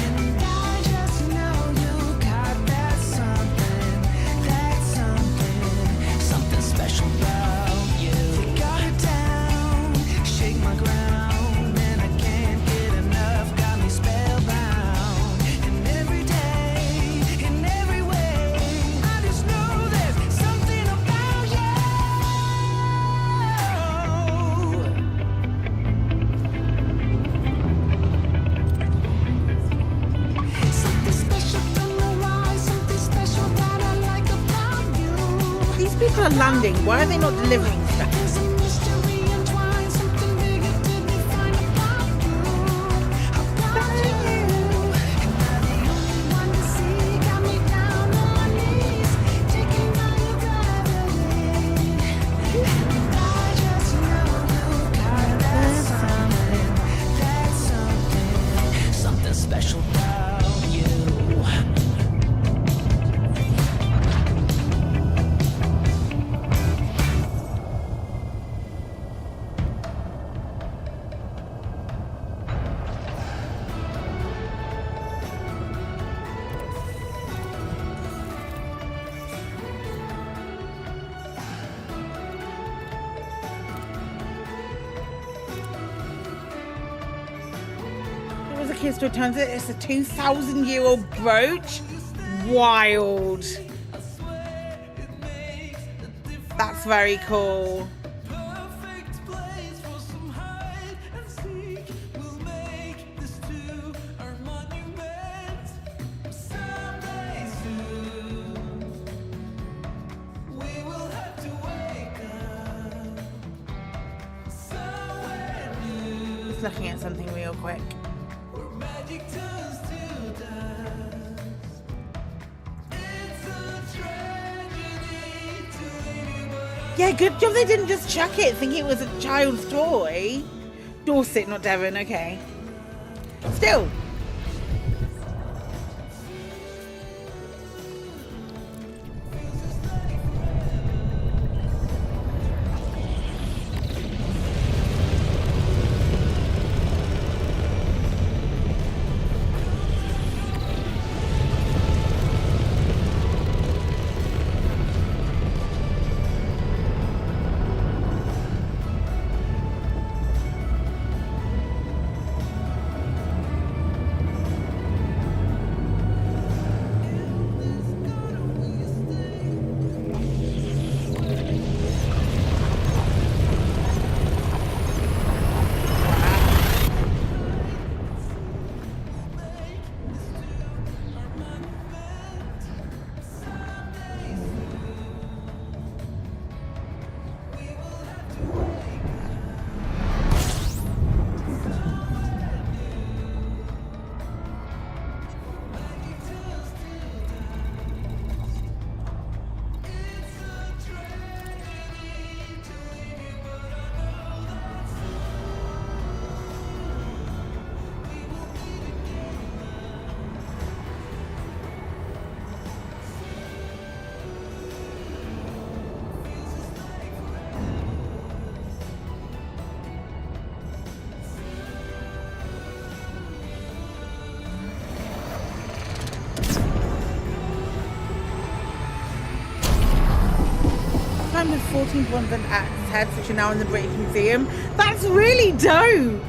And I just know you got that something special about you. You got it down, shake my ground, and I can't get enough. Got me spellbound. And every day, in every way, I just know there's something about you. Something special, don't know why, something special that I like about you. These people are landing. Why are they not delivering stuff? There's a mystery entwined, something bigger to define about you, about you. Am I the only one to see? Got me down on my knees, taken by your gravity. And I just know you got that something special about you. There was a kiss to return it. It's a 2,000-year-old brooch. Wild. That's very cool. looking at something real quick. Yeah, good job they didn't just chuck it thinking it was a child's toy. Dorset, not Devon, okay. Still. With 14 ones and acts heads, which are now in the British Museum. That's really dope.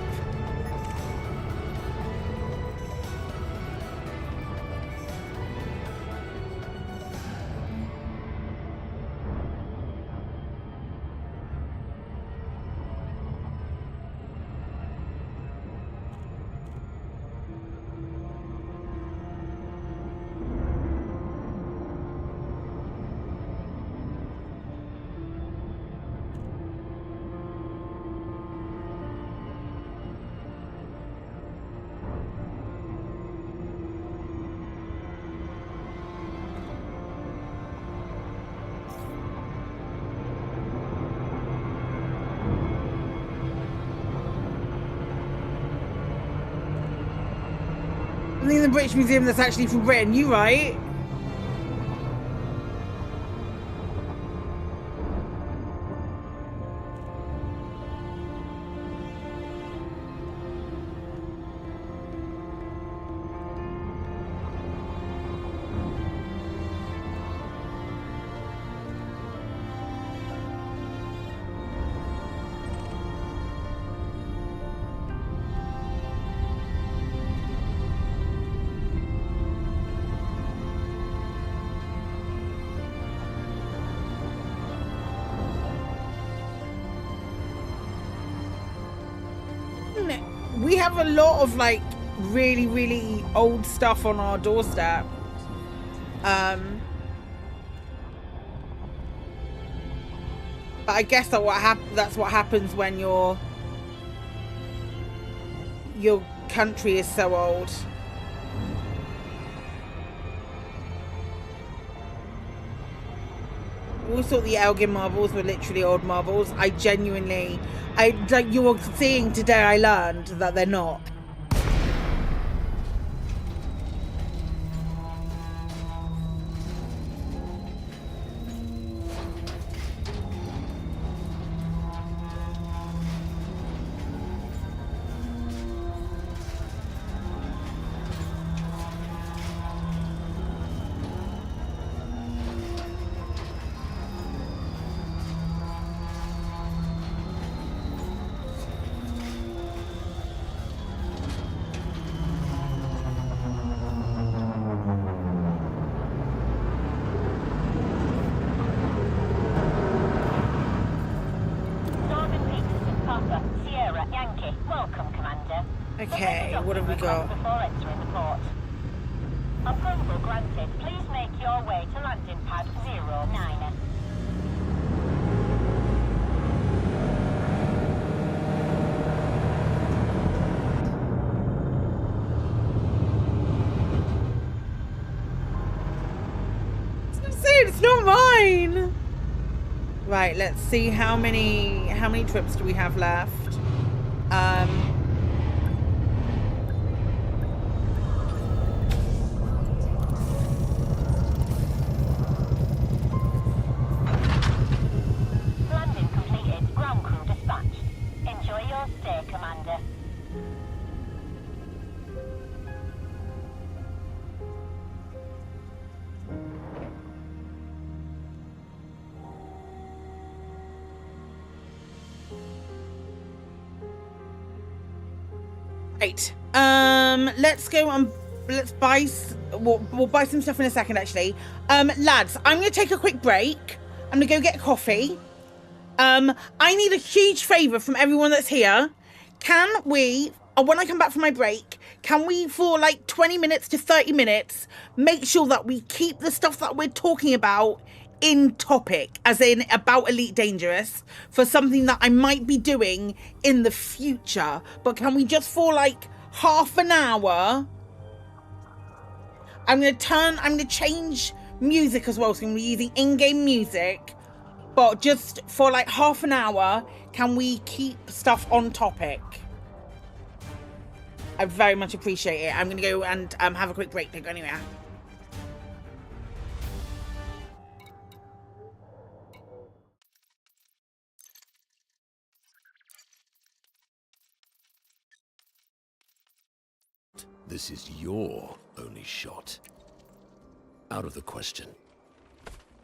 In the British Museum that's actually from Britain, you right? We have a lot of like really old stuff on our doorstep. But I guess that's what happens when your country is so old. We always thought the Elgin marbles were literally old marbles. Like you were seeing today, I learned that they're not. Okay, what have we got? Before entering the port. Approval granted. Please make your way to landing pad 09. It's not mine. Right, let's see how many trips do we have left. Landing completed. Ground crew dispatched. Enjoy your stay, Commander. Right. Let's go and let's buy. We'll buy some stuff in a second, actually. Lads, I'm gonna take a quick break. I'm gonna go get coffee. I need a huge favour from everyone that's here. Can we, when I come back from my break, can we, for like 20 minutes to 30 minutes, make sure that we keep the stuff that we're talking about in topic, as in about Elite Dangerous, for something that I might be doing in the future? But can we just, for like half an hour, I'm going to change music as well, so I'm going to be using in-game music, but just for like half an hour, can we keep stuff on topic? I very much appreciate it. I'm going to go and have a quick break. Don't go anywhere. This is your only shot. Out of the question.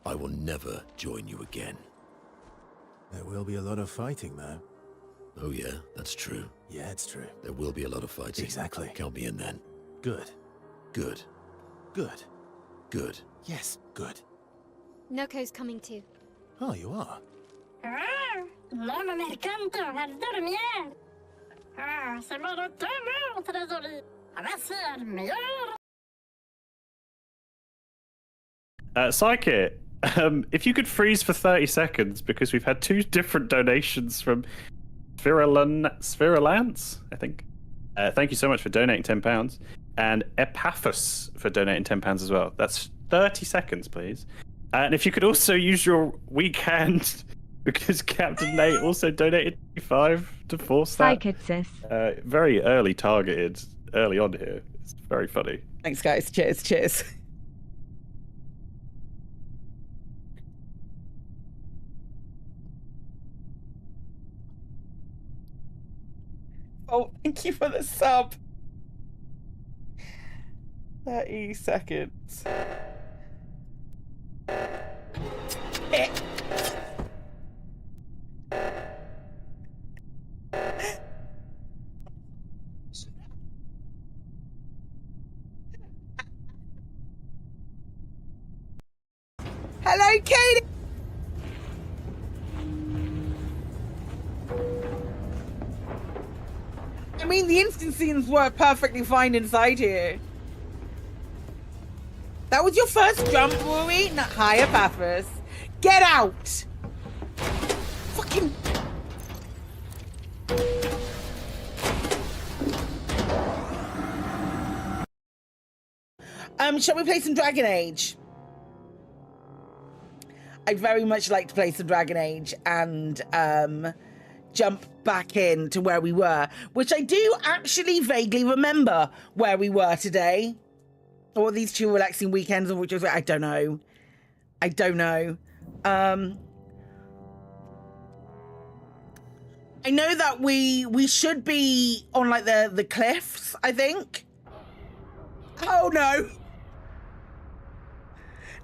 I will never join you again. There will be a lot of fighting, though. Oh yeah, that's true. Yeah, it's true. There will be a lot of fighting. Exactly. Count me in then. Good. Good. Good. Good. Yes, good. Noko's coming too. Oh, you are? Psykit, if you could freeze for 30 seconds, because we've had 2 different donations from Spherulance, I think. Thank you so much for donating £10. And Epaphus for donating £10 as well. That's 30 seconds, please. And if you could also use your weak hand, because Captain Nate also donated 5 to force that. Psykit sis. Very early targeted, early on here. It's very funny. Thanks, guys. Cheers, cheers. Oh, thank you for the sub. 30 seconds. Hello, Katie. I mean, the instant scenes work perfectly fine inside here. That was your first jump, Rory? Not higher, Paphos. Get out! Fucking... Shall we play some Dragon Age? I'd very much like to play some Dragon Age and jump back in to where we were, which I do actually vaguely remember where we were today. Or these 2 relaxing weekends, of which I don't know. I don't know. I know that we should be on like the cliffs, I think. Oh no.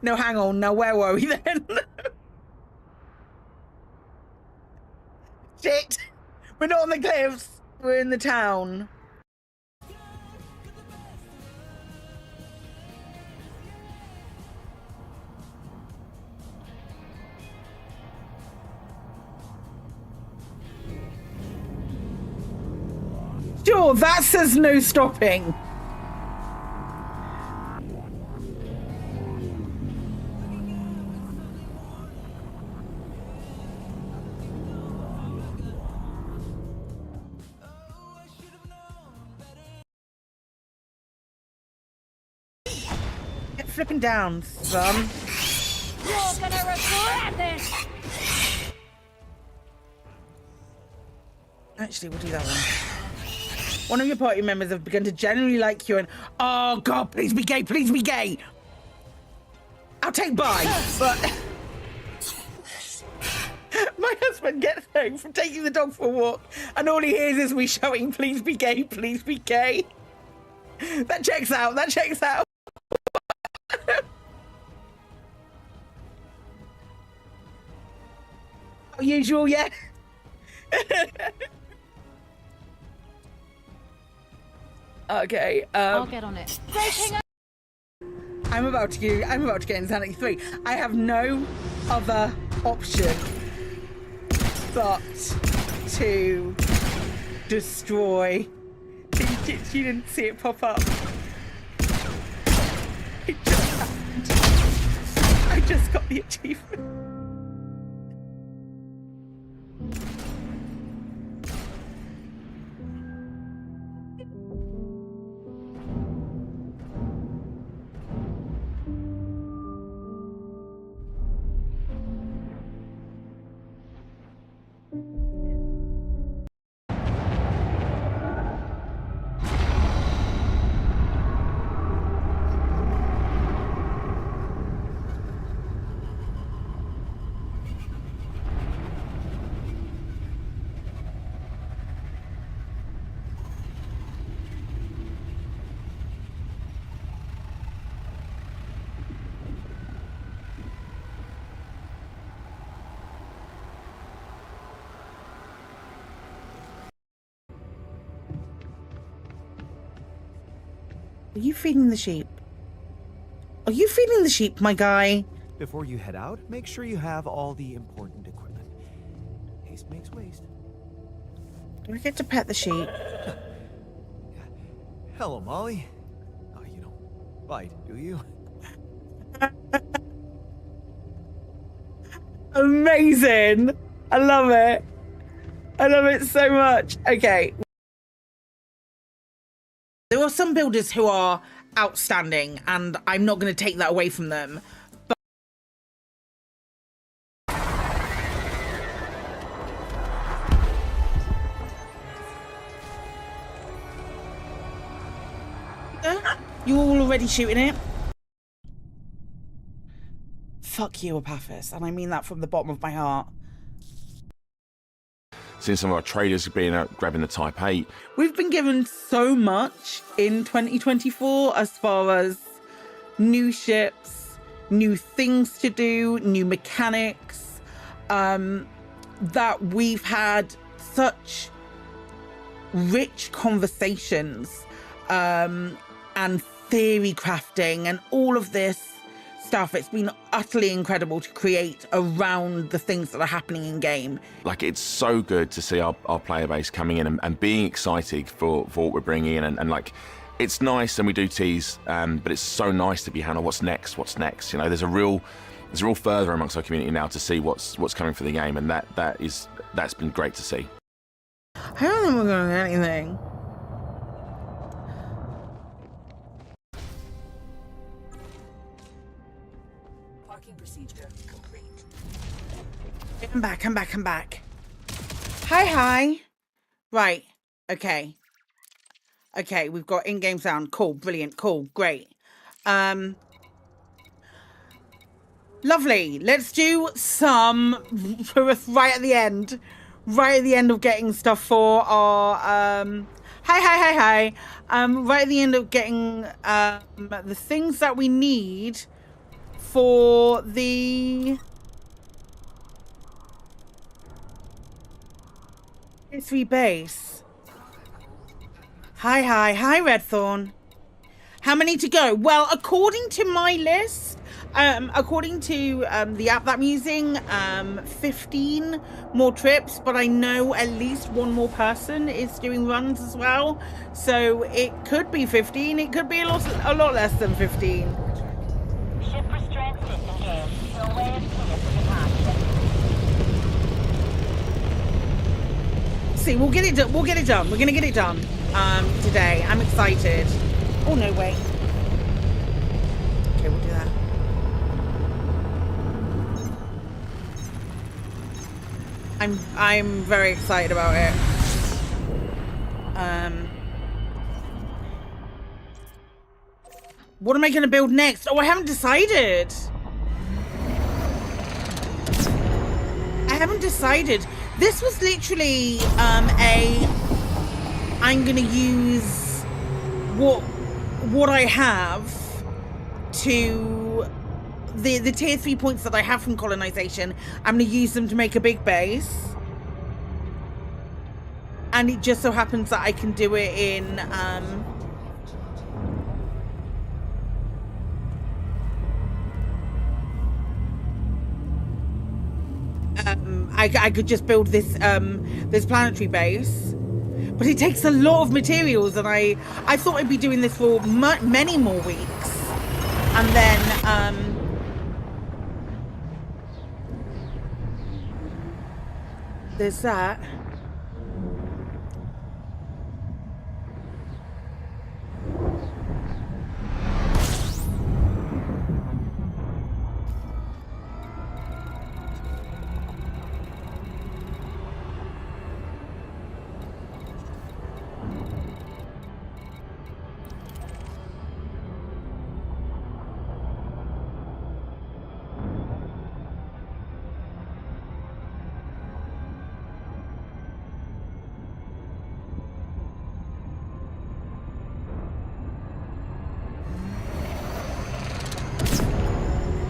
No, hang on. Now where were we then? Shit. We're not on the cliffs. We're in the town. Sure, that says no stopping. Get flipping down, son. You're gonna regret this! Actually, we'll do that one. One of your party members have begun to genuinely like you and, oh God, please be gay, please be gay. I'll take bye, but my husband gets home from taking the dog for a walk and all he hears is me shouting, please be gay, please be gay. That checks out, that checks out. Usual, yeah. Okay. I'll get on it. I'm about to get Insanity 3. I have no other option but to destroy. You didn't see it pop up. It just happened. I just got the achievement. Are you feeding the sheep? Are you feeding the sheep, my guy? Before you head out, make sure you have all the important equipment. Haste makes waste. Do I get to pet the sheep? Hello, Molly. Oh, you don't bite, do you? Amazing! I love it. I love it so much. Okay. There are some builders who are outstanding, and I'm not going to take that away from them. But you're all already shooting it. Fuck you, Epaphras, and I mean that from the bottom of my heart. Since some of our traders have been grabbing the Type 8. We've been given so much in 2024 as far as new ships, new things to do, new mechanics, that we've had such rich conversations and theory crafting and all of this stuff. It's been utterly incredible to create around the things that are happening in game. Like, it's so good to see our player base coming in and being excited for what we're bringing in, and like, it's nice and we do tease, but it's so nice to be handled. What's next? You know, there's a real fervour amongst our community now to see what's coming for the game, and that's been great to see. I don't think we're going to get anything. I'm back. Hi. Right. Okay, we've got in-game sound. Cool, brilliant, cool, great. Lovely. Let's do some right at the end of getting stuff for our hi. Right at the end of getting the things that we need for the History base. Hi, Redthorn. How many to go? Well, according to my list, according to the app that I'm using, 15 more trips, but I know at least one more person is doing runs as well. So it could be 15. It could be a lot less than 15. Ship restraint system game. Your way is clear for departure. See, we'll get it done. We're gonna get it done today. I'm excited. Oh no, wait. Okay, we'll do that. I'm very excited about it. What am I going to build next? Oh, I haven't decided. This was literally I'm going to use what I have to the tier 3 points that I have from colonization. I'm going to use them to make a big base. And it just so happens that I can do it in I could just build this this planetary base, but it takes a lot of materials, and I thought I'd be doing this for many more weeks, and then there's that.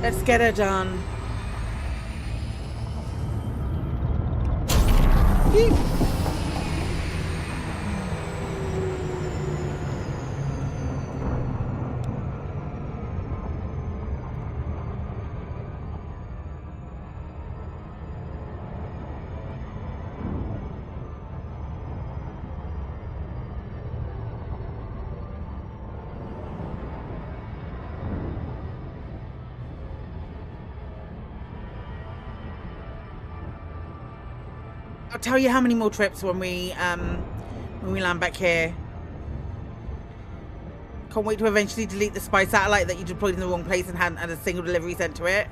Let's get her done. Yeep. I'll tell you how many more trips when we land back here. Can't wait to eventually delete the spy satellite that you deployed in the wrong place and hadn't had a single delivery sent to it.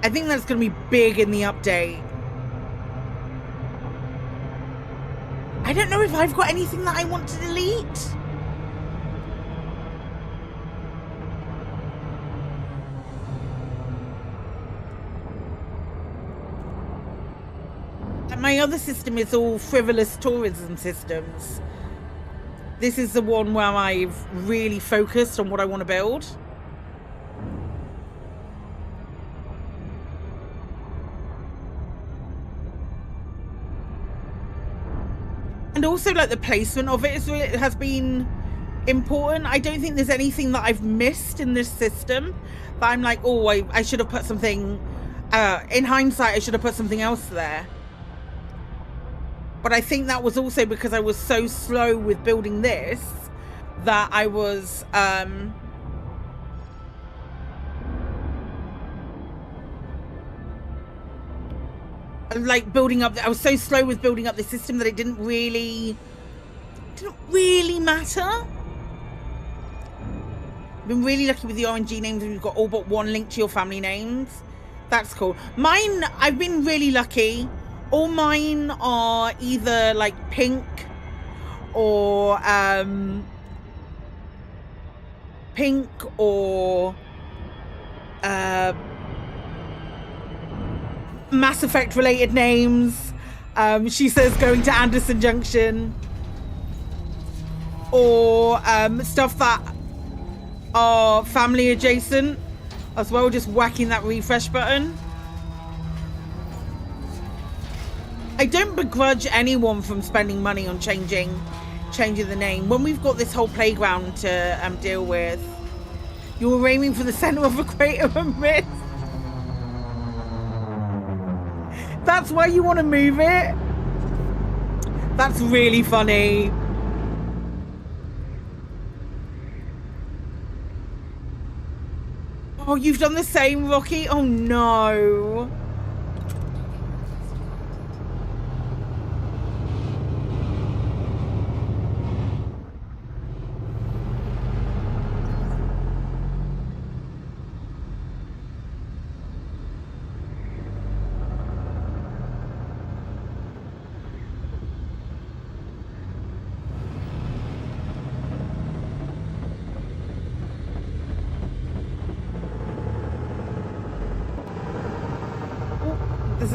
I think that's going to be big in the update. I don't know if I've got anything that I want to delete. My other system is all frivolous tourism systems. This is the one where I've really focused on what I want to build. And also, like, the placement of it has been important. I don't think there's anything that I've missed in this system that I'm like, oh, I should have put something, in hindsight, I should have put something else there. But I think that was also because I was so slow with building this that I was like building up. I was so slow with building up the system that it didn't really matter. I've been really lucky with the RNG names, and we've got all but one link to your family names. That's cool. Mine, I've been really lucky. All mine are either like pink or Mass Effect related names. She says going to Anderson Junction, or stuff that are family adjacent as well, just whacking that refresh button. I don't begrudge anyone from spending money on changing the name. When we've got this whole playground to deal with, you were aiming for the center of a crater and missed. That's why you want to move it? That's really funny. Oh, you've done the same, Rocky? Oh no.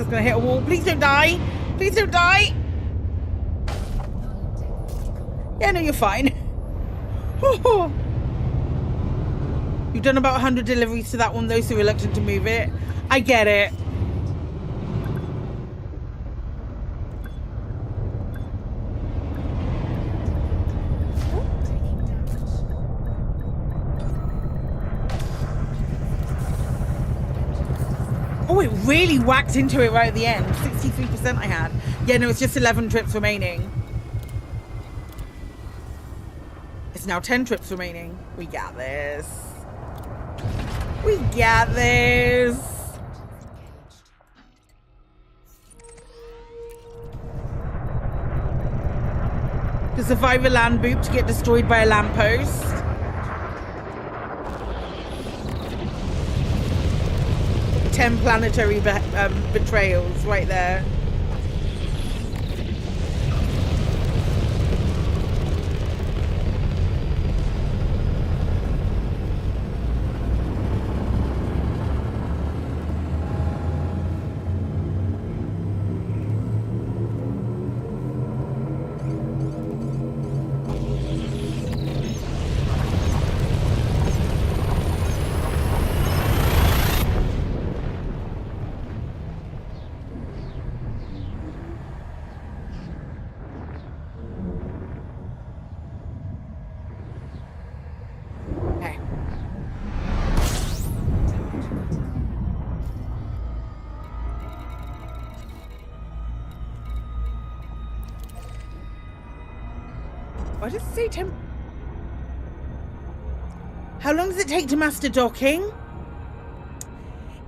just gonna hit a wall. Please don't die. Please don't die. Yeah, no, you're fine. You've done about 100 deliveries to that one, though, so reluctant to move it. I get it. Oh, it really whacked into it right at the end. 63% I had. Yeah, no, it's just 11 trips remaining. It's now 10 trips remaining. We got this. We got this. To survive a land boop, to get destroyed by a lamppost. Ten planetary betrayals right there. Why does it say temp? How long does it take to master docking?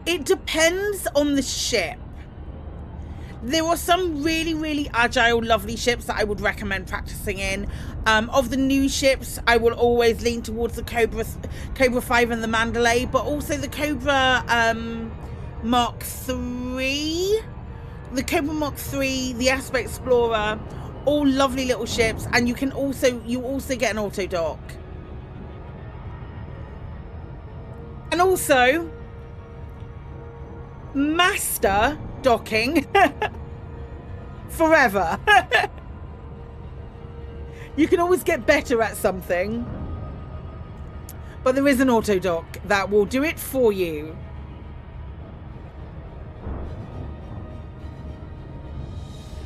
It depends on the ship. There are some really, really agile, lovely ships that I would recommend practicing in. Of the new ships, I will always lean towards the Cobra 5 and the Mandalay, but also the Cobra Mark 3. The Cobra Mark 3, the Aspect Explorer, all lovely little ships, and you also get an auto dock. And also master docking forever. You can always get better at something, but there is an auto dock that will do it for you.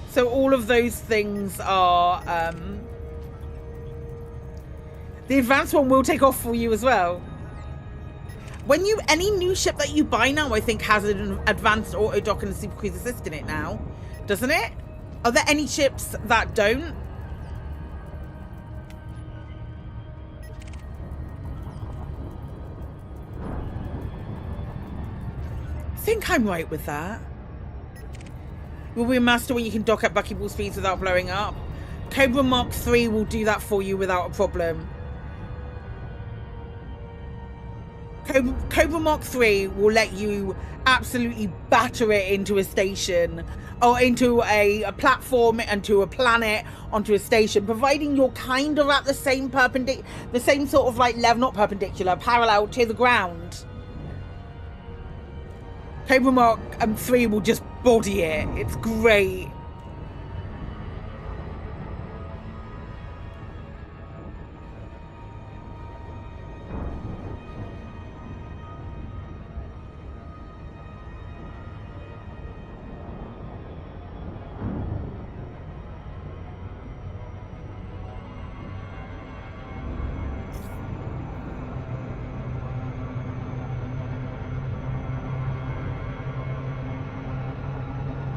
So all of those things are the advanced one will take off for you as well. When any new ship that you buy now, I think, has an advanced auto dock and a super cruise assist in it now, doesn't it? Are there any ships that don't? I think I'm right with that. Will be a master when you can dock at buckyball speeds without blowing up. Cobra Mark 3 will do that for you without a problem. Cobra Mark 3 will let you absolutely batter it into a station, or into a platform, into a planet, onto a station, providing you're kind of at the same the same sort of like level, not perpendicular, parallel to the ground. Cobra Mark 3 will just body it. It's great.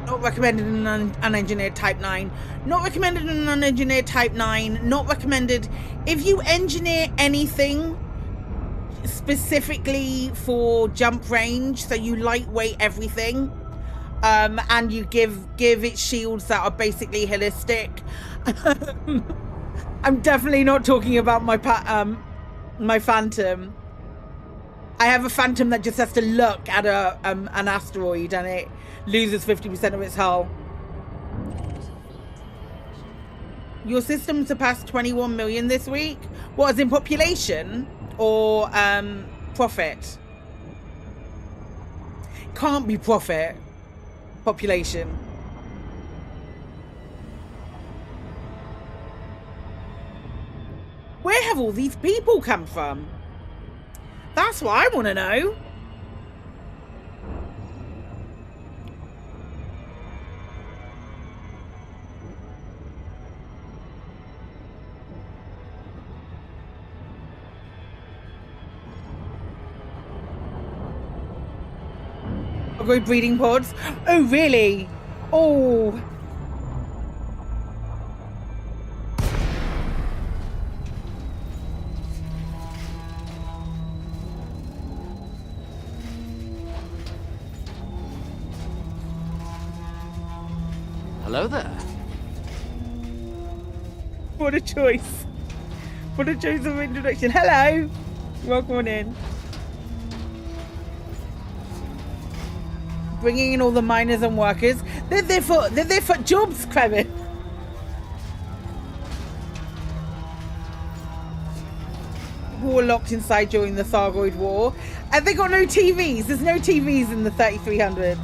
Not recommended in an unengineered Type 9. Not recommended in an unengineered Type 9. Not recommended if you engineer anything specifically for jump range, so you lightweight everything, and you give it shields that are basically holistic. I'm definitely not talking about my Phantom. I have a Phantom that just has to look at an asteroid and it loses 50% of its hull. Your system surpassed 21 million this week. What, as in population or profit? Can't be profit. population. Where have all these people come from? That's what I want to know. Breeding pods. Oh, really? Oh. Hello there. What a choice. What a choice of introduction. Hello. Welcome on in. Bringing in all the miners and workers. They're there for jobs, Krevin. Who were locked inside during the Thargoid War. And they got no TVs. There's no TVs in the 3300s.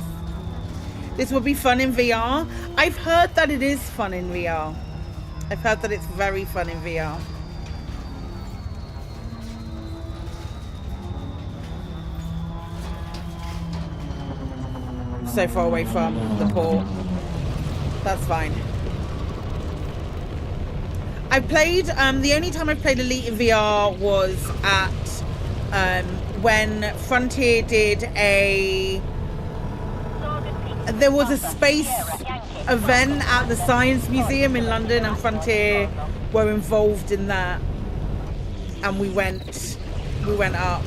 This will be fun in VR. I've heard that it is fun in VR. I've heard that it's very fun in VR. So far away from the port. That's fine. I played, the only time I played Elite in VR was at, when Frontier did there was a space event at the Science Museum in London, and Frontier were involved in that. And we went up,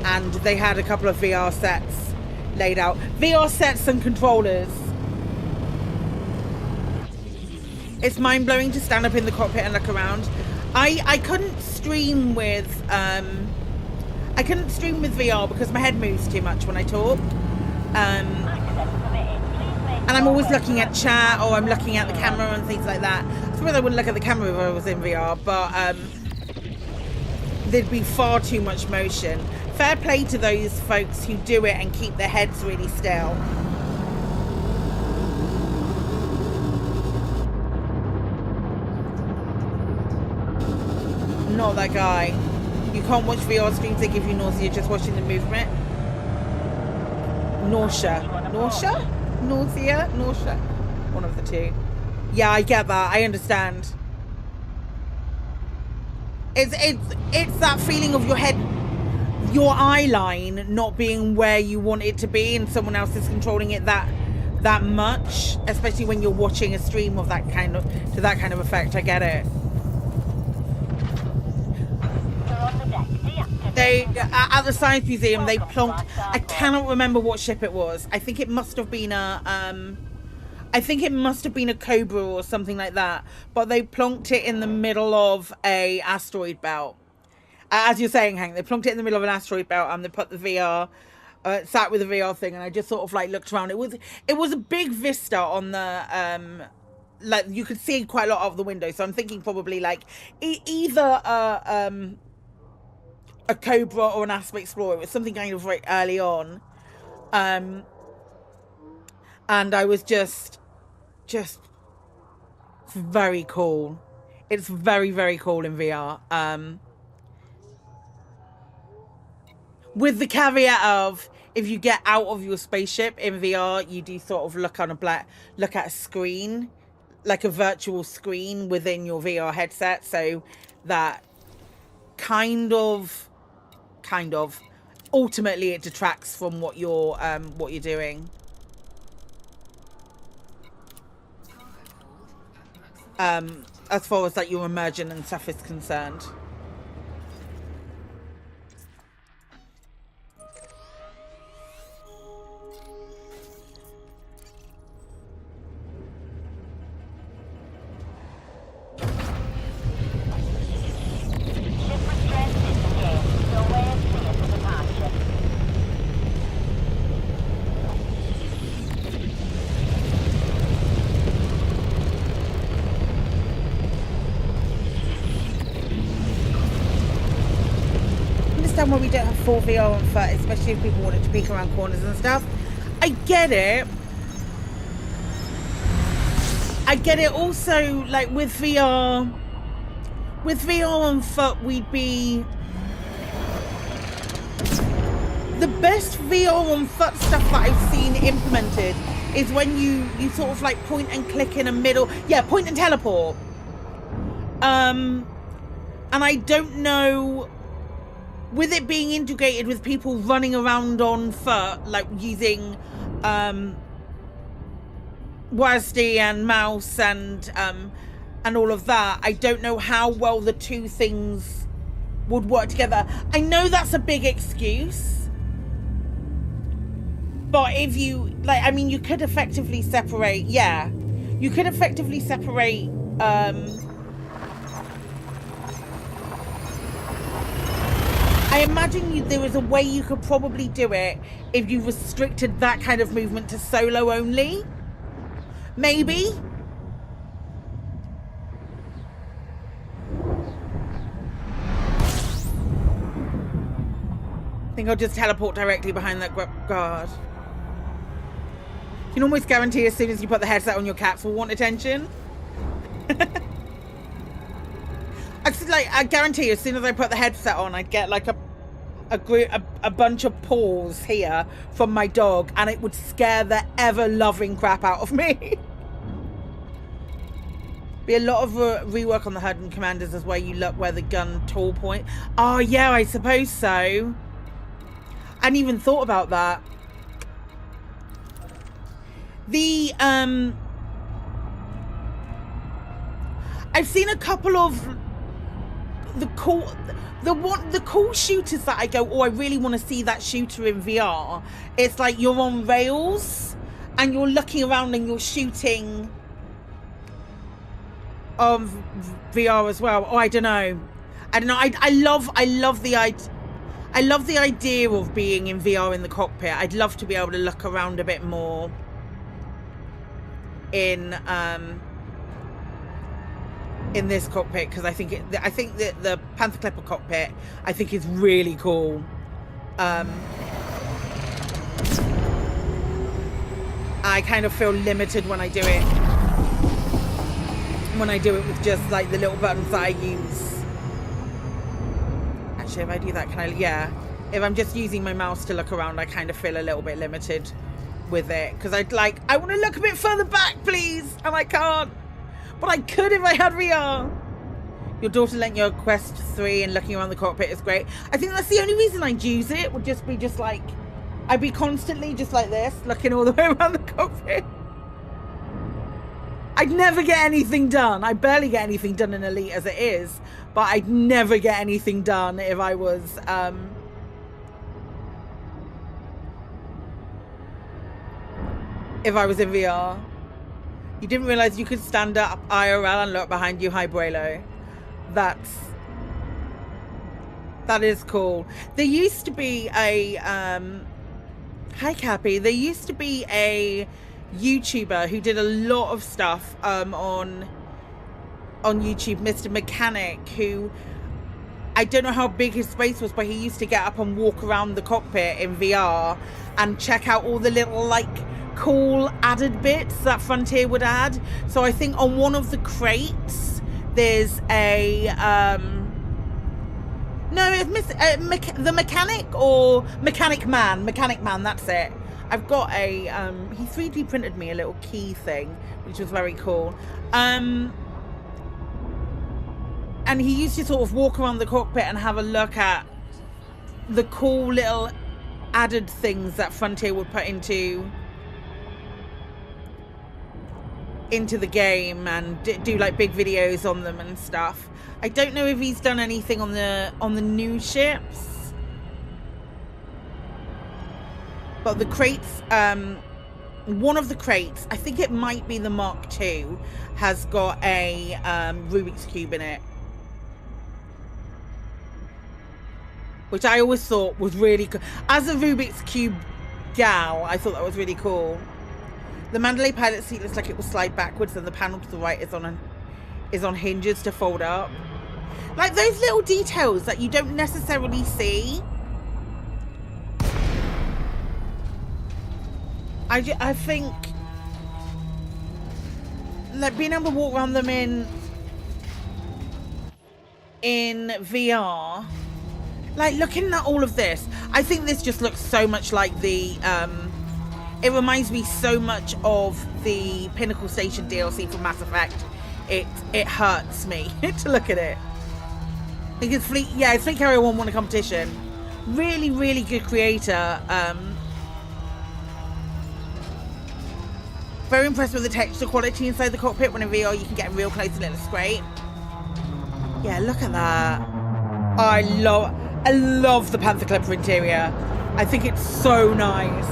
and they had a couple of VR sets laid out. VR sets and controllers. It's mind-blowing to stand up in the cockpit and look around. I couldn't stream with VR because my head moves too much when I talk. And I'm always looking at chat, or I'm looking at the camera and things like that. I suppose I wouldn't look at the camera if I was in VR, but there'd be far too much motion. Fair play to those folks who do it and keep their heads really still. Not that guy. You can't watch VR streams, they give you nausea just watching the movement. Nausea. Nausea? Nausea? Nausea? One of the two. Yeah, I get that. I understand. It's that feeling of your head, your eye line not being where you want it to be, and someone else is controlling it that much, especially when you're watching a stream of that kind of effect. I get it. They at the Science Museum, they plonked, I cannot remember what ship it was. I think it must have been a Cobra or something like that, but they plonked it in the middle of a asteroid belt. As you're saying, Hank, they plonked it in the middle of an asteroid belt, and they put the VR, sat with the VR thing, and I just sort of like looked around. It was a big vista on the, like you could see quite a lot of the window. So I'm thinking probably like either a Cobra or an Asp Explorer. It was something kind of very early on, and I was just very cool. It's very, very cool in VR. With the caveat of, if you get out of your spaceship in VR, you do sort of look at a screen, like a virtual screen within your VR headset. So that kind of, ultimately it detracts from what you're doing. As far as like your immersion and stuff is concerned. Why we don't have full VR on foot, especially if people wanted to peek around corners and stuff. I get it, I get it also, like with VR on foot, we'd be the best VR on foot stuff that I've seen implemented is when you sort of like point and click in a middle, point and teleport. And I don't know, with it being integrated with people running around on foot, like using WASD and mouse and all of that, I don't know how well the two things would work together. I know that's a big excuse, but if you, like, I mean, you could effectively separate, you could effectively separate I imagine there is a way you could probably do it if you restricted that kind of movement to solo only. Maybe. I think I'll just teleport directly behind that guard. You can almost guarantee as soon as you put the headset on, your cats will want attention. I guarantee as soon as I put the headset on, I'd get like a bunch of paws here from my dog, and it would scare the ever-loving crap out of me. Be a lot of rework on the HUD and commanders as well. You look where the gun tool point. Oh yeah, I suppose so. I hadn't even thought about that. The I've seen a couple of the cool shooters that I go, oh, I really want to see that shooter in VR. It's like you're on rails and you're looking around and you're shooting VR as well. Oh, I don't know. I love the idea of being in VR in the cockpit. I'd love to be able to look around a bit more in this cockpit, because I think that the Panther Clipper cockpit I think is really cool. I kind of feel limited when I do it. When I do it with just like the little buttons that I use. Actually, if I do that, can I? Yeah. If I'm just using my mouse to look around, I kind of feel a little bit limited with it, because I want to look a bit further back, please, and I can't. But I could if I had VR. Your daughter lent your Quest 3 and looking around the cockpit is great. I think that's the only reason I'd use it, would just be just like, I'd be constantly just like this, looking all the way around the cockpit. I'd never get anything done. I barely get anything done in Elite as it is, but I'd never get anything done if I was in VR. You didn't realize you could stand up IRL and look behind you. Hi, Braylo. That is cool. There used to be a hi, Cappy. There used to be a YouTuber who did a lot of stuff on YouTube, Mr. Mechanic, who I don't know how big his space was, but he used to get up and walk around the cockpit in VR and check out all the little like cool added bits that Frontier would add. So I think on one of the crates there's a no, it's the mechanic or mechanic man, that's it. I've got a he 3D printed me a little key thing, which was very cool. And he used to sort of walk around the cockpit and have a look at the cool little added things that Frontier would put into the game and do like big videos on them and stuff. I don't know if he's done anything on the new ships, but the crates, one of the crates, I think it might be the Mark II, has got a Rubik's Cube in it, which I always thought was really cool. As a Rubik's Cube gal, I thought that was really cool. The Mandalay pilot seat looks like it will slide backwards, and the panel to the right is on hinges to fold up. Like those little details that you don't necessarily see. I think like being able to walk around them in VR, like looking at all of this, I think this just looks so much like the it reminds me so much of the Pinnacle Station DLC from Mass Effect. It hurts me to look at it. I think it's Fleet Carrier 1 won a competition. Really, really good creator. Very impressed with the texture quality inside the cockpit. When in VR you can get real close and it looks great. Yeah, look at that. I love the Panther Clipper interior. I think it's so nice.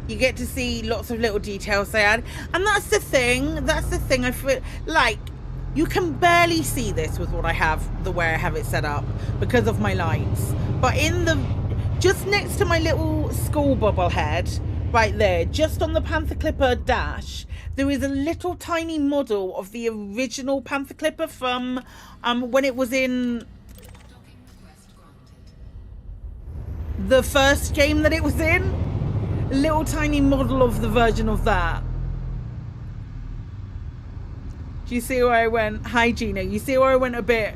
You get to see lots of little details they add, and that's the thing. I feel like you can barely see this with what I have, the way I have it set up because of my lights. But in the just next to my little school bobblehead, right there, just on the Panther Clipper dash, there is a little tiny model of the original Panther Clipper from when it was in the first game that it was in. Little tiny model of the version of that. Do you see where I went? Hi Gina, you see where I went a bit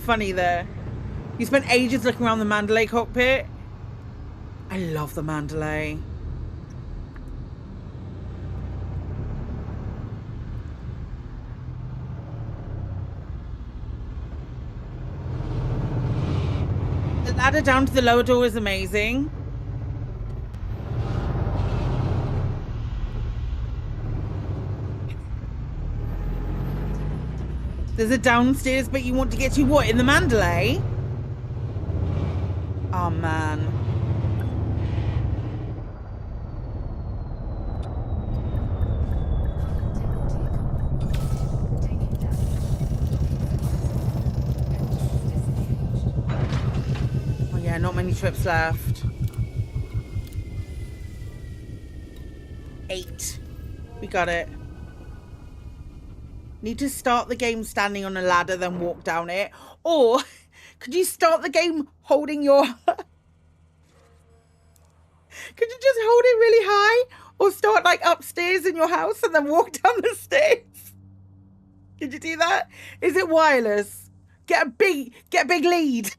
funny there? You spent ages looking around the Mandalay cockpit. I love the Mandalay. The ladder down to the lower door is amazing. There's a downstairs, but you want to get to what, in the Mandalay? Oh man. Oh yeah, not many trips left. 8. We got it. Need to start the game standing on a ladder, then walk down it. Or could you start the game holding your... Could you just hold it really high? Or start like upstairs in your house and then walk down the stairs? Could you do that? Is it wireless? Get a big lead.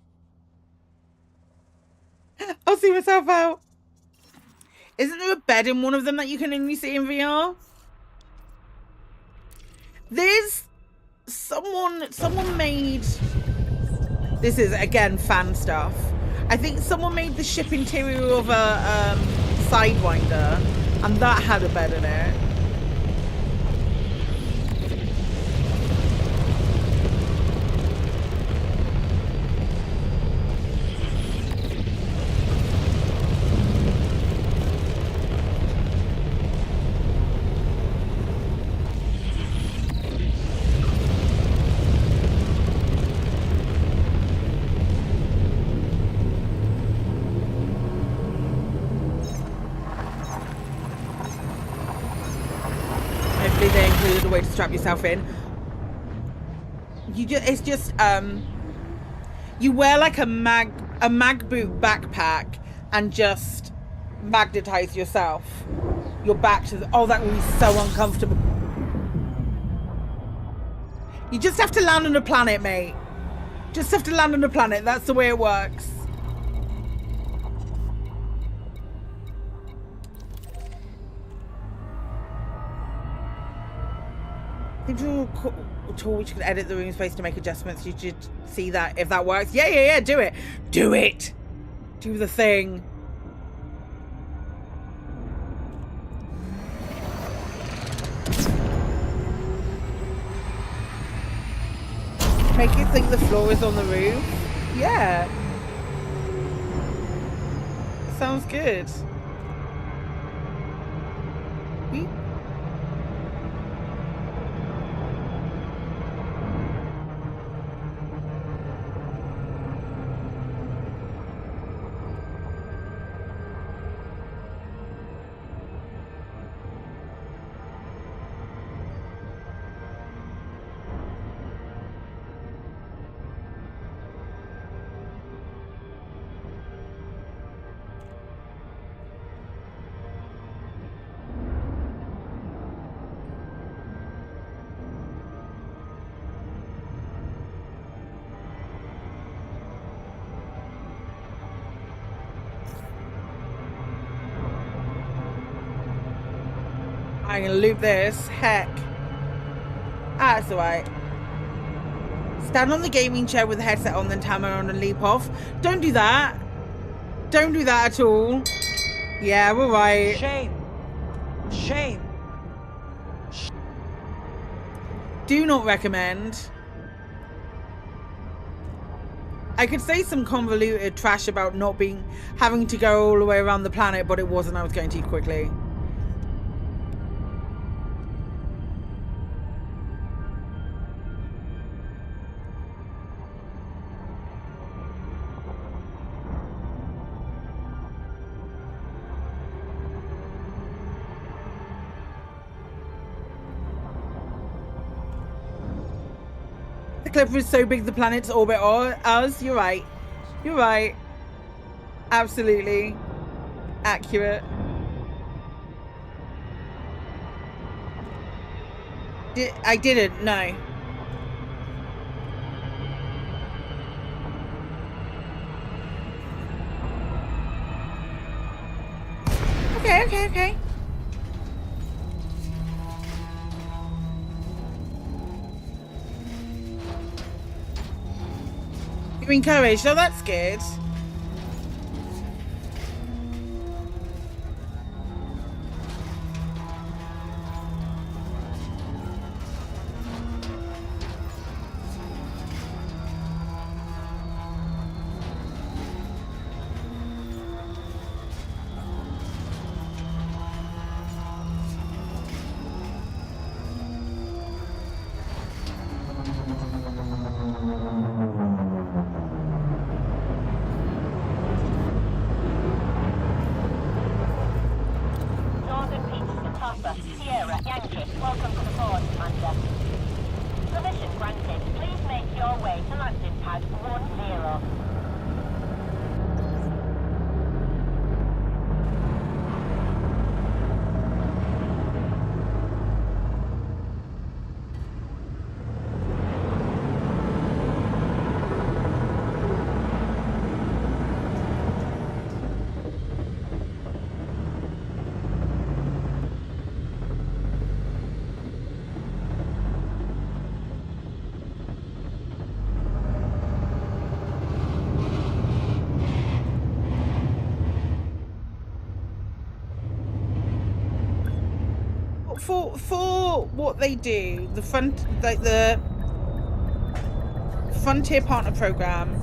I'll see myself out. Isn't there a bed in one of them that you can only see in VR? There's someone made, this is again fan stuff. I think someone made the ship interior of a Sidewinder, and that had a bed in it. Way to strap yourself in. It's just you wear like a mag boot backpack and just magnetize yourself, your back to the, oh, that will be so uncomfortable. You just have to land on a planet, mate. Just have to land on a planet. That's the way it works. Tool which can edit the room space to make adjustments. You should see that if that works. Yeah, do it. Do the thing. Make you think the floor is on the roof. Yeah, sounds good. I'm gonna loop this. Heck. Ah, it's alright. Stand on the gaming chair with the headset on, then tap on and leap off. Don't do that. Don't do that at all. Yeah, we're right. Shame. Shame. Do not recommend. I could say some convoluted trash about not having to go all the way around the planet, but it wasn't. I was going too quickly. The Clipper is so big the planets orbit us. You're right. You're right. Absolutely. Accurate. I didn't, no. Okay. You're encouraged. Oh, that's good. Welcome to the port, Commander. Permission granted. Please make your way to landing pad 10. For what they do, the Frontier Partner Program,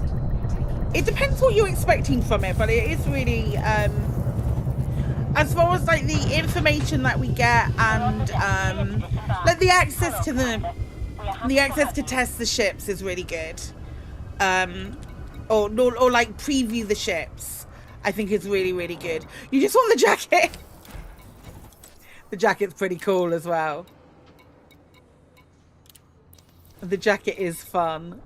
it depends what you're expecting from it, but it is really as far as like the information that we get and like the access to test the ships is really good, or like preview the ships, I think is really good. You just want the jacket. The jacket's pretty cool as well. The jacket is fun.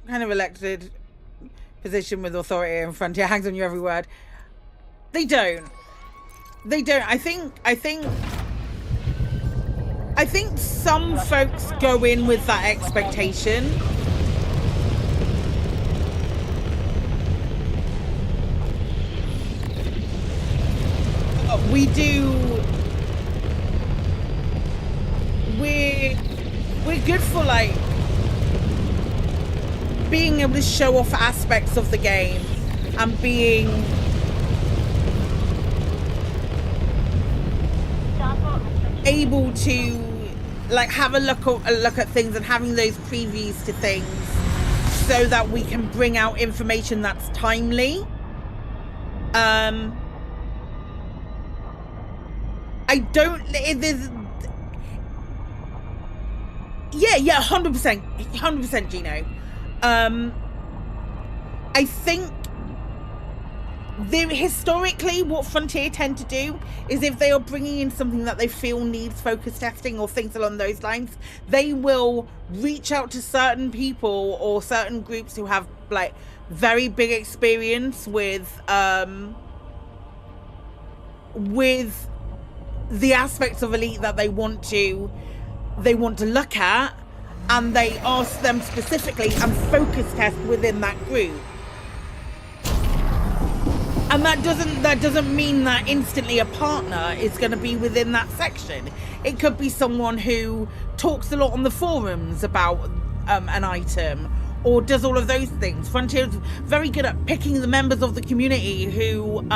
Kind of elected position with authority and Frontier hangs on your every word. They don't. I think some folks go in with that expectation. We do. We're good for like being able to show off aspects of the game and being able to like have a look at things and having those previews to things so that we can bring out information that's timely. I don't. Yeah, 100%, Gino. I think historically what Frontier tend to do is if they are bringing in something that they feel needs focus testing or things along those lines, they will reach out to certain people or certain groups who have like very big experience with the aspects of Elite that they want to look at, and they ask them specifically and focus test within that group. And that doesn't mean that instantly a partner is going to be within that section. It could be someone who talks a lot on the forums about an item, or does all of those things. Frontier's very good at picking the members of the community who,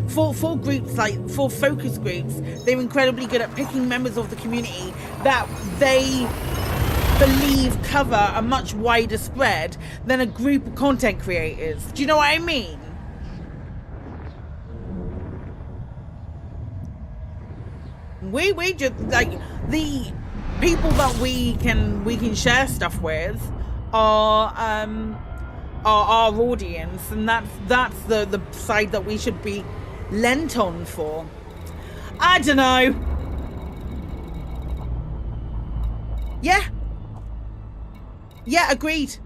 for groups, like for focus groups, they're incredibly good at picking members of the community that they believe cover a much wider spread than a group of content creators. Do you know what I mean? We just, like, the people that we can share stuff with are our audience, and that's the side that we should be lent on for. I don't know. Yeah, agreed.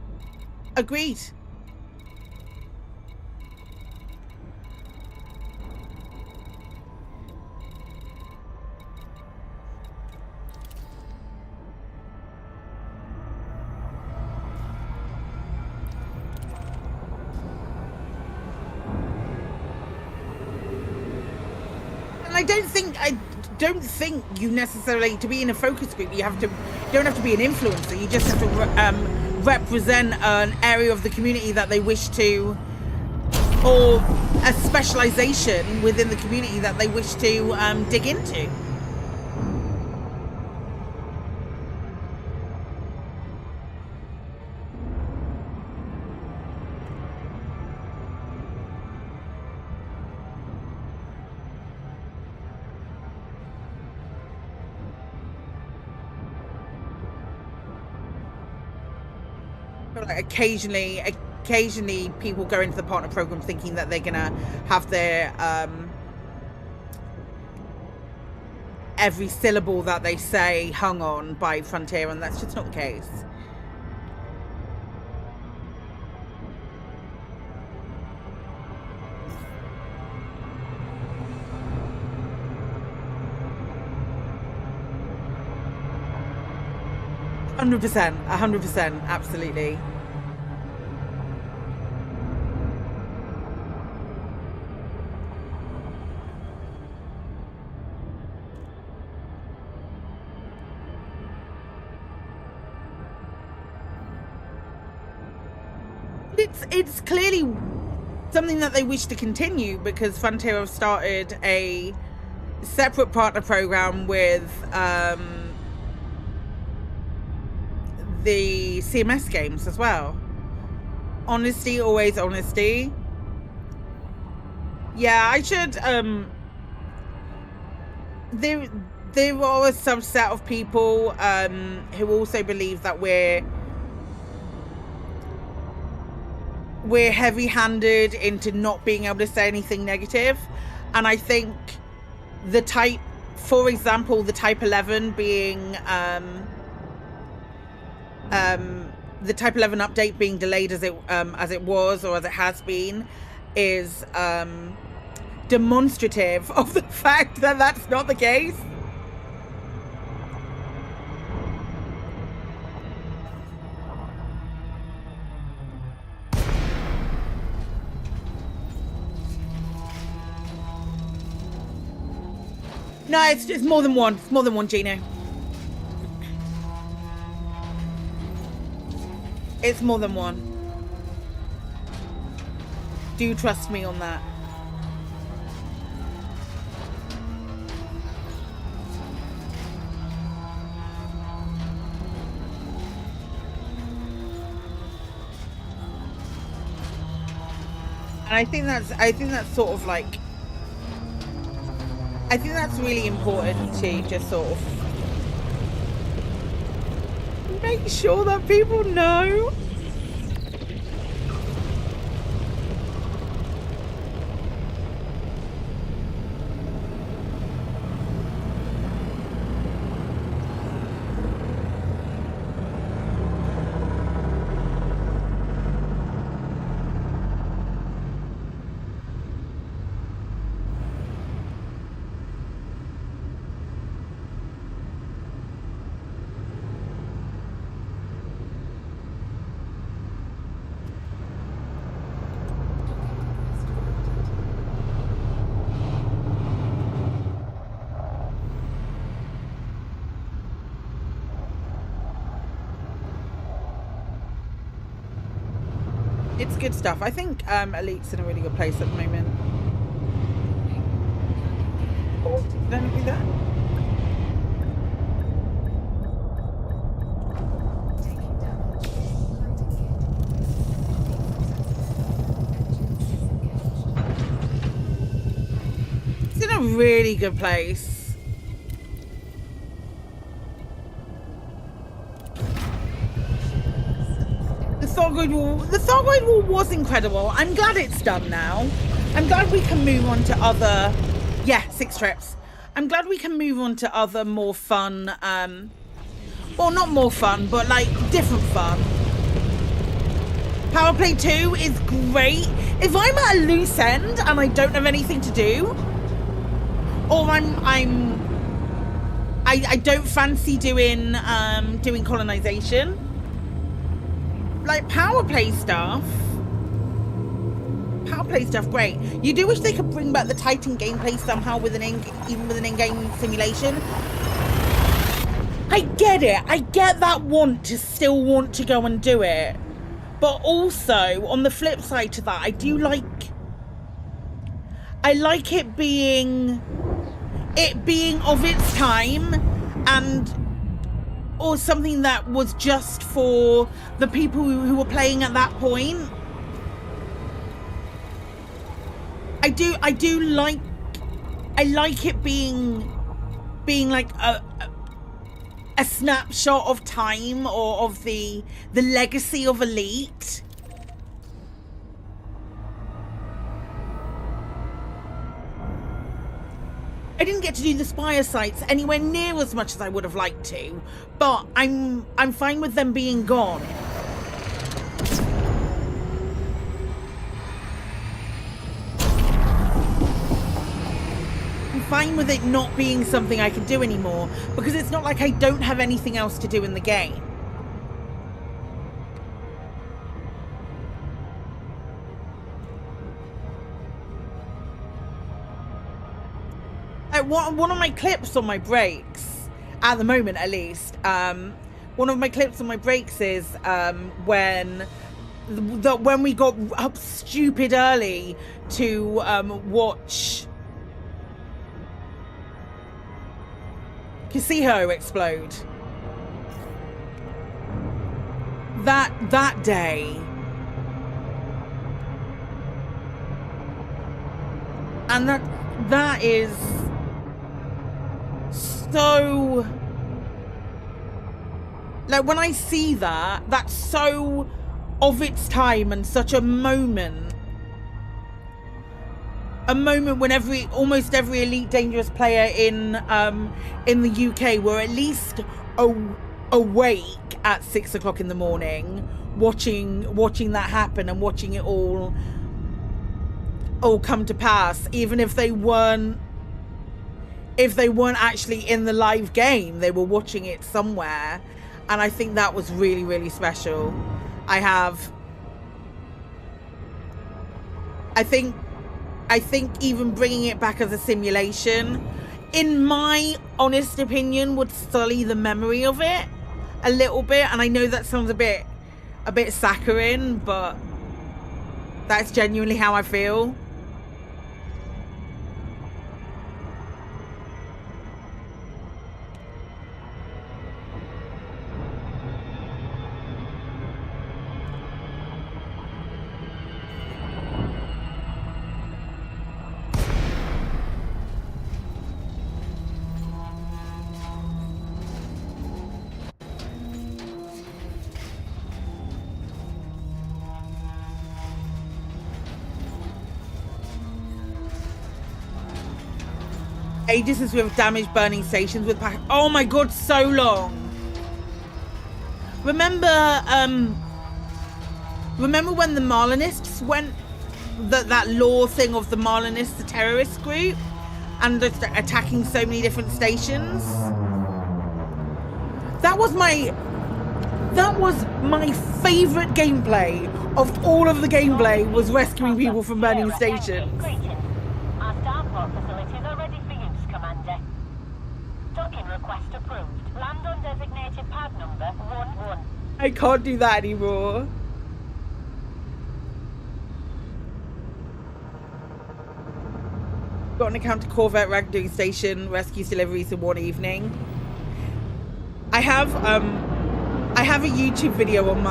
'Cause I don't think you necessarily, to be in a focus group, you don't have to be an influencer. You just have to represent an area of the community that they wish to, or a specialization within the community that they wish to dig into. Occasionally people go into the partner program thinking that they're gonna have their every syllable that they say hung on by Frontier, and that's just not the case. $100%, absolutely. It's clearly something that they wish to continue, because Frontier have started a separate partner program with the CMS games as well. Honesty, always honesty. Yeah, I should there are a subset of people who also believe that we're heavy-handed into not being able to say anything negative, and I think the type, for example, the Type 11 being the Type 11 update being delayed as it was, or as it has been, is demonstrative of the fact that that's not the case. No, it's more than one. It's more than one, Gino. It's more than one. Do trust me on that. And I think that's sort of like, I think that's really important to just sort of make sure that people know. It's good stuff. I think Elite's in a really good place at the moment. Oh, did I do that? It's in a really good place. The Thargoid War was incredible. I'm glad it's done now. I'm glad we can move on to other... Yeah, 6 trips. I'm glad we can move on to other more fun... well, not more fun, but like different fun. Power Play 2 is great. If I'm at a loose end and I don't have anything to do, or I don't fancy doing colonization, like power play stuff, great. You do wish they could bring back the Titan gameplay somehow with even with an in-game simulation. I get it. I get that still want to go and do it, but also on the flip side to that, I like it being of its time, and or something that was just for the people who were playing at that point. I like it being like a snapshot of time, or of the legacy of Elite. I didn't get to do the Spire sites anywhere near as much as I would have liked to, but I'm fine with them being gone. I'm fine with it not being something I can do anymore, because it's not like I don't have anything else to do in the game. One of my clips on my breaks, at the moment at least, one of my clips on my breaks is when we got up stupid early to watch Casino explode. That day. And that is so, like, when I see that's so of its time, and such a moment when almost every Elite Dangerous player in the UK were at least awake at 6 o'clock in the morning, watching that happen and watching it all come to pass, even if they weren't actually in the live game. They were watching it somewhere, and I think that was really, really special. I think even bringing it back as a simulation, in my honest opinion, would sully the memory of it a little bit. And I know that sounds a bit saccharine, but that's genuinely how I feel. Ages since we have damaged burning stations with pack. Oh my god, so long. Remember when the Marlinists went, that law thing of the Marlinists, the terrorist group, and attacking so many different stations? That was my favorite gameplay of all of the gameplay, was rescuing people from burning stations. Our starport facilities are ready for use, Commander. Docking request approved. Land on designated pad number 11. I can't do that anymore. got an account to Corvette rank doing station rescues deliveries in one evening. I have a YouTube video on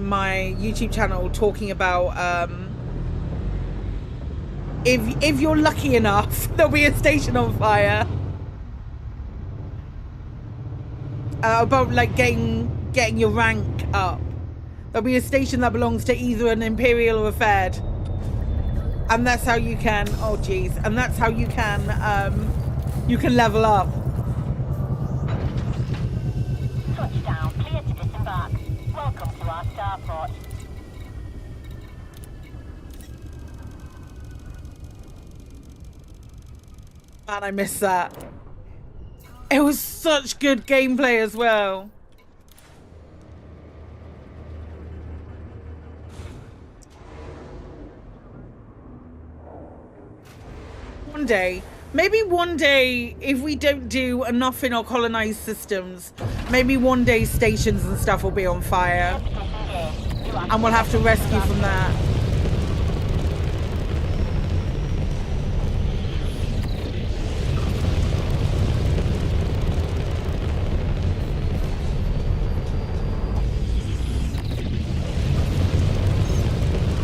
my YouTube channel talking about if you're lucky enough, there'll be a station on fire. About like getting your rank up. There'll be a station that belongs to either an Imperial or a Fed. And that's how you can, oh geez, and that's how you can level up. Touchdown, clear to disembark. Welcome to our starport. Man, I missed that. It was such good gameplay as well. One day, maybe one day, if we don't do enough in our colonized systems, maybe one day stations and stuff will be on fire. And we'll have to rescue from that.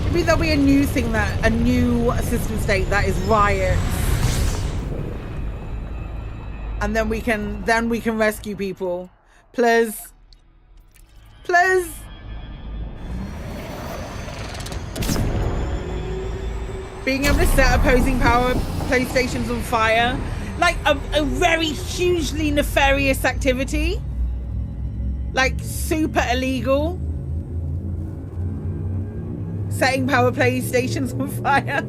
Maybe there'll be a new thing, a new system state that is riots. And then we can rescue people. Please. Please. Being able to set opposing power PlayStations on fire. Like a very hugely nefarious activity. Like super illegal. Setting power PlayStations on fire.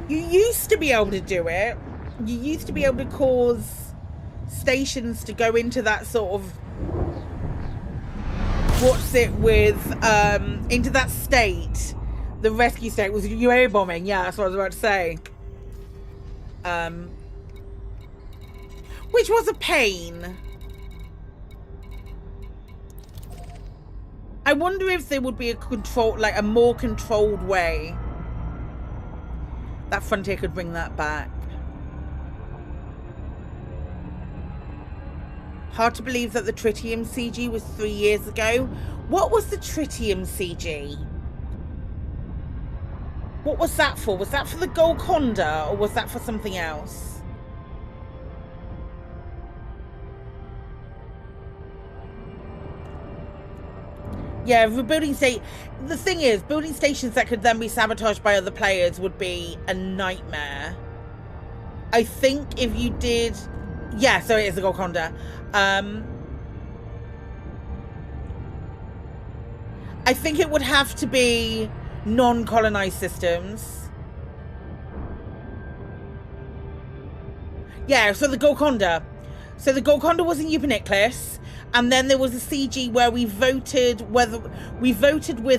You used to be able to do it. You used to be able to cause stations to go into that sort of into that state. The rescue state was UA bombing. Yeah, that's what I was about to say. Which was a pain. I wonder if there would be a more controlled way that Frontier could bring that back. Hard to believe that the Tritium CG was 3 years ago. What was the Tritium CG? What was that for? Was that for the Golconda or was that for something else? Yeah, rebuilding state. The thing is, building stations that could then be sabotaged by other players would be a nightmare. I think if you did, yeah, so it is a Golconda. I think it would have to be non-colonized systems. Yeah, so the Golconda. So the Golconda was in Upaniclis. And then there was a CG where we voted with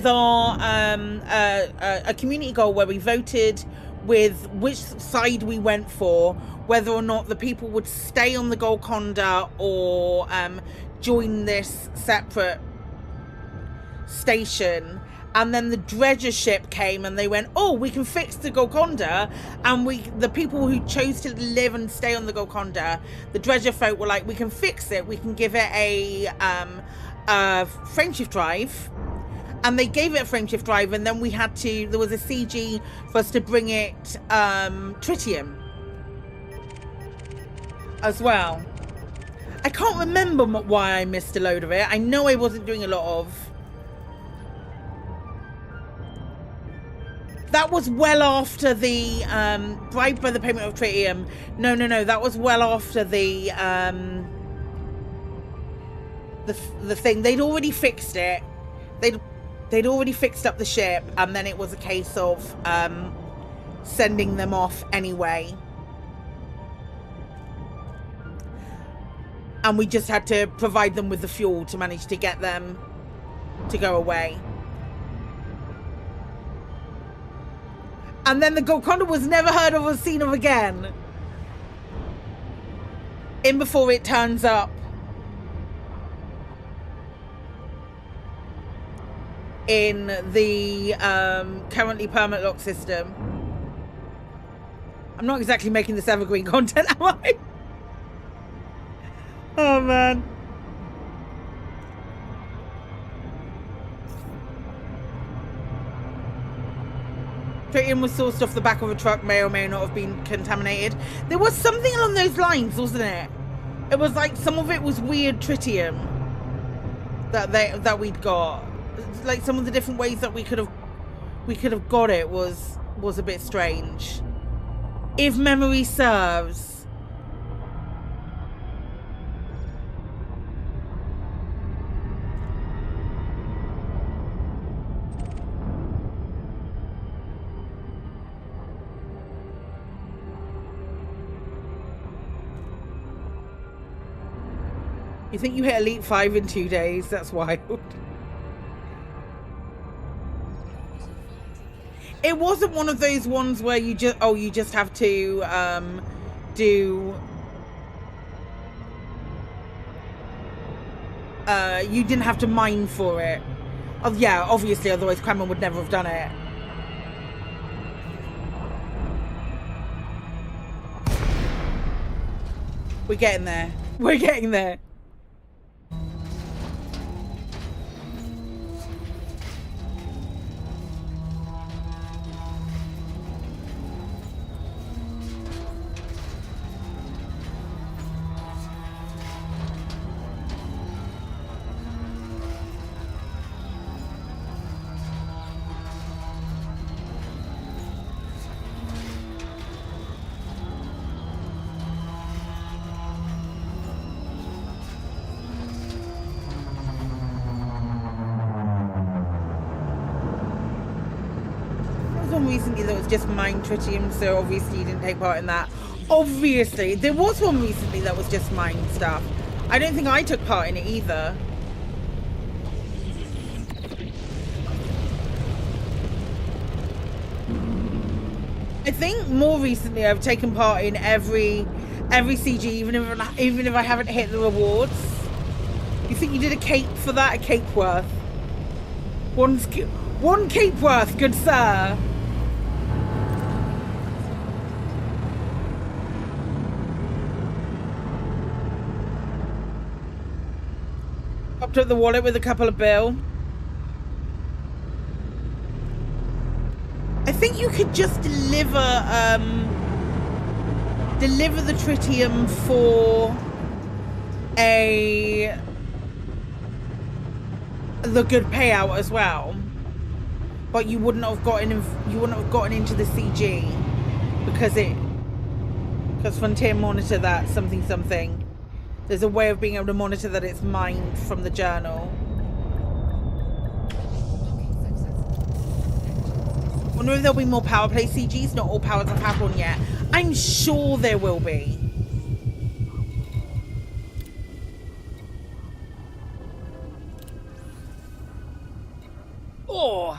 our a community goal where we voted with which side we went for, whether or not the people would stay on the Golconda or join this separate station. And then the dredger ship came and they went, oh, we can fix the Golconda. And the people who chose to live and stay on the Golconda, the dredger folk were like, we can fix it. We can give it a frameshift drive. And they gave it a frameshift drive. And then there was a CG for us to bring it tritium as well. I can't remember why I missed a load of it. I know I wasn't doing a lot of. That was well after the bribed by the payment of tritium. No. That was well after the thing. They'd already fixed it. They'd already fixed up the ship, and then it was a case of sending them off anyway. And we just had to provide them with the fuel to manage to get them to go away. And then the Golconda was never heard of or seen of again. in before it turns up. In the currently permanent lock system. I'm not exactly making this evergreen content, am I? Oh man. Tritium was sourced off the back of a truck, may or may not have been contaminated. There was something along those lines, wasn't it? It was like some of it was weird tritium that we'd got. Like some of the different ways that we could have got it was a bit strange. If memory serves. You think you hit Elite 5 in 2 days? That's wild. It wasn't one of those ones where you just have to do you didn't have to mine for it. Oh yeah, obviously, otherwise Kremlin would never have done it. We're getting there. We're getting there. Recently that was just mined tritium, so obviously you didn't take part in that. Obviously there was one recently that was just mined stuff. I don't think I took part in it either. I think more recently I've taken part in every CG, even if I haven't hit the rewards. You think you did a cape for that? A cape worth? One cape worth, good sir. Popped up the wallet with a couple of bill. I think you could just deliver the tritium for the good payout as well, but you wouldn't have gotten into the CG because Frontier monitor that something. There's a way of being able to monitor that it's mined from the journal. Wonder if there'll be more power play CGs. Not all powers have had one yet. I'm sure there will be. Oh.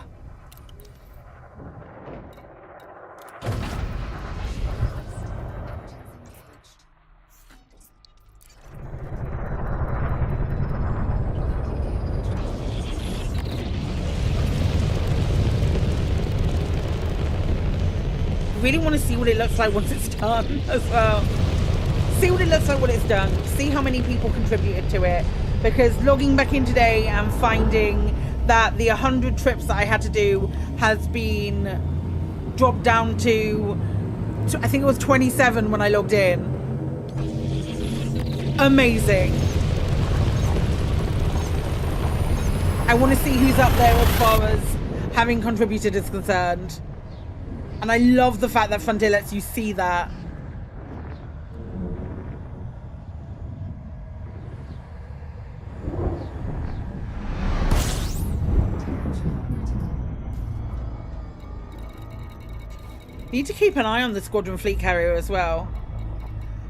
Really want to see what it looks like once it's done as well. See what it looks like when it's done. See how many people contributed to it. Because logging back in today and finding that the 100 trips that I had to do has been dropped down to I think it was 27 when I logged in. Amazing. I want to see who's up there as far as having contributed is concerned. And I love the fact that Frontier lets you see that. Need to keep an eye on the Squadron Fleet Carrier as well.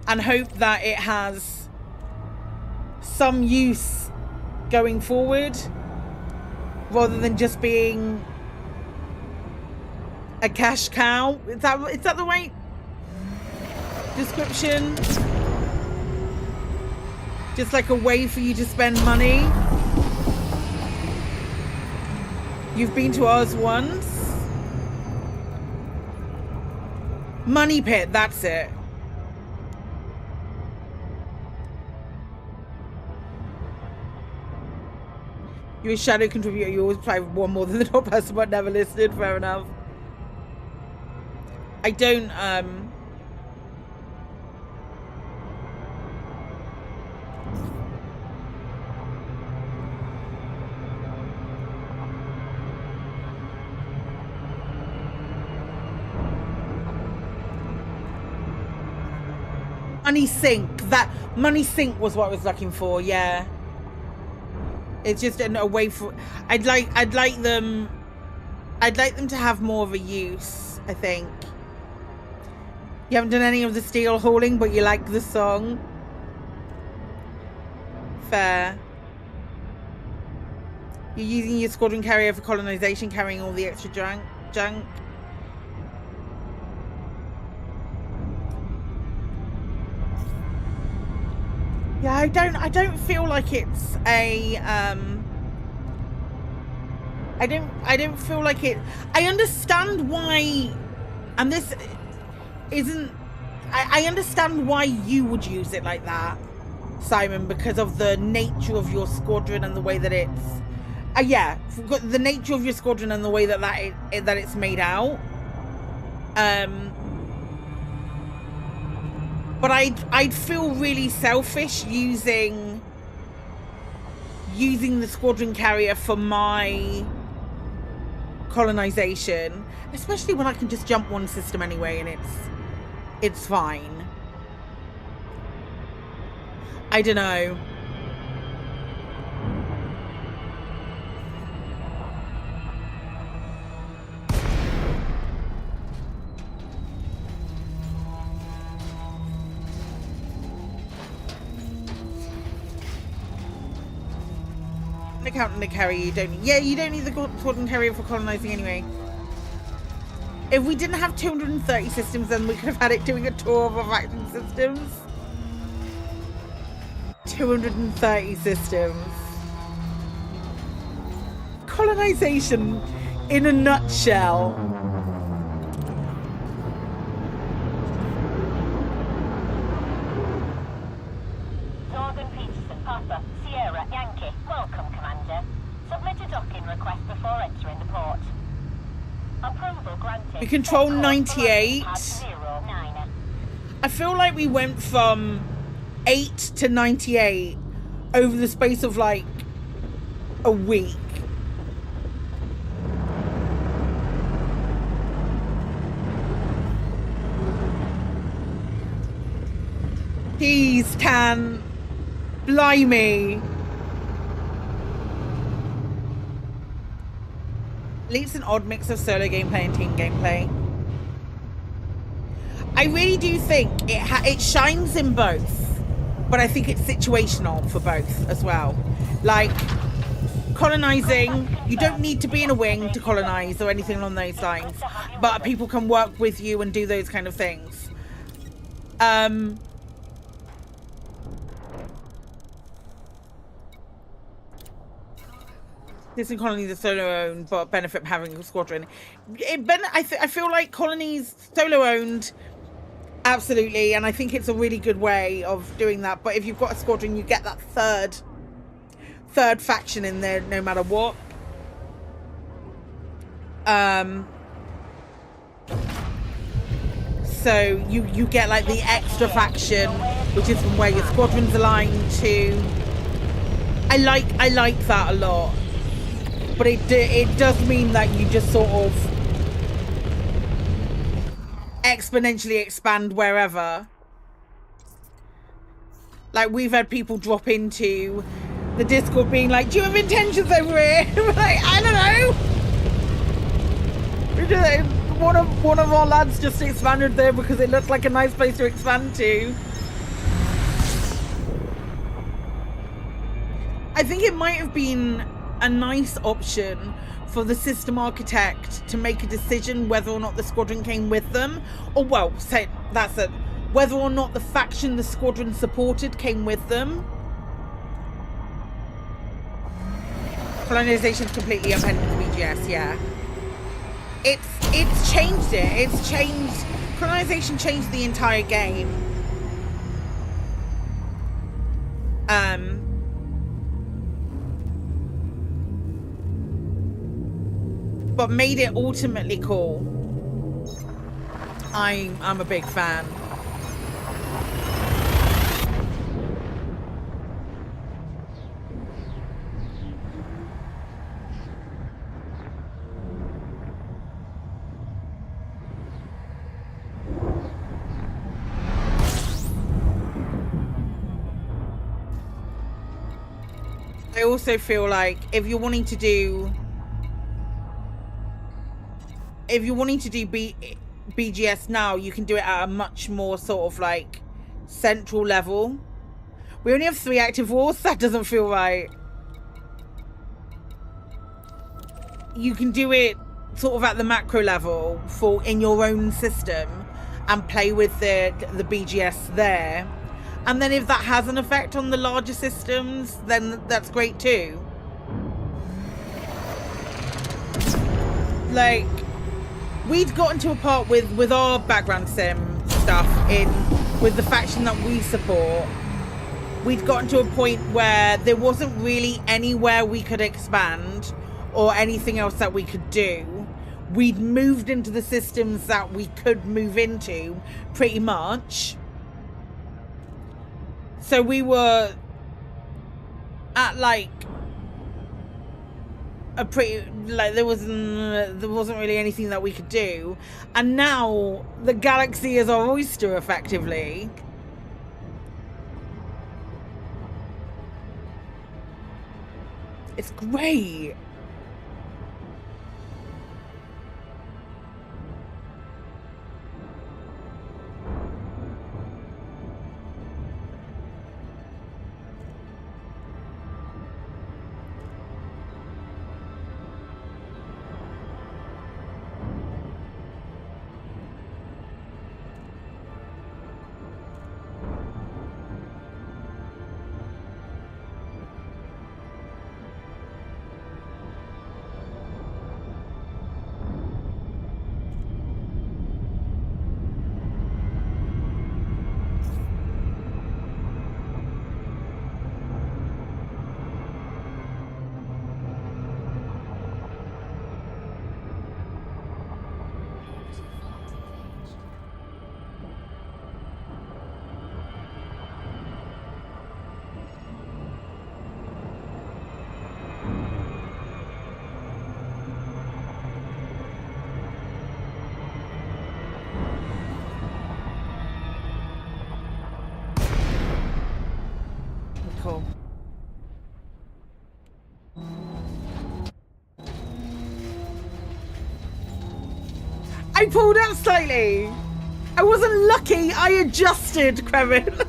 And hope that it has some use going forward. Rather than just being a cash cow. Is that the right description? Just like a way for you to spend money. You've been to Oz once. Money pit, that's it. You're a shadow contributor, you always play one more than the top person but never listed, fair enough. I don't, Money sink. That money sink was what I was looking for. Yeah, it's just a way for. I'd like them to have more of a use. I think you haven't done any of the steel hauling, but you like the song. Fair. You're using your squadron carrier for colonization, carrying all the extra junk. Yeah, I don't feel like it's a I don't feel like it. I understand why, and this isn't. I understand why you would use it like that, Simon, because of the nature of your squadron and the way that it's. Yeah, the nature of your squadron and the way that it's made out. But I'd feel really selfish using the squadron carrier for my colonization, especially when I can just jump one system anyway and it's fine. I don't know. Accountant to carry, you don't need. Yeah, you don't need the squadron carrier for colonizing anyway. If we didn't have 230 systems, then we could have had it doing a tour of our faction systems. 230 systems. Colonization in a nutshell. Northern Peterson, Papa, Sierra, Yankee. Welcome, Commander. Submit a docking request before entering the port. Approval granted. We control 98. I feel like we went from 8 to 98 over the space of like a week. Please, can. Blimey. It's an odd mix of solo gameplay and team gameplay. I really do think it shines in both, but I think it's situational for both as well. Like, colonizing, you don't need to be in a wing to colonize or anything along those lines, but people can work with you and do those kind of things. Distant colonies are solo owned, but benefit from having a squadron. I feel like colonies solo owned, absolutely, and I think it's a really good way of doing that. But if you've got a squadron, you get that third faction in there, no matter what. So you get like the extra faction, which is from where your squadron's aligned to. I like that a lot. But it does mean that you just sort of exponentially expand wherever. Like, we've had people drop into the Discord being like, do you have intentions over here? We're like, I don't know. One of our lads just expanded there because it looked like a nice place to expand to. I think it might have been a nice option for the system architect to make a decision whether or not the squadron came with them, or whether or not the faction the squadron supported came with them. Colonization's completely upended the BGS, yeah. It's changed it. It's changed. Colonization changed the entire game. But made it ultimately cool. I'm a big fan. I also feel like if you're wanting to do BGS now, you can do it at a much more sort of like central level. We only have 3 active wars. That doesn't feel right. You can do it sort of at the macro level for in your own system and play with the BGS there. And then if that has an effect on the larger systems, then that's great too. Like, we'd gotten to a part with our background sim stuff with the faction that we support. We'd gotten to a point where there wasn't really anywhere we could expand or anything else that we could do. We'd moved into the systems that we could move into pretty much. So we were at like a pretty, like there wasn't really anything that we could do, and now the galaxy is our oyster effectively. It's great. Cool. I pulled up slightly. I wasn't lucky. I adjusted, Krevin.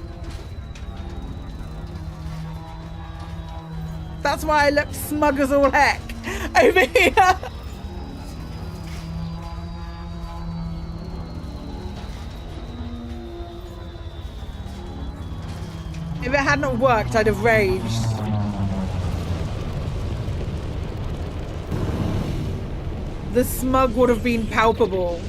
That's why I looked smug as all heck over here. If it had not worked, I'd have raged. The smug would have been palpable.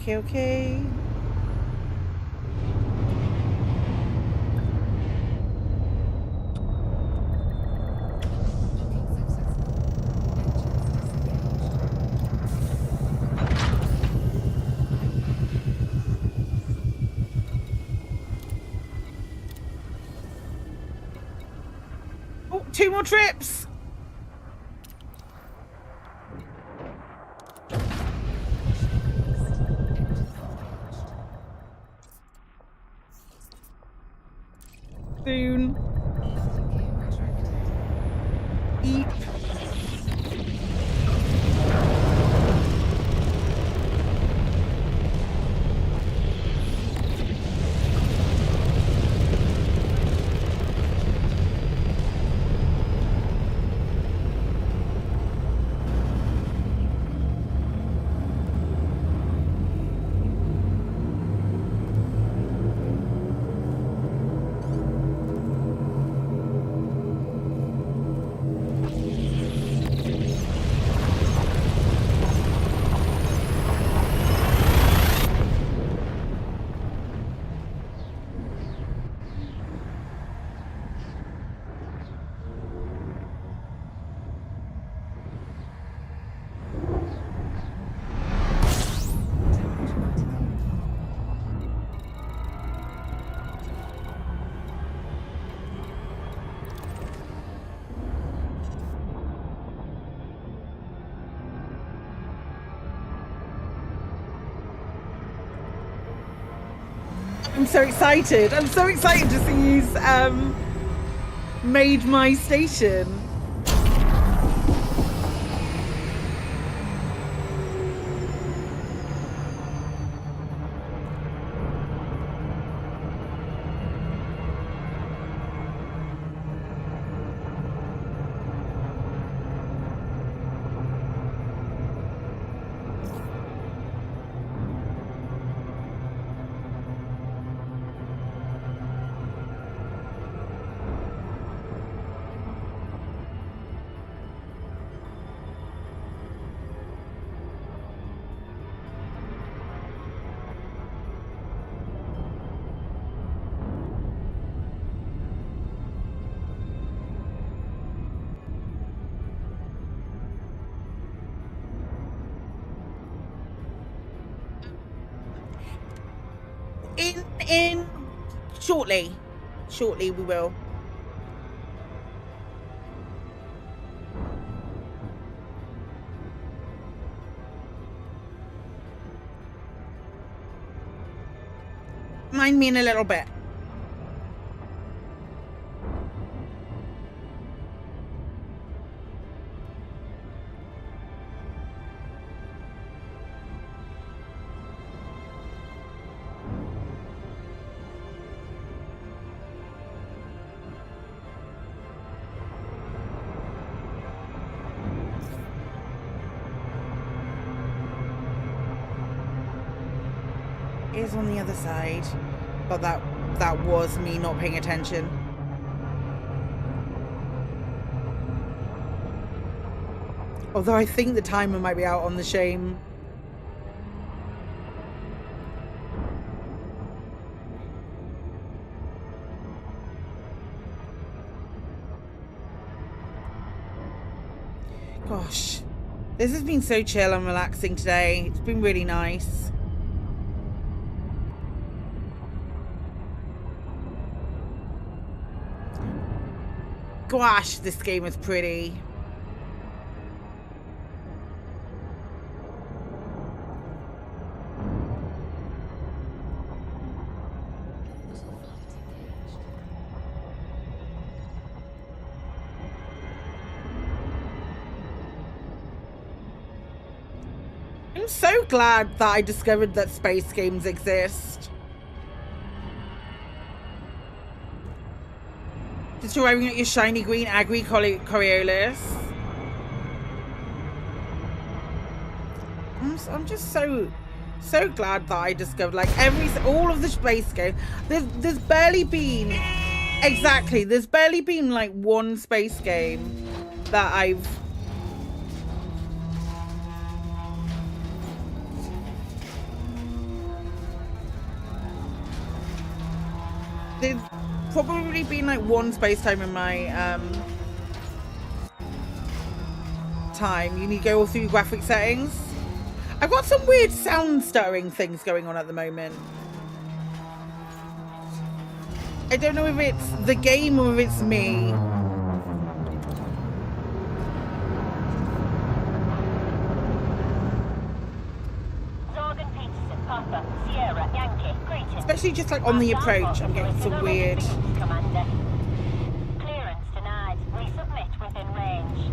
Okay. Oh, 2 more trips. Eep. I'm so excited. I'm so excited to see you's made my station. In shortly we will. Mind me in a little bit. Is on the other side, but that was me not paying attention. Although I think the timer might be out on the shame. Gosh, this has been so chill and relaxing today. It's been really nice. Gosh, this game is pretty. I'm so glad that I discovered that space games exist. Just arriving at your shiny green agri Coriolis. I'm just so glad that I discovered like all of the space games. There's barely been there's barely been like one space game that I've there's probably been like one space time in my time. You need to go all through graphic settings. I've got some weird sound stuttering things going on at the moment. I don't know if it's the game or if it's me. Especially just like on the approach, I'm getting some weird. Commander. Clearance denied. Resubmit within range.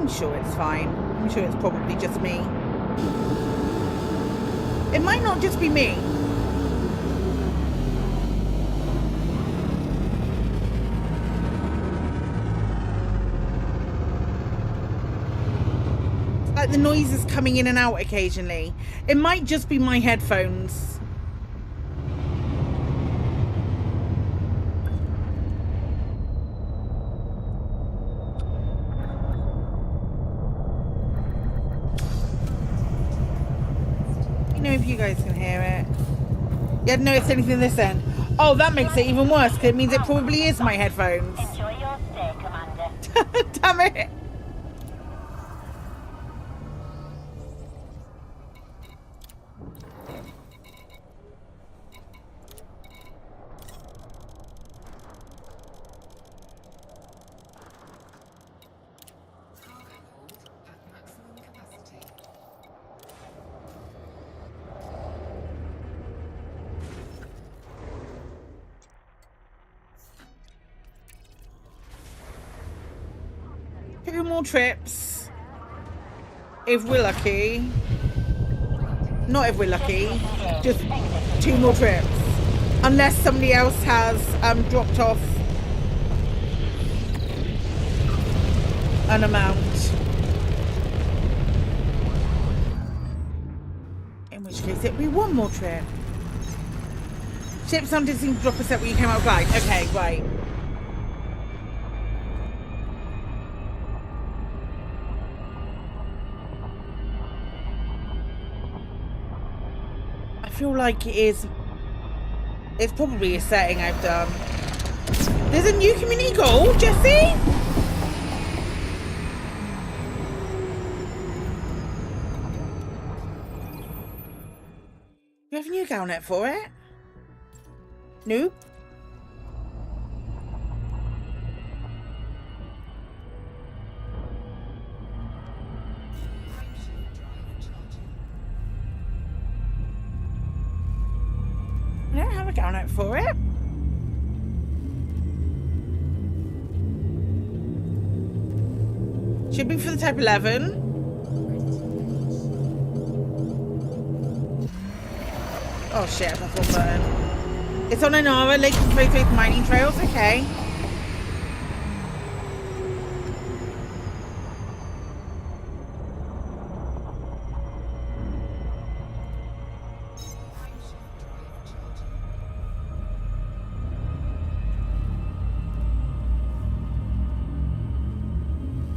I'm sure it's fine. I'm sure it's probably just me. It might not just be me. It's like the noise is coming in and out occasionally. It might just be my headphones. If you guys can hear it. You hadn't noticed anything this end. Oh, that makes it even worse because it means it probably is my headphones. Enjoy your stay, Commander. Damn it. Two more trips. If we're lucky. Not if we're lucky. Just 2 more trips. Unless somebody else has dropped off an amount. In which case it'll be 1 more trip. Ships hunted seemed to drop a set when you came out of glide. Okay, right. I feel like it's probably a setting I've done. There's a new community goal, Jesse? You have a new galnet for it? Nope. I don't have a galnet for it. Should be for the Type 11. Oh shit, that's one button. It's on Anara, Lake and Faith mining trails, okay.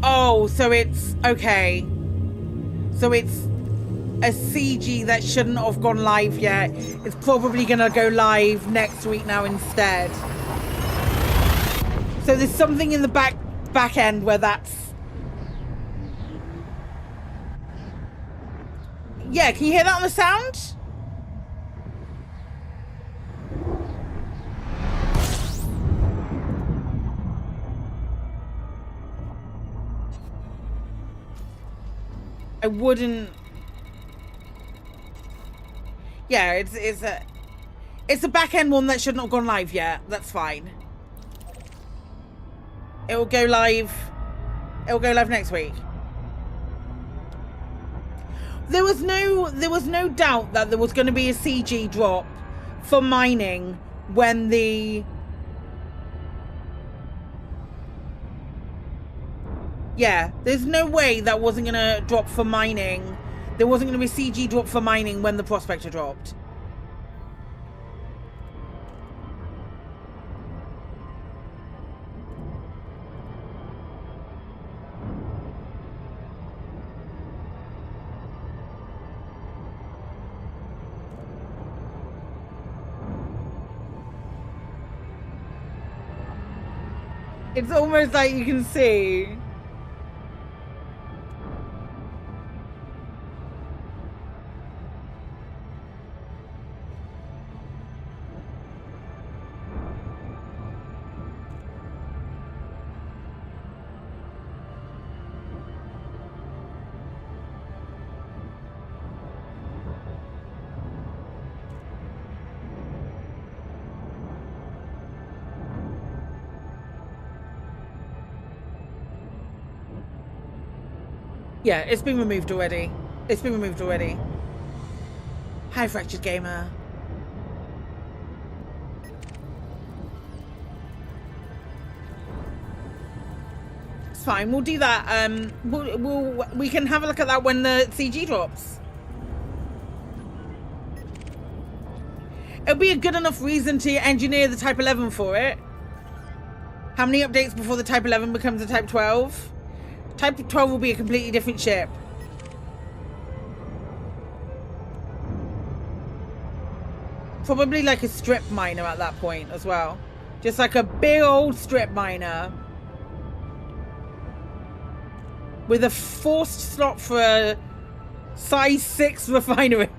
Oh, so it's okay. So it's a CG that shouldn't have gone live yet. It's probably gonna go live next week now instead. So there's something in the back end where that's... Yeah, can you hear that on the sound? I wouldn't... Yeah, it's a back end one that shouldn't have gone live yet. That's fine. It will go live. It will go live next week. There was no doubt that there was going to be a CG drop for mining when the... Yeah, there's no way that wasn't going to drop for mining. There wasn't going to be a CG drop for mining when the Prospector dropped. It's almost like you can see. Yeah, it's been removed already. It's been removed already. Hi, Fractured Gamer. It's fine. We'll do that. We can have a look at that when the CG drops. It'll be a good enough reason to engineer the Type 11 for it. How many updates before the Type 11 becomes a Type 12? Type 12 will be a completely different ship. Probably like a strip miner at that point as well. Just like a big old strip miner. With a forced slot for a size 6 refinery.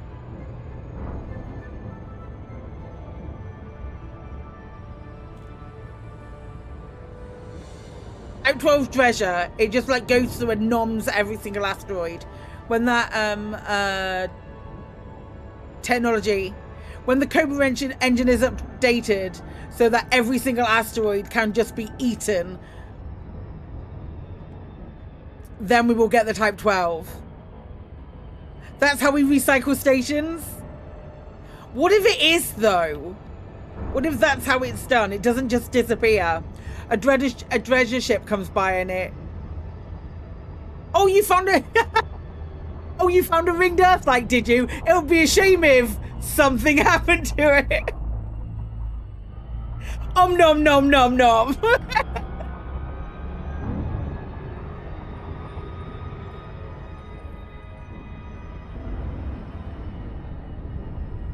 Type 12 treasure, it just like goes through and noms every single asteroid. When that technology, when the Cobra engine is updated so that every single asteroid can just be eaten, then we will get the Type 12. That's how we recycle stations? What if it is though? What if that's how it's done? It doesn't just disappear. A treasure ship comes by and it... Oh, you found a... Oh, you found a ringed Earthlight, did you? It would be a shame if something happened to it. Nom nom nom nom.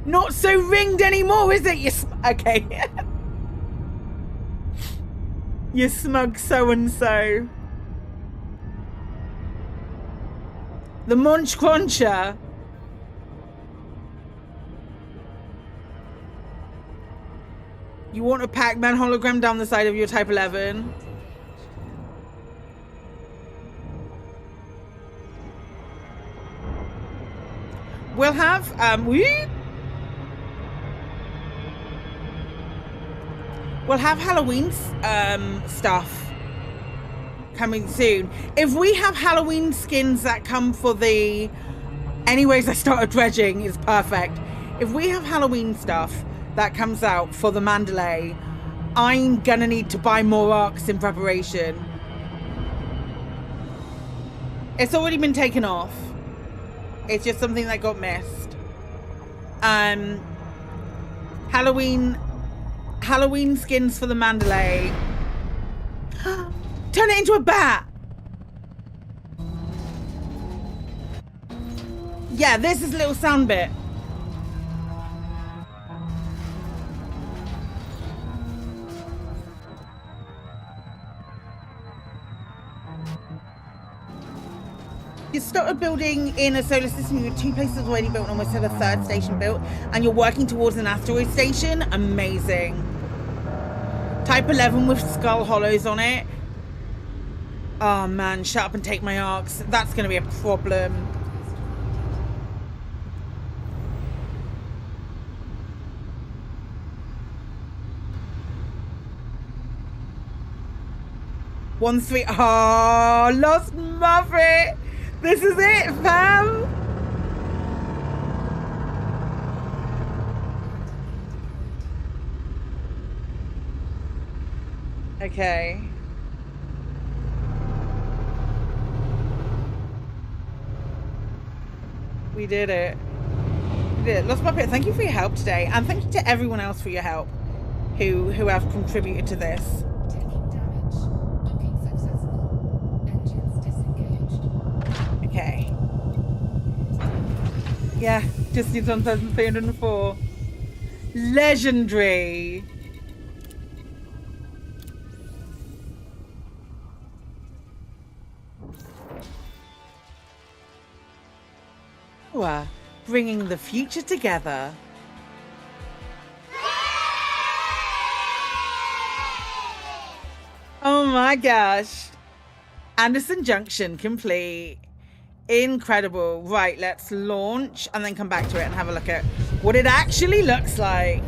Not so ringed anymore, is it? You okay. You smug so-and-so. The Munch Cruncher. You want a Pac-Man hologram down the side of your Type 11? We'll have, we'll have Halloween stuff coming soon. If we have Halloween skins that come for the... Anyways, I started dredging, is perfect. If we have Halloween stuff that comes out for the Mandalay, I'm gonna need to buy more arcs in preparation. It's already been taken off. It's just something that got missed. Halloween skins for the Mandalay. Turn it into a bat. Yeah, this is a little sound bit. You started building in a solar system, you have 2 places already built and almost had a 3rd station built, and you're working towards an asteroid station. Amazing. Type 11 with skull hollows on it. Oh man, shut up and take my arcs. That's going to be a problem. Oh, Lost Muppet. This is it, fam. Okay. We did it. We did it. Lost Muppet, thank you for your help today. And thank you to everyone else for your help who have contributed to this. Okay. Yeah, just needs 1,304. Legendary. Bringing the future together. Oh my gosh. Anderson Junction complete. Incredible. Right, let's launch and then come back to it and have a look at what it actually looks like.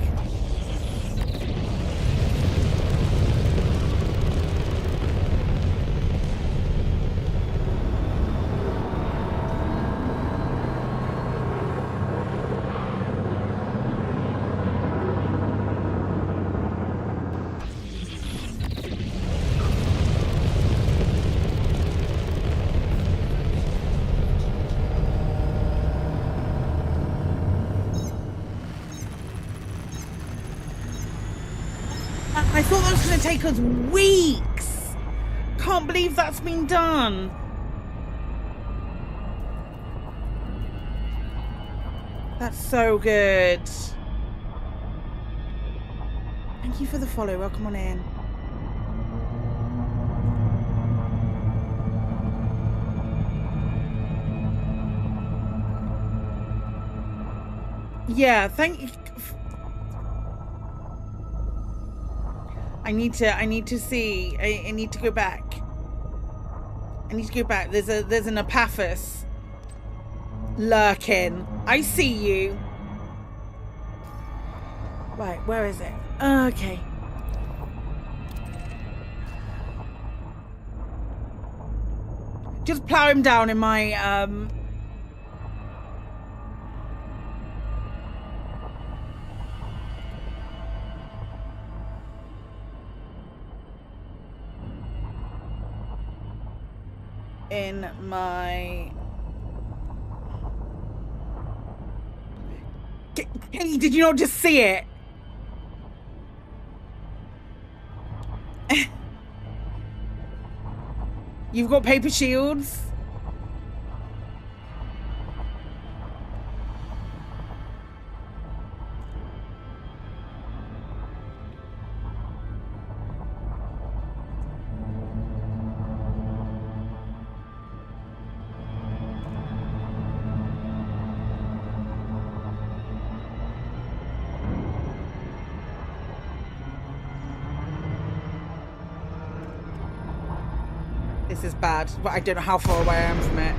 gonna take us weeks. Can't believe that's been done. That's so good. Thank you for the follow. Welcome on in. Yeah, thank you. I need to see. I need to go back. I need to go back. There's an Epaphras lurking. I see you. Right, where is it? Okay. Just plow him down in my Hey, did you not just see it? You've got paper shields? This is bad, but I don't know how far away I am from it.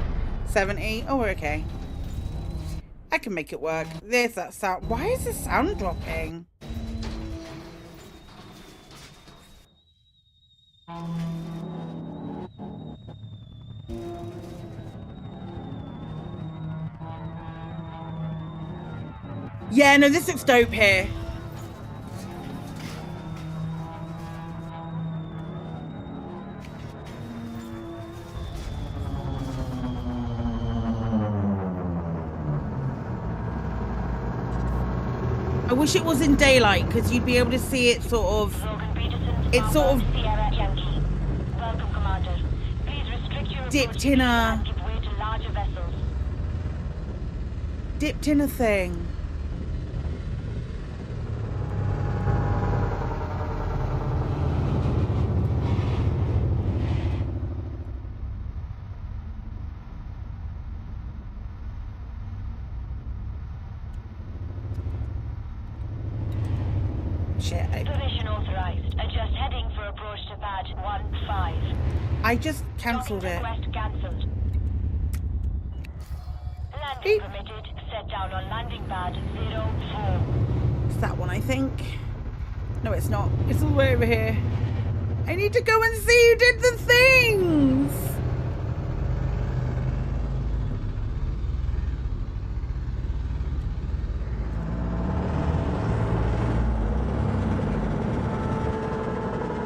70? Oh, we're okay. I can make it work. There's that sound. Why is the sound dropping? Yeah, no, this looks dope here. I wish it was in daylight because you'd be able to see it sort of. It's sort of dipped in a thing. Position authorized. Adjust heading for approach to pad 15. I just cancelled it. Request cancelled. Landing permitted. Set down on landing pad 04. It's that one, I think. No, it's not. It's all the way over here. I need to go and see who did the things.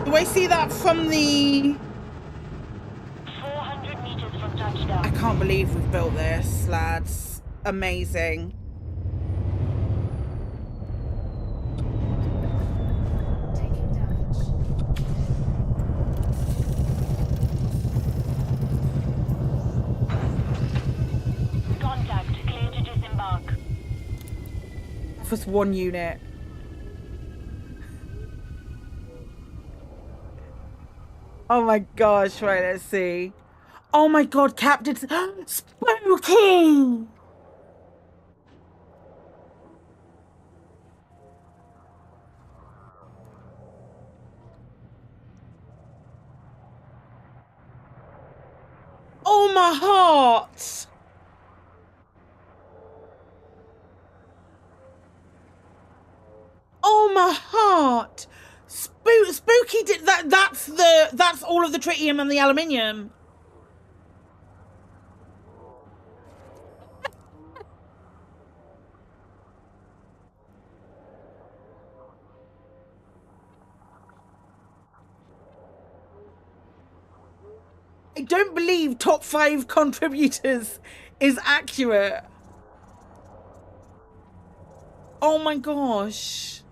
Do I see that from the... 400 meters from touchdown. I can't believe we've built this, lads. Amazing. Contact. Clear to disembark. Just one unit. Oh my gosh, right, let's see. Oh my god, Captain Spooky! Oh my heart! Oh my heart! Spooky did that. That's all of the tritium and the aluminium. I don't believe top 5 contributors is accurate. Oh my gosh.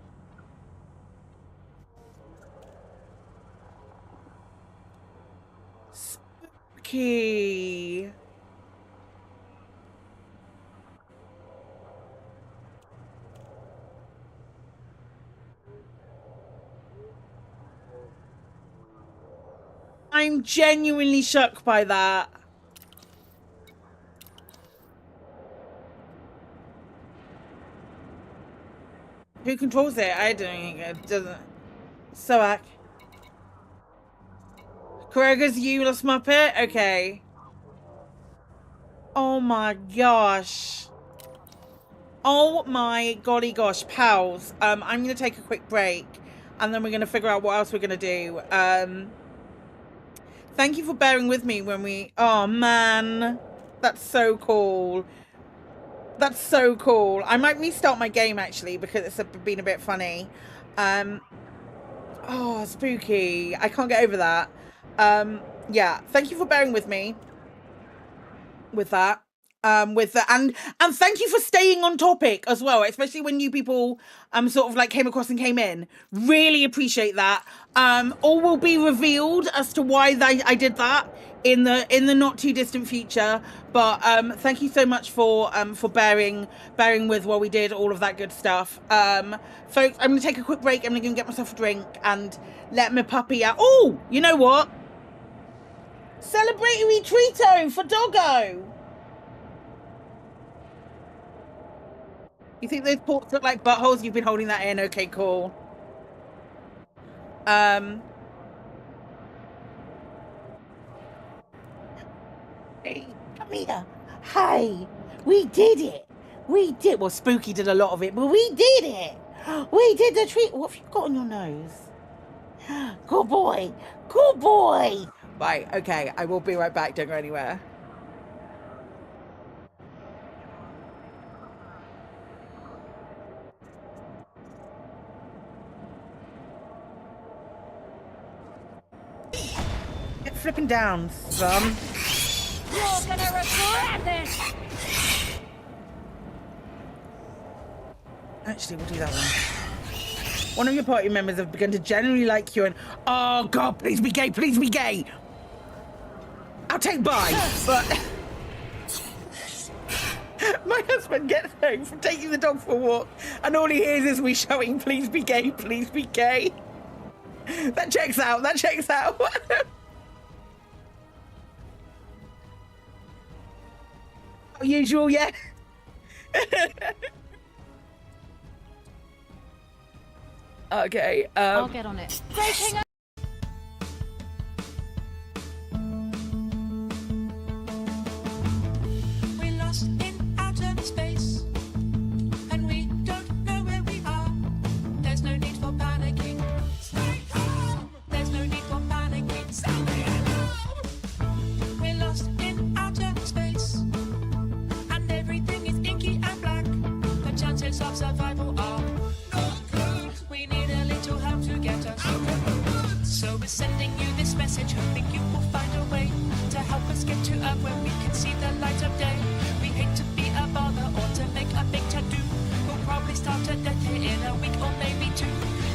spooky. I'm genuinely shocked by that. Who controls it? I don't think it doesn't. Soak. Kroger's Euless Muppet? Okay. Oh my gosh. Oh my golly gosh, pals. I'm gonna take a quick break and then we're gonna figure out what else we're gonna do. Thank you for bearing with me when we... Oh man. That's so cool. That's so cool. I might restart my game actually because it's been a bit funny. Oh, spooky. I can't get over that. Yeah, thank you for bearing with me with that. And thank you for staying on topic as well, especially when new people sort of like came across and came in. Really appreciate that. All will be revealed as to why I did that in the not too distant future. But thank you so much for bearing with while we did all of that good stuff. Folks, I'm gonna take a quick break. I'm gonna get myself a drink and let my puppy out. Oh, you know what? Celebratory treato for Doggo. You think those ports look like buttholes? You've been holding that in. Okay, cool. Hey, come here. Hi. We did it. We did. Well, Spooky did a lot of it, but we did it. We did the treat. What have you got on your nose? Good boy. Good boy. Right. Okay. I will be right back. Don't go anywhere. Get flipping down, son. You're gonna regret this! Actually, we'll do that one. One of your party members have begun to genuinely like you and... Oh, God, please be gay, please be gay! I'll take bye, but... My husband gets home from taking the dog for a walk and all he hears is me shouting, please be gay, please be gay. That checks out, that checks out. Usual, yeah. Okay. I'll get on it. Breaking up. We're lost in outer space, and we don't know where we are. There's no need for panicking. Stay calm. There's no need for panicking. Stay calm. We're lost in outer space, and everything is inky and black. The chances of survival are not good. We need a little help to get us through. So we're sending you this message, hoping you will find a way to help us get to Earth where we can see the light of day. We hate to be a bother or to make a big to-do. We'll probably start a death here in a week or maybe two.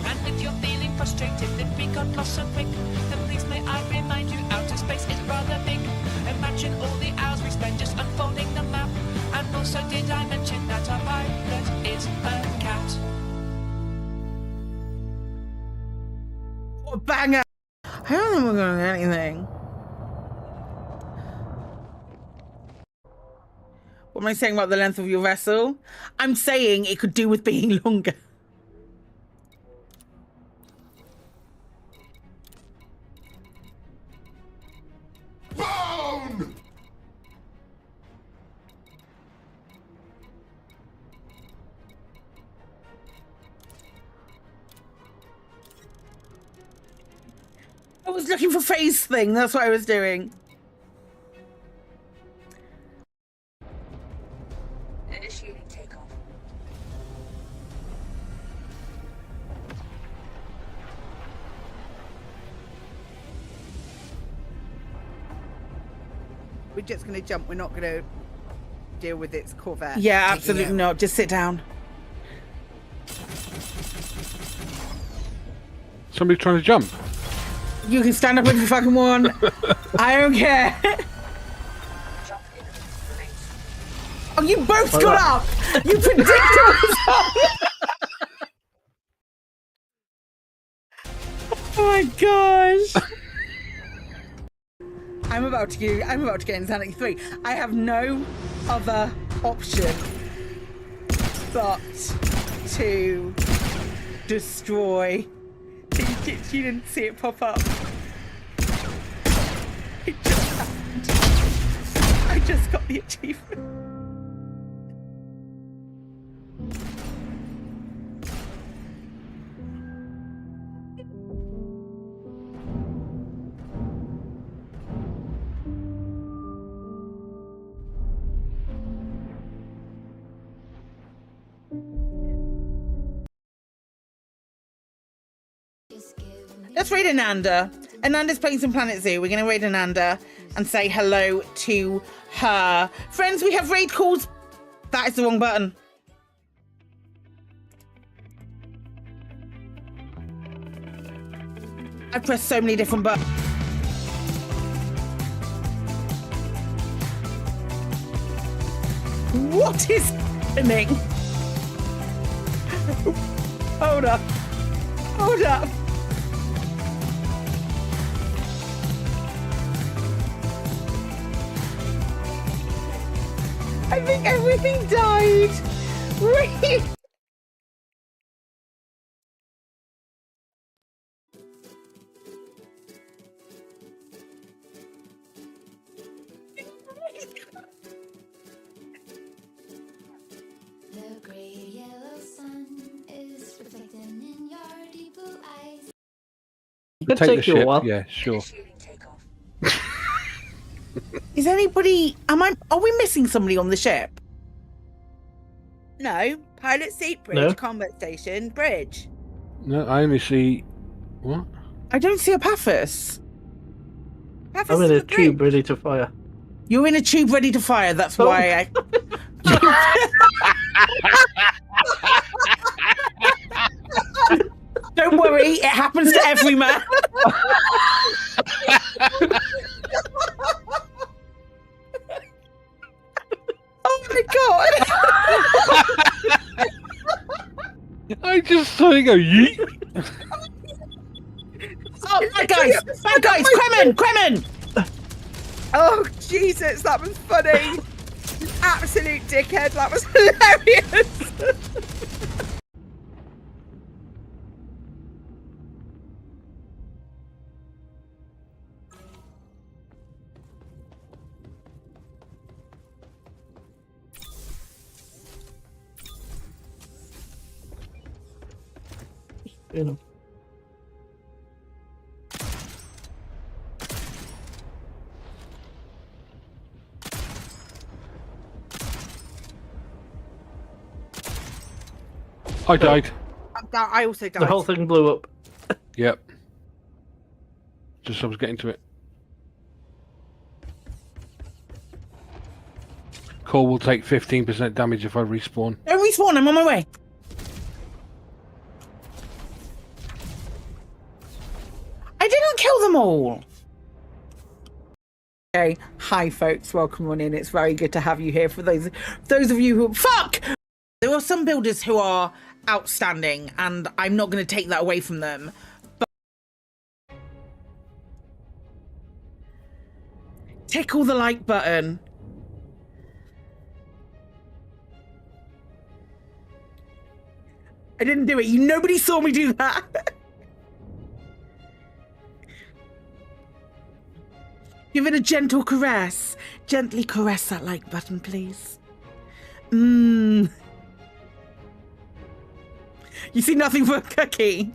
And if you're feeling frustrated that we got lost so quick, then please may I remind you, outer space is rather big. Imagine all the hours we spend just unfolding the map. And also did I mention that our pilot is a cat? What a banger! I don't think we're going to get anything. What am I saying about the length of your vessel? I'm saying it could do with being longer. Bone! I was looking for face thing. That's what I was doing. Initiating takeoff. We're just going to jump. We're not going to deal with its Corvette. Yeah, absolutely not. Just sit down. Somebody trying to jump. You can stand up if you fucking want. I don't care. Oh, you both got up. You predicted result. Oh my gosh. I'm about to get Insanity 3. I have no other option but to destroy. You didn't see it pop up. It just happened. I just got the achievement. Let's raid Ananda. Ananda's playing some Planet Zoo. We're going to raid Ananda and say hello to her. Friends, we have raid calls. That is the wrong button. I pressed so many different buttons. What is happening? Hold up. Hold up. I think everything died. Wait. The grey yellow sun is reflecting in your deep blue eyes. Could take you a while. Yeah, sure. Is anybody? Are we missing somebody on the ship? No. Pilot seat, bridge, No. combat station, bridge. No, I only see... What? I don't see a Paphos. Paphos I'm in is a the bridge. tube ready to fire. You're in a tube ready to fire. That's why I... Don't worry, it happens to every man. Oh my god! I just saw you go yeet. Oh, bad guys, Kremen! Oh, Jesus, that was funny. Absolute dickhead, that was hilarious. You know. I died. I also died. The whole thing blew up. Yep. Just as I was getting to it. Core will take 15% damage if I respawn. Don't respawn, I'm on my way. I didn't kill them all. Okay, hi folks, welcome on in. It's very good to have you here. For those of you who... Fuck! There are some builders who are outstanding, and I'm not going to take that away from them. But tickle the like button. I didn't do it. Nobody saw me do that. Give it a gentle caress. Gently caress that like button, please. You see nothing but a cookie.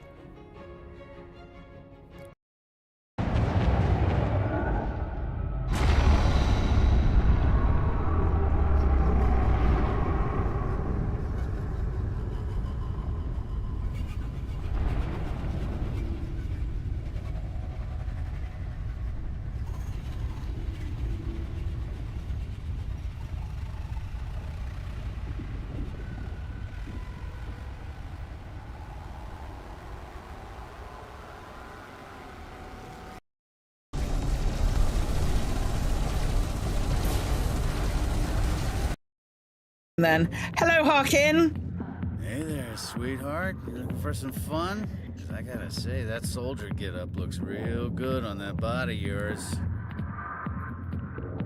Then, hello, Harkin. Hey there, sweetheart. You looking for some fun? 'Cause I gotta say, that soldier get-up looks real good on that body of yours.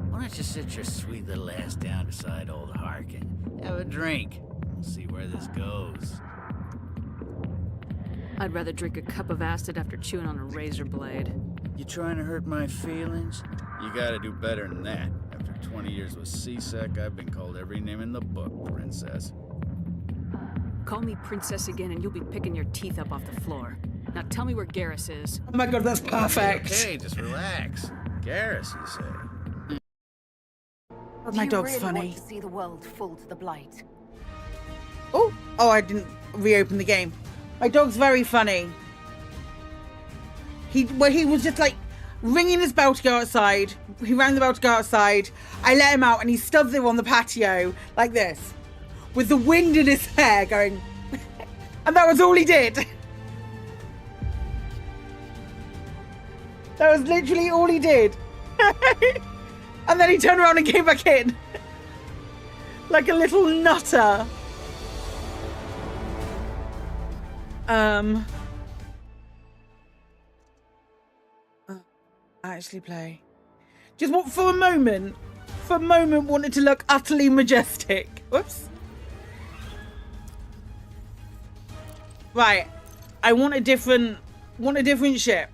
Why don't you sit your sweet little ass down beside old Harkin? Have a drink. We'll see where this goes. I'd rather drink a cup of acid after chewing on a razor blade. You trying to hurt my feelings? You gotta do better than that. After 20 years with C-Sec, I've been called every name in the book, princess. Call me princess again and you'll be picking your teeth up off the floor. Now tell me where Garrus is. Oh my god, that's perfect. Okay, just relax. Garrus, you say? Oh, my dog's funny. Want to see the world fall to the blight? Oh, I didn't reopen the game. My dog's very funny. He was just like ringing his bell to go outside. He rang the bell to go outside. I let him out and he stood there on the patio like this, with the wind in his hair going, and that was all he did. That was literally all he did. And then he turned around and came back in. Like a little nutter. Actually play. Just what for a moment wanted to look utterly majestic. Whoops. Right. I want a different ship.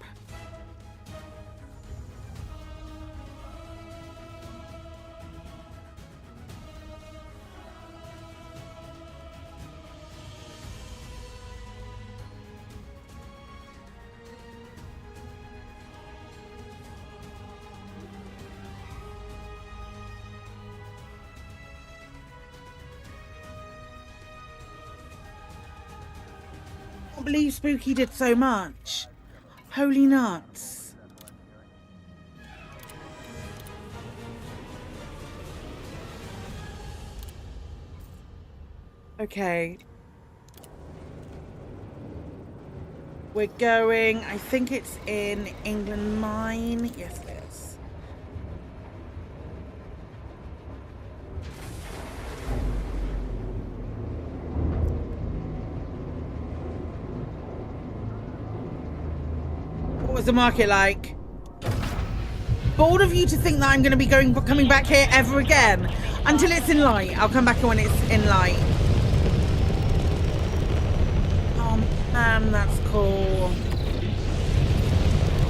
I can't believe Spooky did so much. Holy nuts. Okay. We're going, I think it's in England Mine. Yes, it is. What was the market like? Bold of you to think that I'm going to be coming back here ever again. Until it's in light. I'll come back when it's in light. Oh man, that's cool.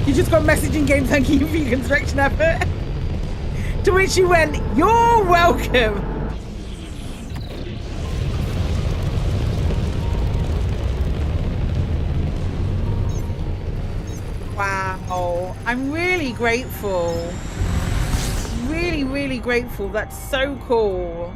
You just got a message in game thanking you for your construction effort. To which you went, you're welcome. Wow, I'm really grateful. Really, really grateful. That's so cool.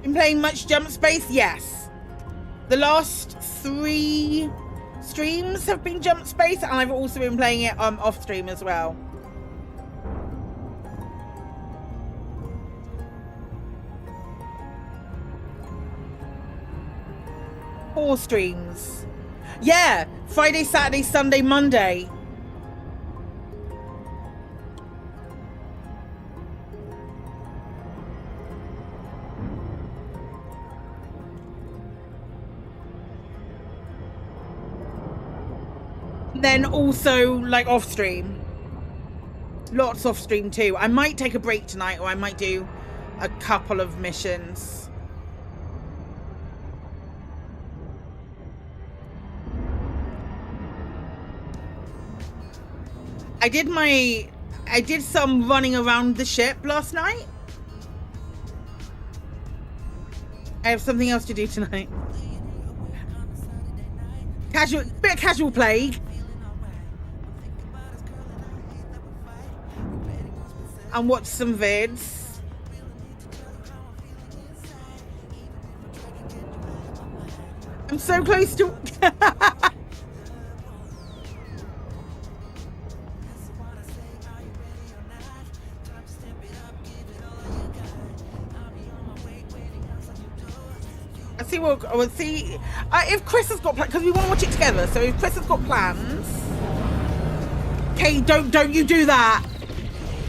Been playing much Jump Space? Yes. The last 3 streams have been Jump Space, and I've also been playing it off stream as well. Four streams. Yeah, Friday, Saturday, Sunday, Monday. Then also like off stream, lots off stream too. I might take a break tonight, or I might do a couple of missions. I did some running around the ship last night. I have something else to do tonight. Bit of casual plague. And watch some vids. I'm so close to... I see what... I will see... if Chris has got plans... Because we want to watch it together. So if Chris has got plans... Okay, don't you do that.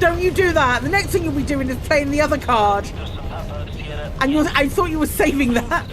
Don't you do that. The next thing you'll be doing is playing the other card. And I thought you were saving that.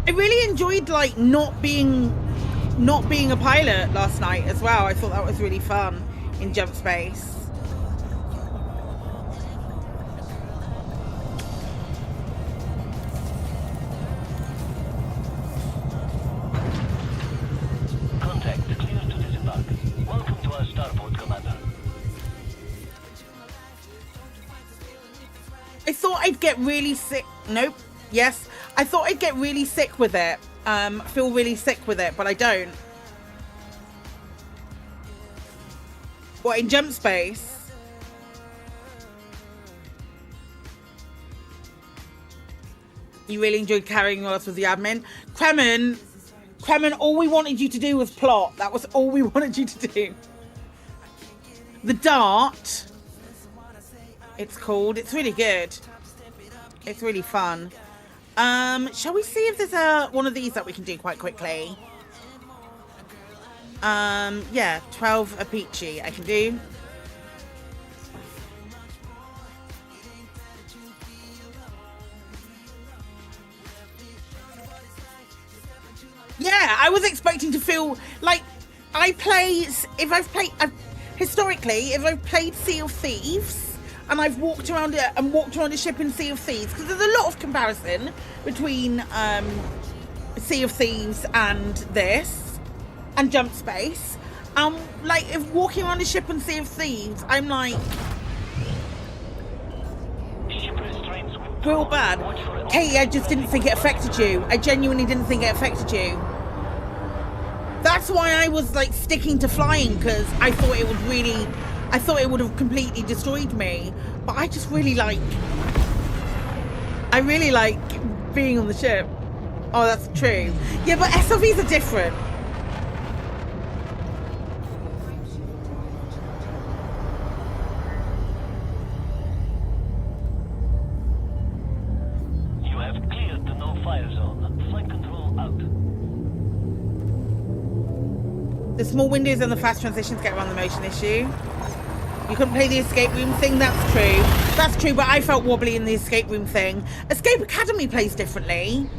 I really enjoyed like not being a pilot last night as well. I thought that was really fun in Jump Space. Contact clear to disembark. Welcome to our starport, Commander. I thought I'd get really sick. Nope. Yes. I thought I'd get really sick with it. Feel really sick with it, but I don't. What, in Jump Space? You really enjoyed carrying us with the admin? Kremen, all we wanted you to do was plot. That was all we wanted you to do. The Dart, it's called. It's really good. It's really fun. Shall we see if there's one of these that we can do quite quickly? Yeah, 12 a peachy I can do. Yeah, I was expecting to feel like historically, if I've played Sea of Thieves, and I've walked around a ship in Sea of Thieves, because there's a lot of comparison between Sea of Thieves and this, and Jump Space. Like, if walking around a ship in Sea of Thieves, I'm like... real bad. Katie, I just didn't think it affected you. I genuinely didn't think it affected you. That's why I was, like, sticking to flying, because I thought it would have completely destroyed me. But I just really like... I really like being on the ship. Oh, that's true. Yeah, but SLVs are different. You have cleared the no-fire zone. Flight control out. The small windows and the fast transitions get around the motion issue. You couldn't play the escape room thing. That's true. That's true, but I felt wobbly in the escape room thing. Escape Academy plays differently.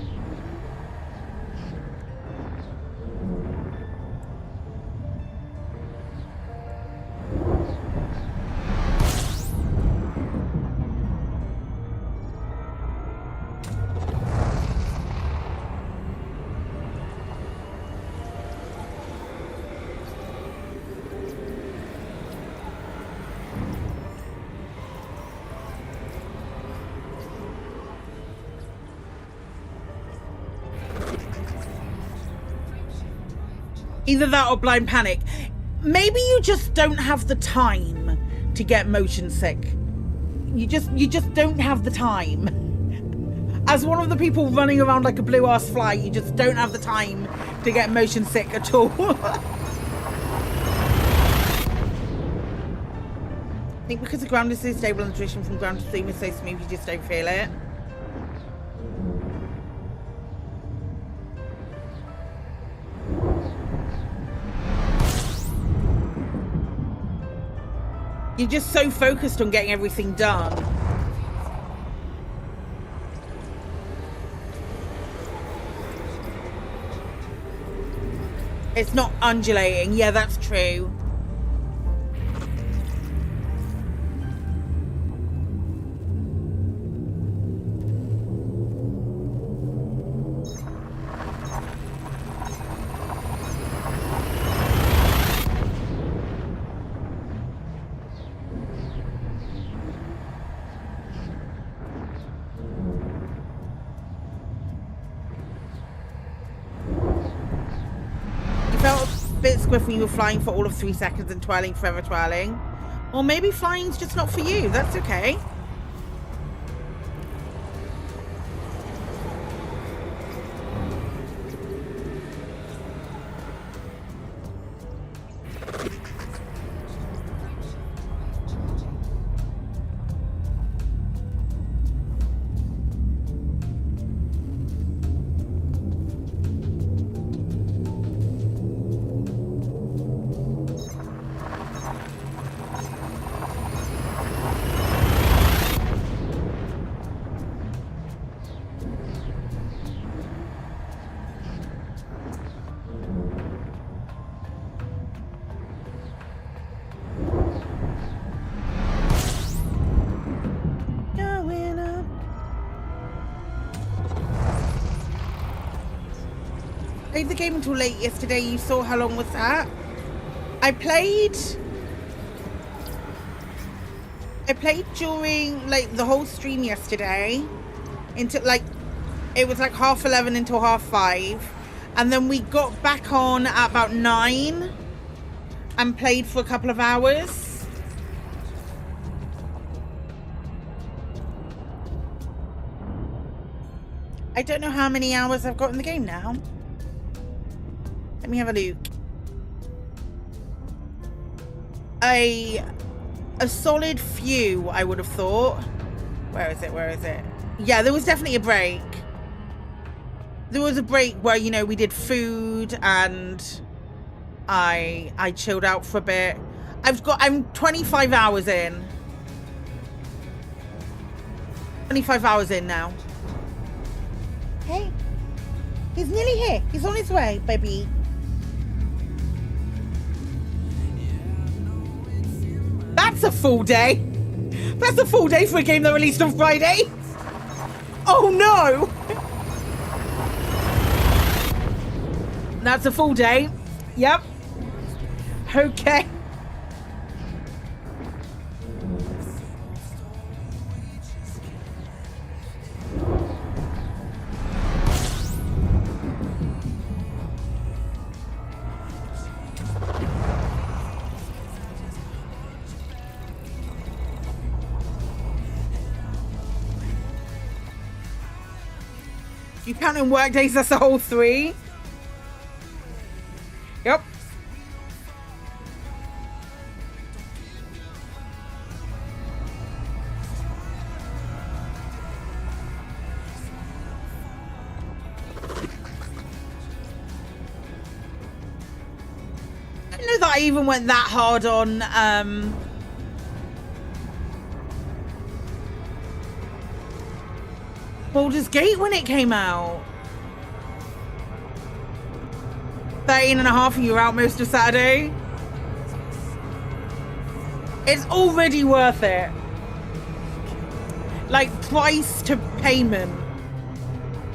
Either that or blind panic. Maybe you just don't have the time to get motion sick. You just don't have the time. As one of the people running around like a blue ass fly, you just don't have the time to get motion sick at all. I think because the ground is so stable and the transition from ground to zoom is so smooth, you just don't feel it. You're just so focused on getting everything done. It's not undulating. Yeah, that's true. if we were flying for all of 3 seconds and twirling forever twirling. Or maybe flying's just not for you. That's okay. Played the game until late yesterday. You saw how long was that? I played during like the whole stream yesterday into like it was like 11:30 until 5:30, and then we got back on at about 9 and played for a couple of hours. I don't know how many hours I've got in the game now. Let me have a look. A solid few, I would have thought. Where is it? Where is it? Yeah, there was definitely a break. There was a break where, you know, we did food and I chilled out for a bit. I'm 25 hours in. 25 hours in now. Hey, he's nearly here. He's on his way, baby. That's a full day. That's a full day for a game that released on Friday. Oh no! That's a full day. Yep. Okay. You count in work days, that's the whole 3. Yep. I didn't know that I even went that hard on Baldur's Gate when it came out. 13 and a half and you were out most of Saturday. It's already worth it. Like price to payment.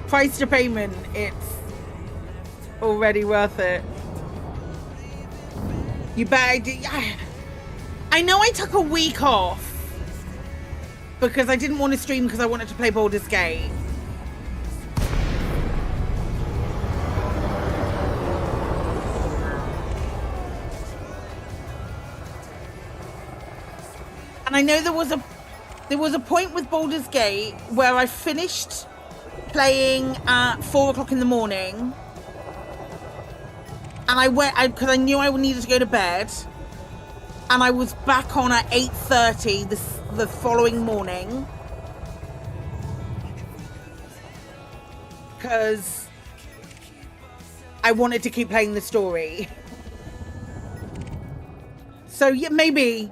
Price to payment, it's already worth it. You better I know I took a week off because I didn't want to stream because I wanted to play Baldur's Gate. And I know there was a point with Baldur's Gate where I finished playing at 4 o'clock in the morning, and I went because I knew I needed to go to bed, and I was back on at 8:30 the following morning because I wanted to keep playing the story. So yeah, maybe.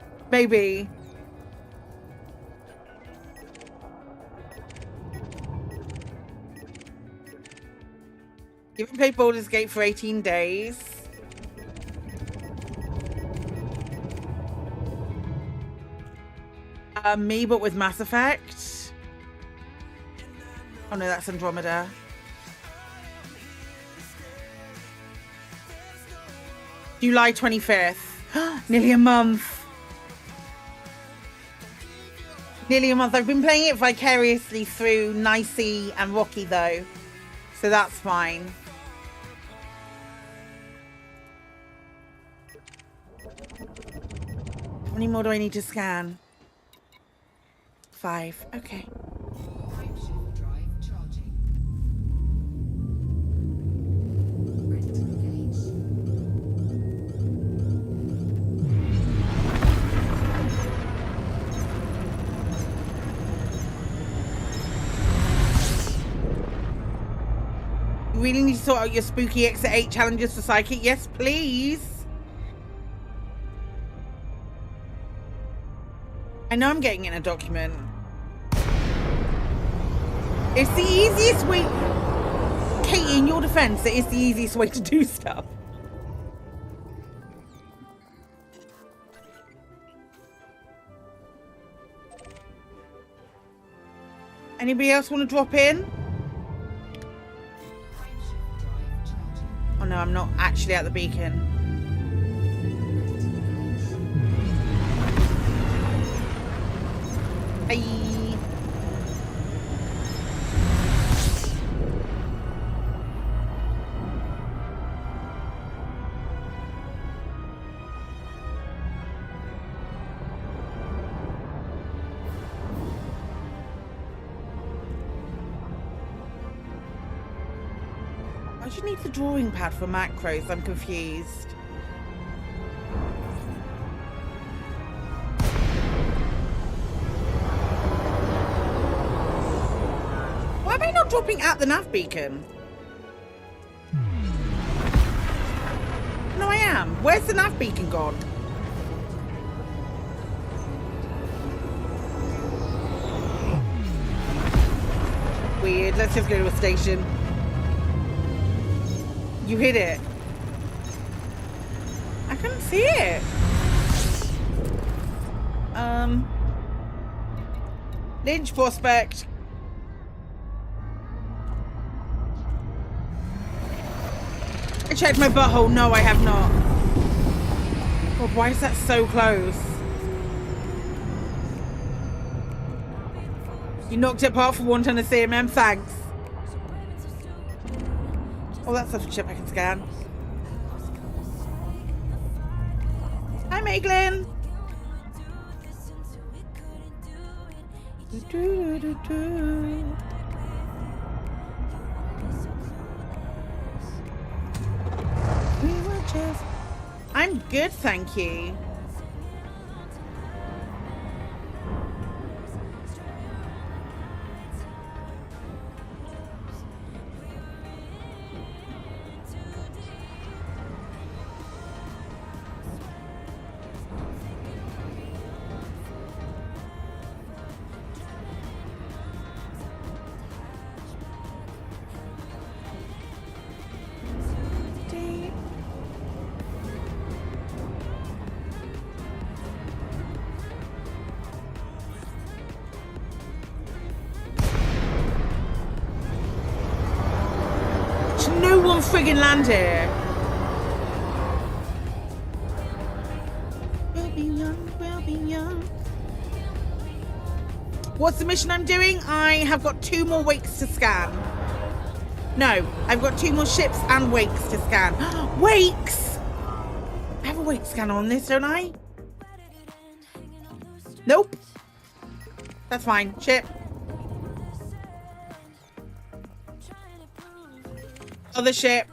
You haven't played Baldur's Gate for 18 days. Me, but with Mass Effect. Oh no, that's Andromeda. July 25th. Nearly a month. Nearly a month. I've been playing it vicariously through Nicey and Rocky though. So that's fine. many more do I need to scan? 5. Okay. You really need to sort out your spooky Exit 8 challenges for Psychic? Yes, please. I know I'm getting in a document. It's the easiest way. Katie, in your defense, it is the easiest way to do stuff. Anybody else want to drop in? Oh no, I'm not actually at the beacon. Bye. Why do you need the drawing pad for macros? I'm confused. Why am I not dropping at the nav beacon? No, I am. Where's the nav beacon gone? Weird. Let's just go to a station. You hit it. I couldn't see it. Lynch Prospect. I checked my butthole. No, I have not. God, why is that so close? You knocked it apart for 1 ton of CMM. Thanks. Oh, that's such a chip I can scan. Hi, Maeglin. I'm good, thank you. Friggin' land here. We'll be young, we'll be young. What's the mission I'm doing? I have got 2 more wakes to scan. No, I've got 2 more ships and wakes to scan. Wakes! I have a wake scanner on this, don't I? Nope. That's fine. Ship. Other ship.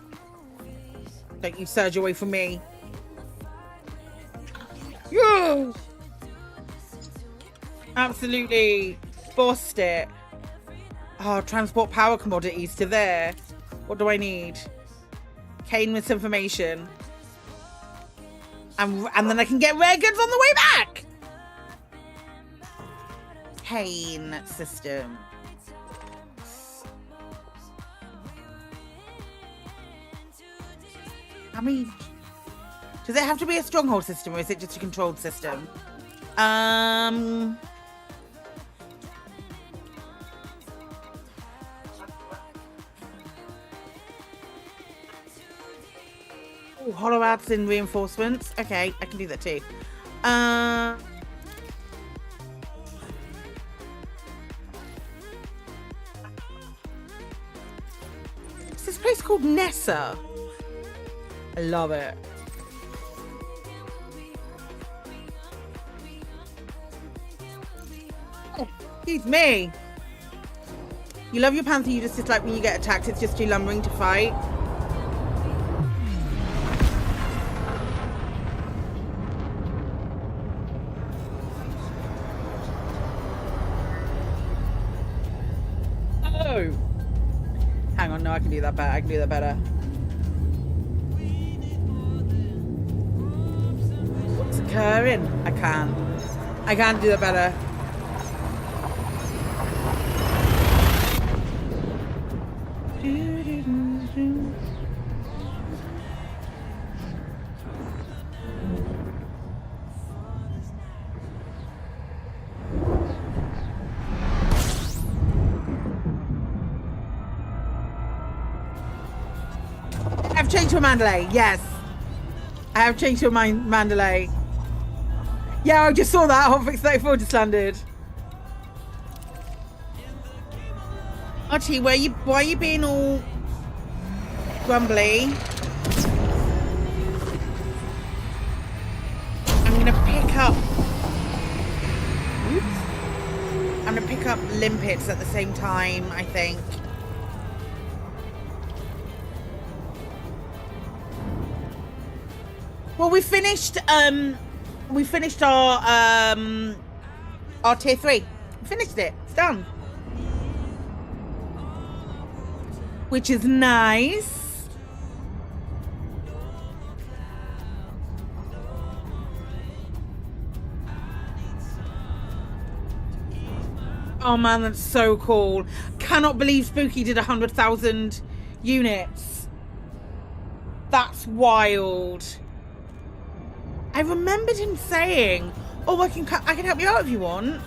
Don't you surge away from me. Yeah. Absolutely bossed it. Oh, transport power commodities to there. What do I need? Kane with information. And then I can get rare goods on the way back. Kane system. I mean, does it have to be a stronghold system or is it just a controlled system? Oh, hollow ads in reinforcements. Okay, I can do that too. Is this place called Nessa? I love it. Excuse me. You love your panther, you just dislike when you get attacked. It's just too lumbering to fight. Oh. Hang on, no, I can do that better. I can do that better. What's occurring? I can't do that better. I've changed to a Mandalay, yes. I have changed to a Mandalay. Yeah, I just saw that. Hotfix 34 just landed. Archie, why are you being all grumbly? I'm gonna pick up. Oops. I'm gonna pick up limpets at the same time, I think. Well, we finished our tier 3. We finished it. It's done. Which is nice. Oh man, that's so cool. Cannot believe Spooky did 100,000 units. That's wild. I remembered him saying, "Oh, I can help you out if you want."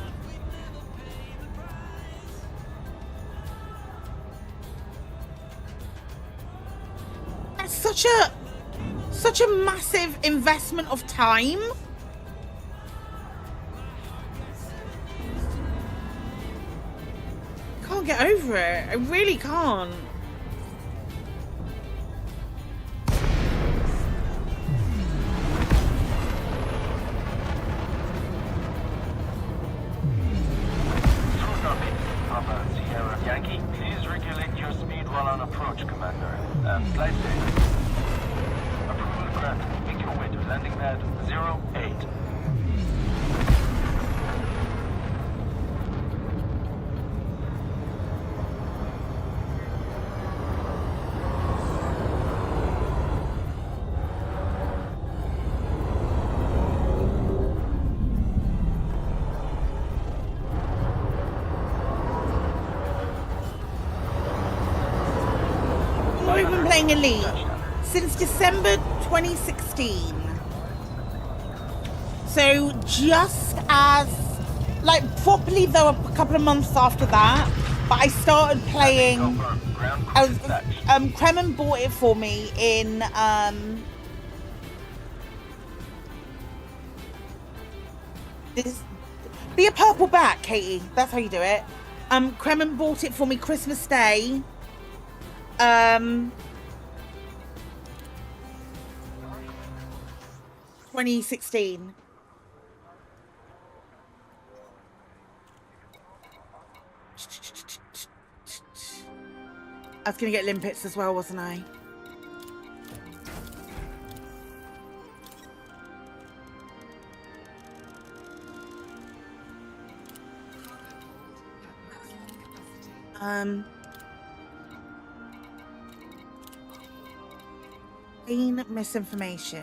That's such a massive investment of time. I can't get over it. I really can't. Yankee, please regulate your speed while on approach, Commander. Flight safe. Approval granted. Make your way to landing pad 08. Elite since December 2016. So just as, like, properly though a couple of months after that, but I started playing. Kremen bought it for me in this. Be a purple bat, Katie. That's how you do it. Kremen bought it for me Christmas Day. 2016. I was gonna get limpets as well, wasn't I? Clean misinformation.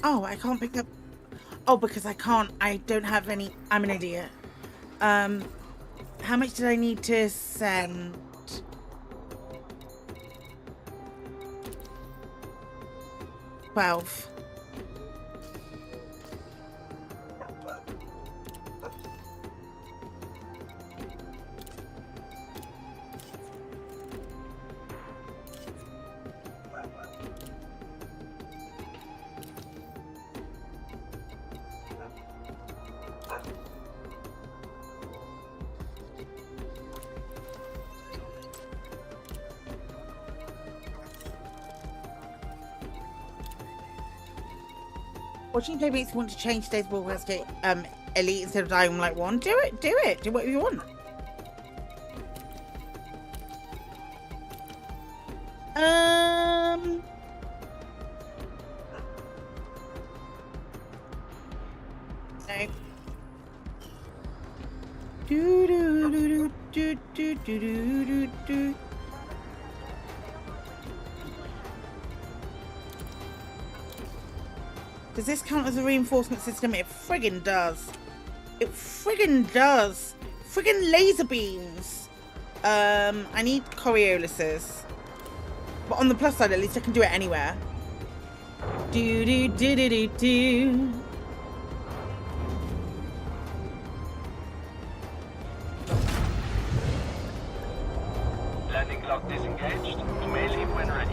Oh, I can't pick up. Oh, because I don't have any. I'm an idiot. How much did I need to send? $12. Watching playmates want to change today's broadcast to Elite instead of Diamond 1. Do it. Do whatever you want. No. Do. Does this count as a reinforcement system? It friggin' does. It friggin' does. Friggin' laser beams. I need Coriolisuses. But on the plus side, at least I can do it anywhere. Do. Landing clock disengaged. You may leave when ready.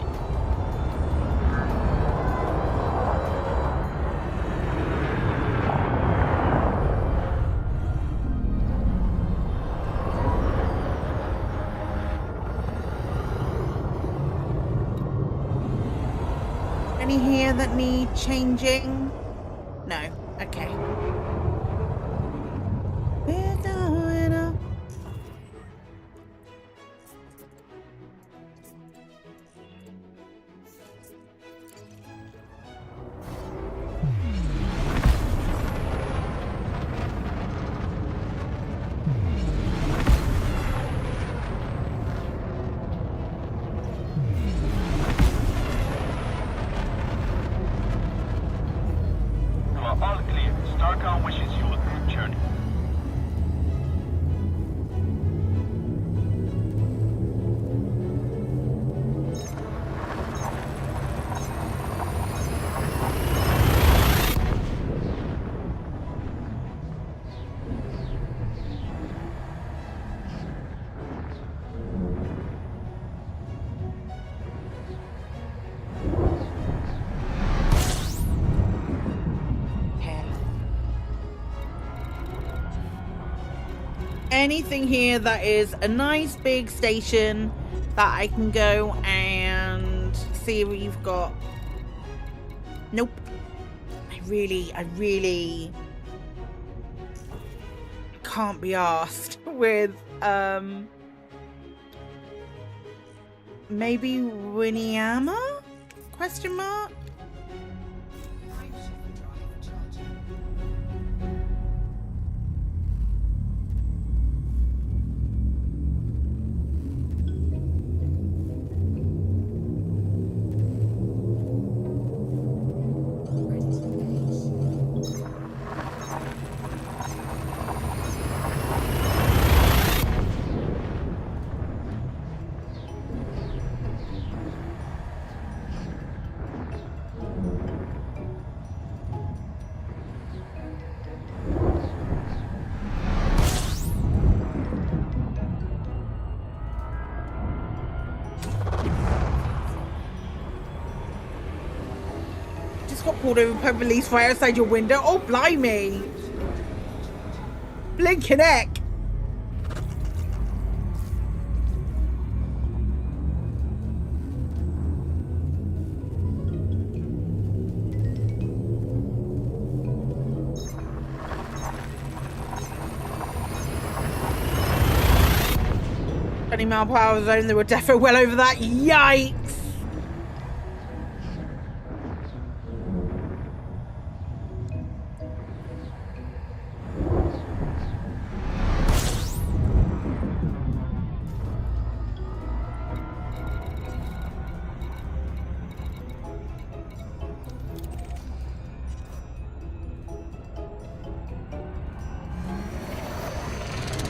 Any here that need changing? No. Okay. We're going up. All clear. Starcom wishes you a good journey. Anything here that is a nice big station that I can go and see what you've got. Nope. I really can't be asked with maybe Winiama? Question mark? Got pulled over by police right outside your window. Oh, blimey. Blinking heck. $20-mile-per-hour zone. They were definitely well over that. Yikes.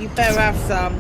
You better have some.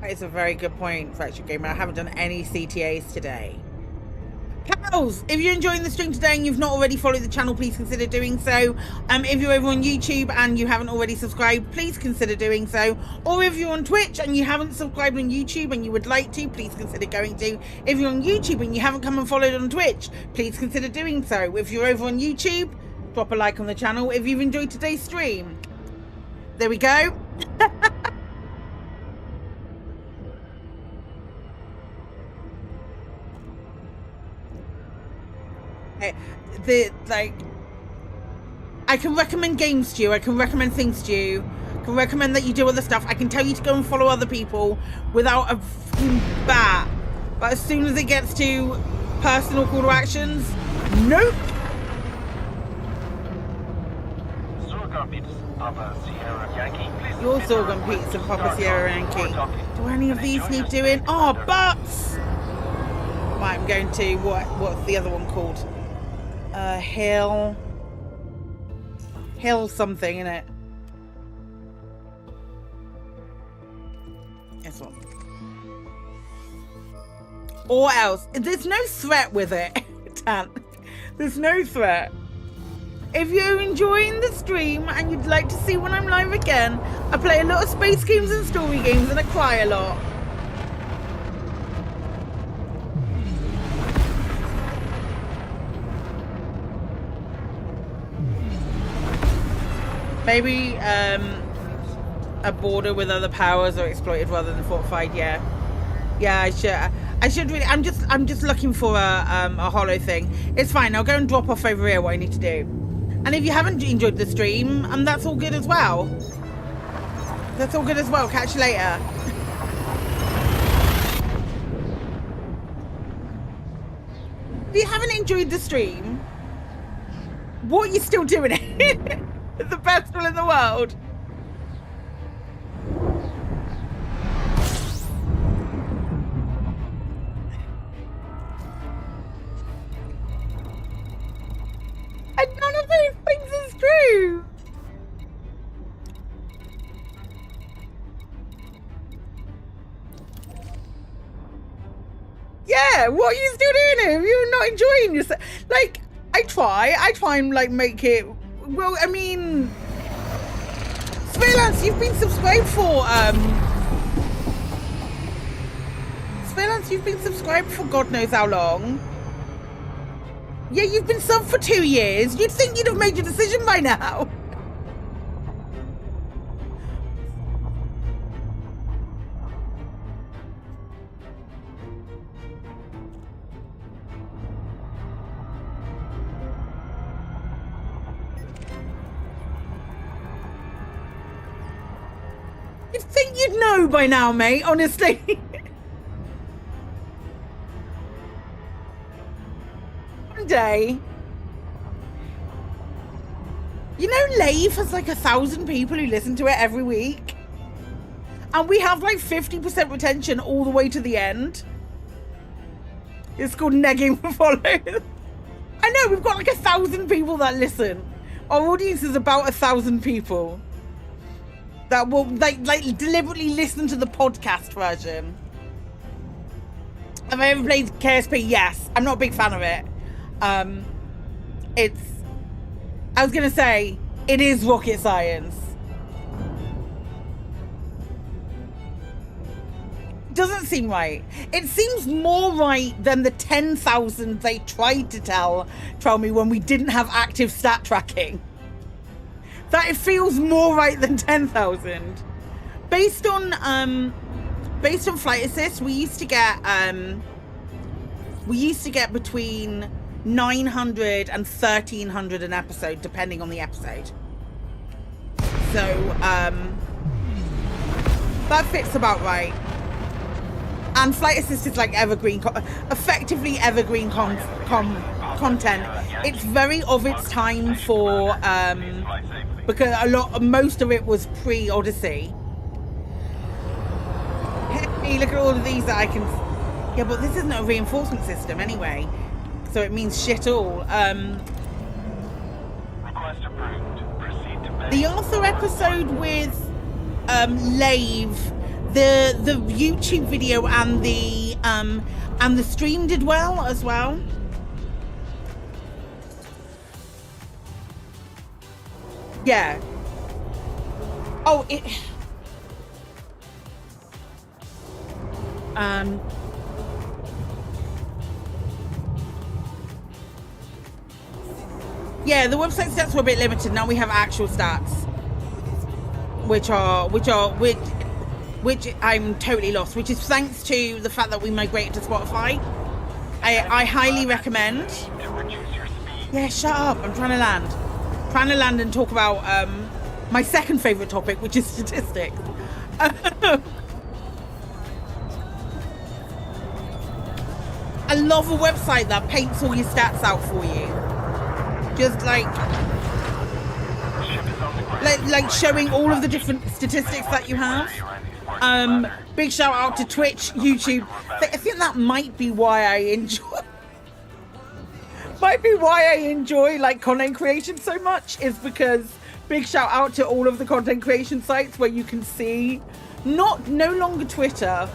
That is a very good point, Fractured Gamer. I haven't done any CTAs today. Pals, if you're enjoying the stream today and you've not already followed the channel, please consider doing so. If you're over on YouTube and you haven't already subscribed, please consider doing so. Or if you're on Twitch and you haven't subscribed on YouTube and you would like to, please consider going to. If you're on YouTube and you haven't come and followed on Twitch, please consider doing so. If you're over on YouTube, drop a like on the channel if you've enjoyed today's stream. There we go. I can recommend games to you, I can recommend things to you, I can recommend that you do other stuff, I can tell you to go and follow other people without a fucking bat, but as soon as it gets to personal call to actions, nope. Your Sorghum Pizza, Papa Sierra Yankee. Do any of these need doing? Oh, butts! Right, I'm going to, what's the other one called? Hill something, innit? This one. Or else. There's no threat with it, Tan. There's no threat. If you're enjoying the stream and you'd like to see when I'm live again, I play a lot of space games and story games and I cry a lot. Maybe a border with other powers or exploited rather than fortified. Yeah, I should really. I'm just looking for a hollow thing. It's fine. I'll go and drop off over here what I need to do. And if you haven't enjoyed the stream, that's all good as well. That's all good as well. Catch you later. If you haven't enjoyed the stream, what are you still doing it? The best one in the world. And none of those things is true. Yeah, what are you still doing here? You're not enjoying yourself. Like, I try and like make it. Well, I mean, Spelance, you've been subscribed for Spelance, you've been subscribed for God knows how long. Yeah, you've been subbed for 2 years. You'd think you'd have made your decision by now. You'd think you'd know by now, mate, honestly. One day. You know, Lave has like 1,000 people who listen to it every week. And we have like 50% retention all the way to the end. It's called negging for follows. I know, we've got like 1,000 people that listen. Our audience is about 1,000 people. That will like deliberately listen to the podcast version. Have I ever played KSP? Yes. I'm not a big fan of it. I was gonna say, it is rocket science. Doesn't seem right. It seems more right than the 10,000 they tried to tell me when we didn't have active stat tracking. That it feels more right than 10,000. Based on flight assist, we used to get between 900 and 1,300 an episode, depending on the episode. So that fits about right. And flight assist is like evergreen, effectively evergreen content. It's very of its time for because most of it was pre-Odyssey. Hey, look at all of these that I can. Yeah, but this isn't a reinforcement system anyway, so it means shit all. The Arthur episode with Lave, the YouTube video and the stream did well as well. Yeah. Oh, it. Yeah, the website stats were a bit limited. Now we have actual stats, which I'm totally lost. Which is thanks to the fact that we migrated to Spotify. I highly recommend. Yeah, shut up! I'm trying to land. Trying to land and talk about my second favorite topic, which is statistics. I love a website that paints all your stats out for you. Just like showing all of the different statistics that you have. Big shout out to Twitch, YouTube. I think that might be why I enjoy like content creation so much, is because big shout out to all of the content creation sites where you can see no longer Twitter.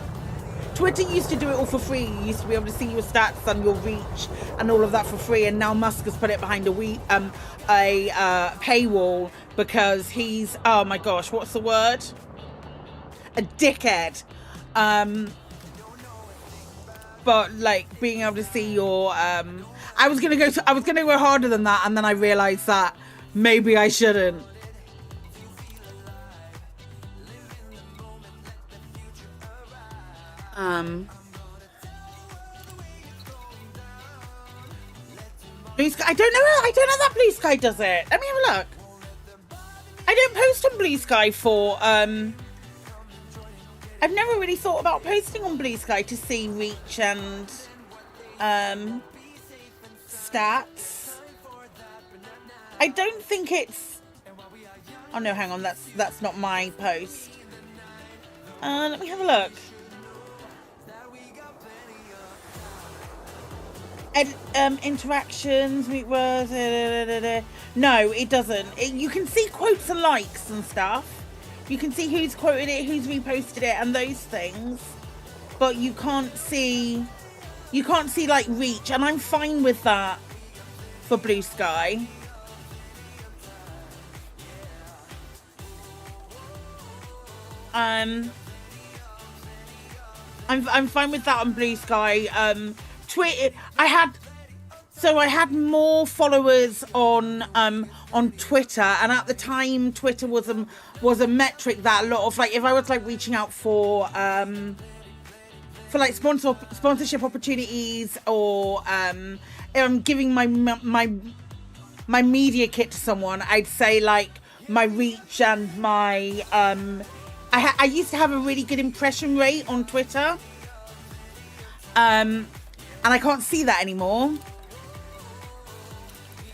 Twitter used to do it all for free. You used to be able to see your stats and your reach and all of that for free, and now Musk has put it behind a paywall because he's, oh my gosh, what's the word? A dickhead. But like being able to see your I was gonna go harder than that, and then I realized that maybe I shouldn't. Blue Sky, I don't know that Blue Sky does it. Let me have a look. I don't post on Blue Sky for I've never really thought about posting on Blue Sky to see reach and stats. I don't think it's, oh no, hang on, that's not my post. Let me have a look. Interactions, no, it doesn't. You can see quotes and likes and stuff. You can see who's quoted it, who's reposted it, and those things. But you can't see like reach, and I'm fine with that for Blue Sky. I'm fine with that on Blue Sky. Twitter, I had more followers on Twitter, and at the time Twitter was a metric that a lot of, like, if I was like reaching out for like sponsorship opportunities, or if I'm giving my media kit to someone, I'd say like my reach and my I used to have a really good impression rate on Twitter, and I can't see that anymore,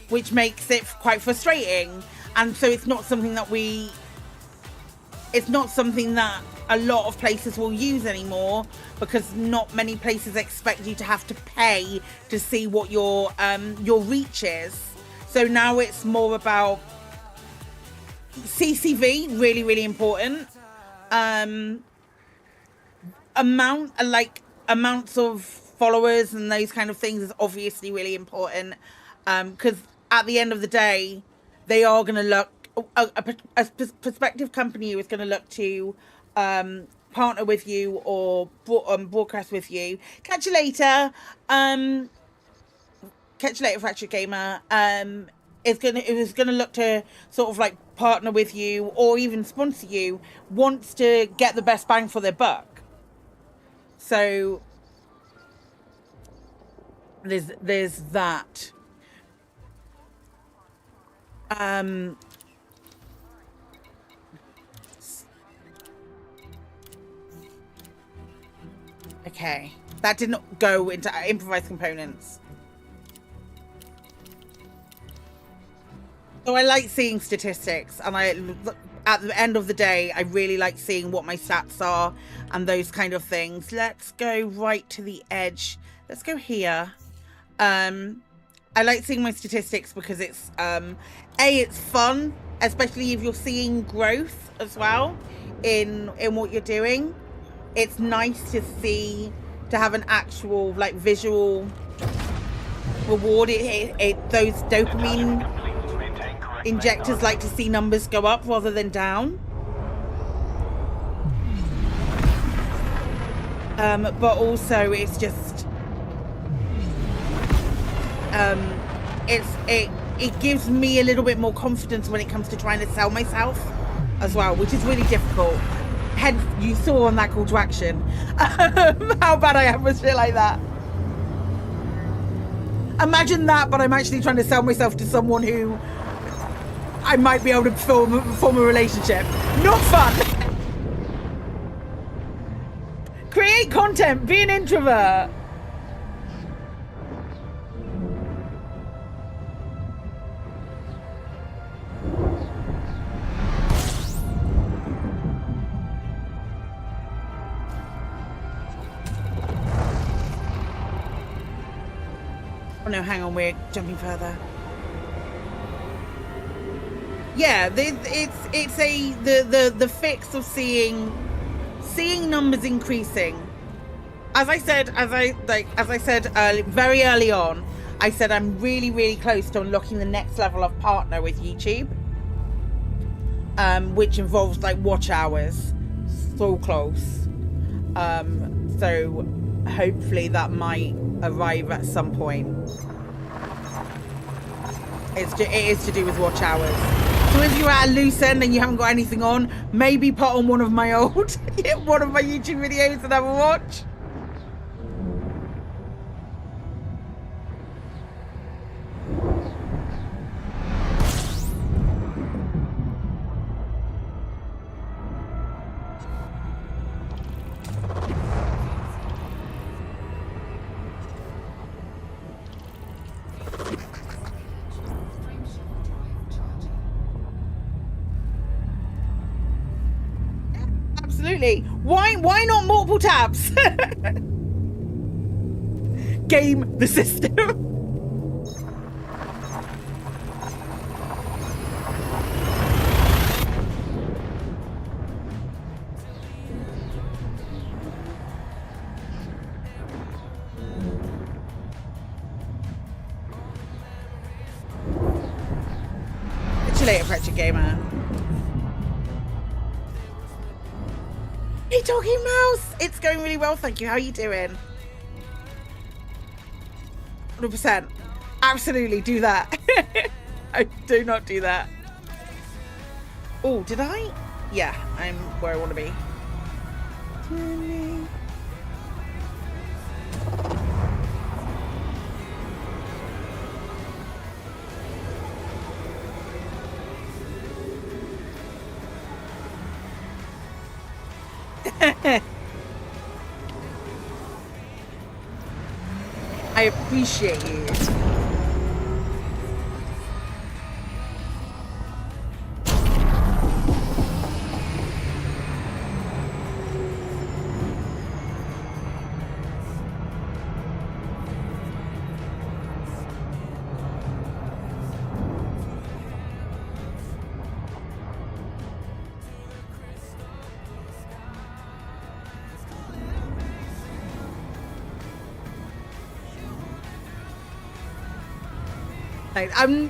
which makes it quite frustrating. And so it's not something that a lot of places will use anymore, because not many places expect you to have to pay to see what your reach is. So now it's more about CCV, really, really important. Amounts of followers and those kind of things is obviously really important, because at the end of the day, they are going to look, a prospective company is going to look to partner with you or broadcast with you. Catch you later, Fractured Gamer. It was going to look to sort of like partner with you or even sponsor you, wants to get the best bang for their buck. So there's that. Okay, that did not go into improvised components. So I like seeing statistics, and at the end of the day, I really like seeing what my stats are and those kind of things. Let's go right to the edge. Let's go here. I like seeing my statistics because it's it's fun, especially if you're seeing growth as well in what you're doing. it's nice to see, to have an actual like visual reward. Those dopamine injectors like to see numbers go up rather than down. But also it's just it gives me a little bit more confidence when it comes to trying to sell myself as well, which is really difficult. Hence, you saw on that call to action how bad I am with shit like that. Imagine that, but I'm actually trying to sell myself to someone who I might be able to form a relationship. Not fun. Create content, be an introvert. Oh no, hang on, we're jumping further. Yeah, it's the fix of seeing numbers increasing. As I said very early on, I said I'm really close to unlocking the next level of partner with YouTube, which involves like watch hours. So close. So hopefully that might arrive at some point. It is to do with watch hours. So if you're at a loose end and you haven't got anything on, maybe put on one of my old one of my YouTube videos and have a watch. Absolutely. Why not multiple tabs? Game the system. Catch you later, Pretched Gamer. Hey, Doggy Mouse! It's going really well, thank you. How are you doing? 100%. Absolutely, do that. I do not do that. Oh, did I? Yeah, I'm where I want to be. I appreciate you.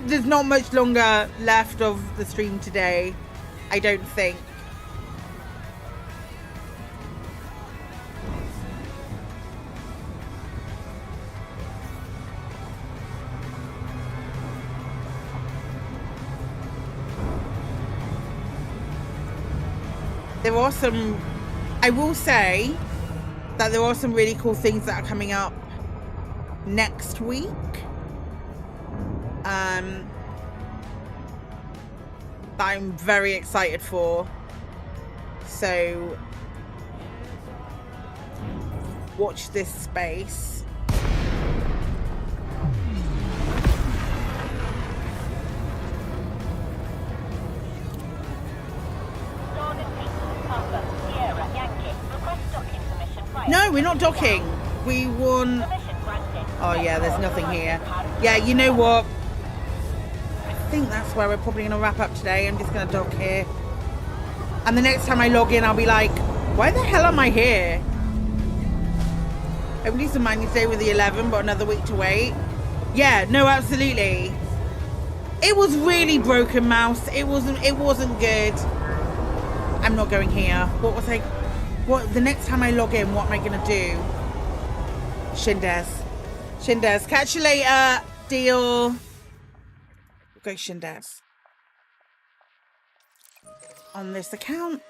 There's not much longer left of the stream today, I don't think. There are some, I will say that there are some really cool things that are coming up next week. That I'm very excited for. So watch this space. No, we're not docking. We won. Oh yeah, there's nothing here. Yeah, you know what? I think that's where we're probably going to wrap up today. I'm just going to dock here. And the next time I log in, I'll be like, Why the hell am I here? At least a man you stay with the 11, but another week to wait. Yeah, no, absolutely. It was really broken, Mouse. It wasn't good. I'm not going here. What was I? What the next time I log in? What am I gonna do? Shindes. Catch you later. Deal. Go Shindes. On this account.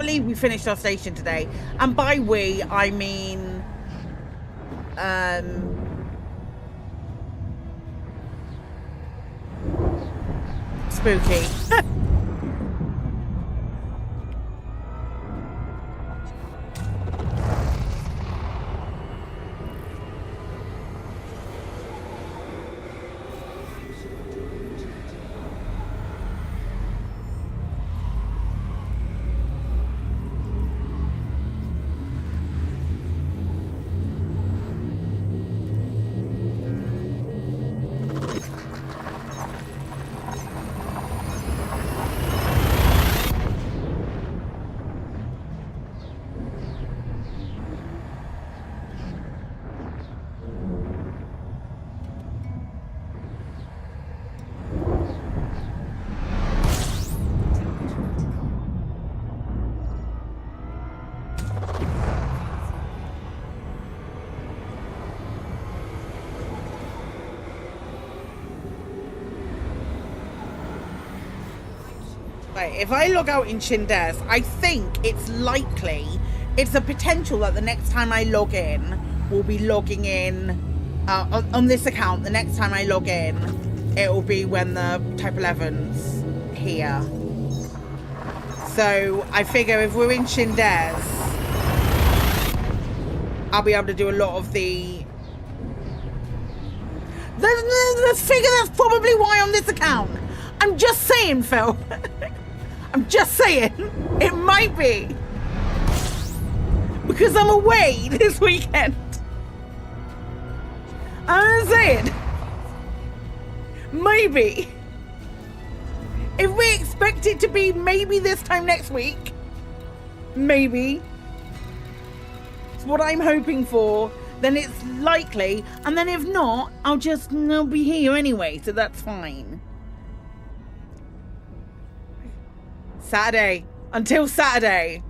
We finished our station today, and by we I mean spooky. If I log out in Shindes, I think it's likely, it's a potential that the next time I log in, we'll be logging in on this account. The next time I log in, it will be when the Type 11's here. So I figure if we're in Shindes, I'll be able to do a lot of the... Let's figure that's probably why on this account. I'm just saying, Phil. I'm just saying, it might be because I'm away this weekend. I'm saying, maybe if we expect it to be maybe this time next week, maybe it's what I'm hoping for, then it's likely, and then if not, I'll be here anyway, so that's fine. Saturday. Until Saturday.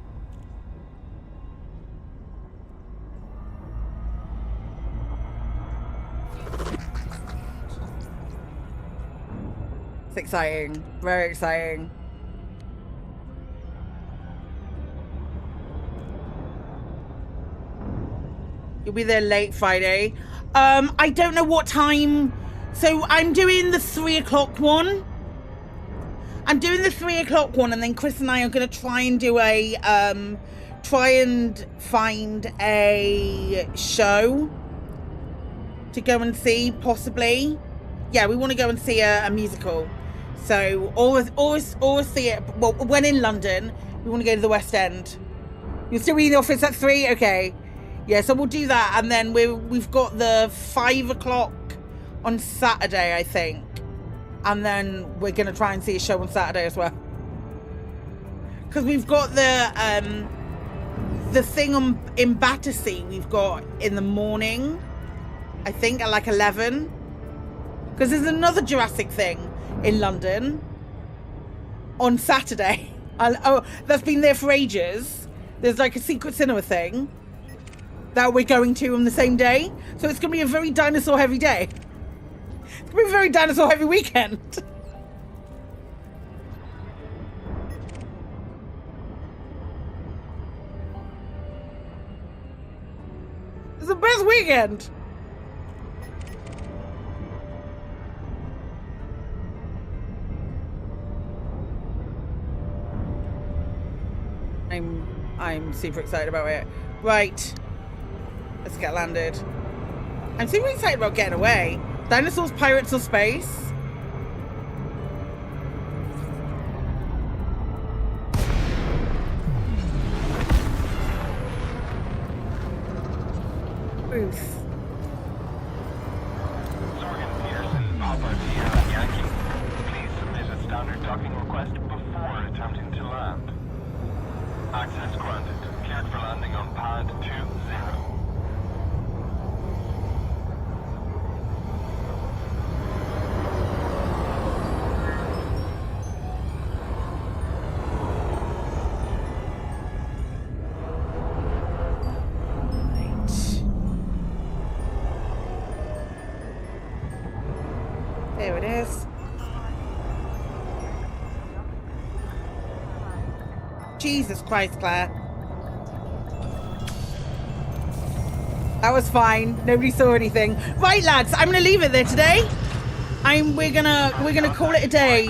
It's exciting. Very exciting. You'll be there late Friday. I don't know what time. So I'm doing the 3 o'clock one. I'm doing the 3 o'clock one, and then Chris and I are going to try and do a, try and find a show to go and see, possibly. Yeah, we want to go and see a musical. So, or theatre, well, when in London, we want to go to the West End. You'll still be in the office at 3? Okay. Yeah, so we'll do that, and then we've got the 5 o'clock on Saturday, I think. And then we're going to try and see a show on Saturday as well. Because we've got the thing in Battersea we've got in the morning, I think, at like 11. Because there's another Jurassic thing in London on Saturday. Oh, that's been there for ages. There's like a secret cinema thing that we're going to on the same day. So it's going to be a very dinosaur heavy day. It's going to be a very dinosaur heavy weekend. It's the best weekend. I'm super excited about it. Right. Let's get landed. I'm super excited about getting away. Dinosaurs, pirates, or space? Ruth. Papa Sierra Yankee. Please submit a standard docking request before attempting to land. Access granted. Cleared for landing on pad 20. There it is. Jesus Christ, Claire. That was fine. Nobody saw anything. Right, lads, I'm gonna leave it there today. We're gonna call it a day.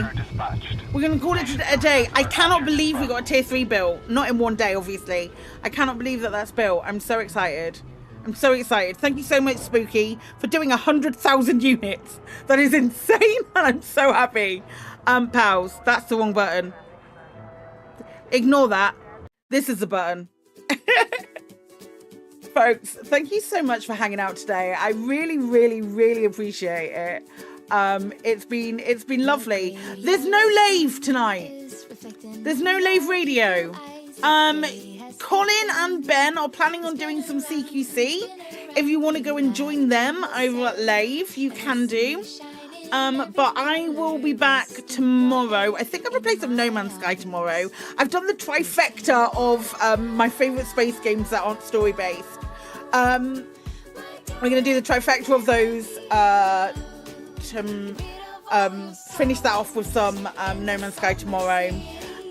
We're gonna call it a day. I cannot believe we got a tier 3 build. Not in one day, obviously. I cannot believe that that's built. I'm so excited. I'm so excited. Thank you so much, Spooky, for doing 100,000 units. That is insane, and I'm so happy. Pals, that's the wrong button. Ignore that. This is the button. Folks, thank you so much for hanging out today. I really, really, really appreciate it. It's been lovely. There's no Lave tonight. There's no Lave radio. Colin and Ben are planning on doing some CQC. If you want to go and join them over at Lave, you can do. But I will be back tomorrow. I think I'm going to play some No Man's Sky tomorrow. I've done the trifecta of my favourite space games that aren't story-based. We're going to do the trifecta of those to finish that off with some No Man's Sky tomorrow.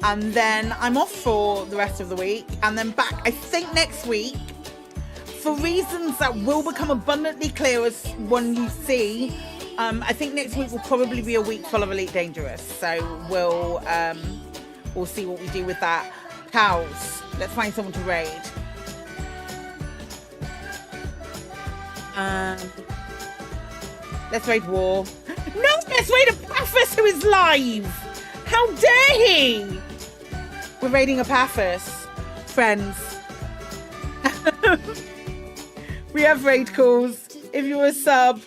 And then I'm off for the rest of the week. And then back, I think, next week. For reasons that will become abundantly clear as when you see... I think next week will probably be a week full of Elite Dangerous, so we'll see what we do with that. Pals, let's find someone to raid. Let's raid War. No, let's raid Apathus, who is live. How dare he? We're raiding Apathus, friends. We have raid calls. If you're a sub.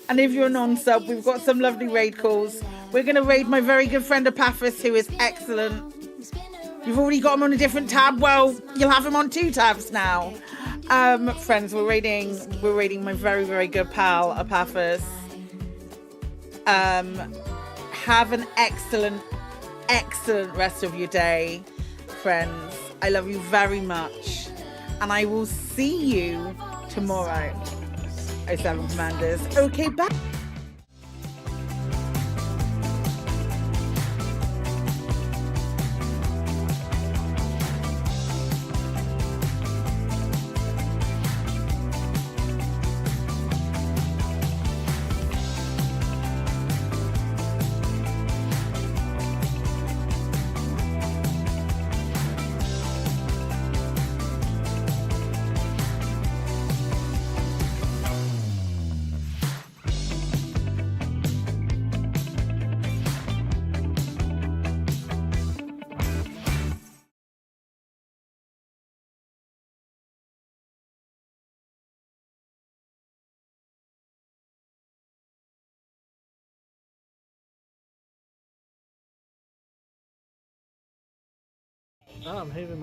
And if you're a non-sub, we've got some lovely raid calls. We're going to raid my very good friend Apathus, who is excellent. You've already got him on a different tab. Well, you'll have him on 2 tabs now. Friends, we're raiding my very, very good pal Apathus. Have an excellent, excellent rest of your day, friends. I love you very much. And I will see you tomorrow. 07 Commanders. Okay, bye. I'm having my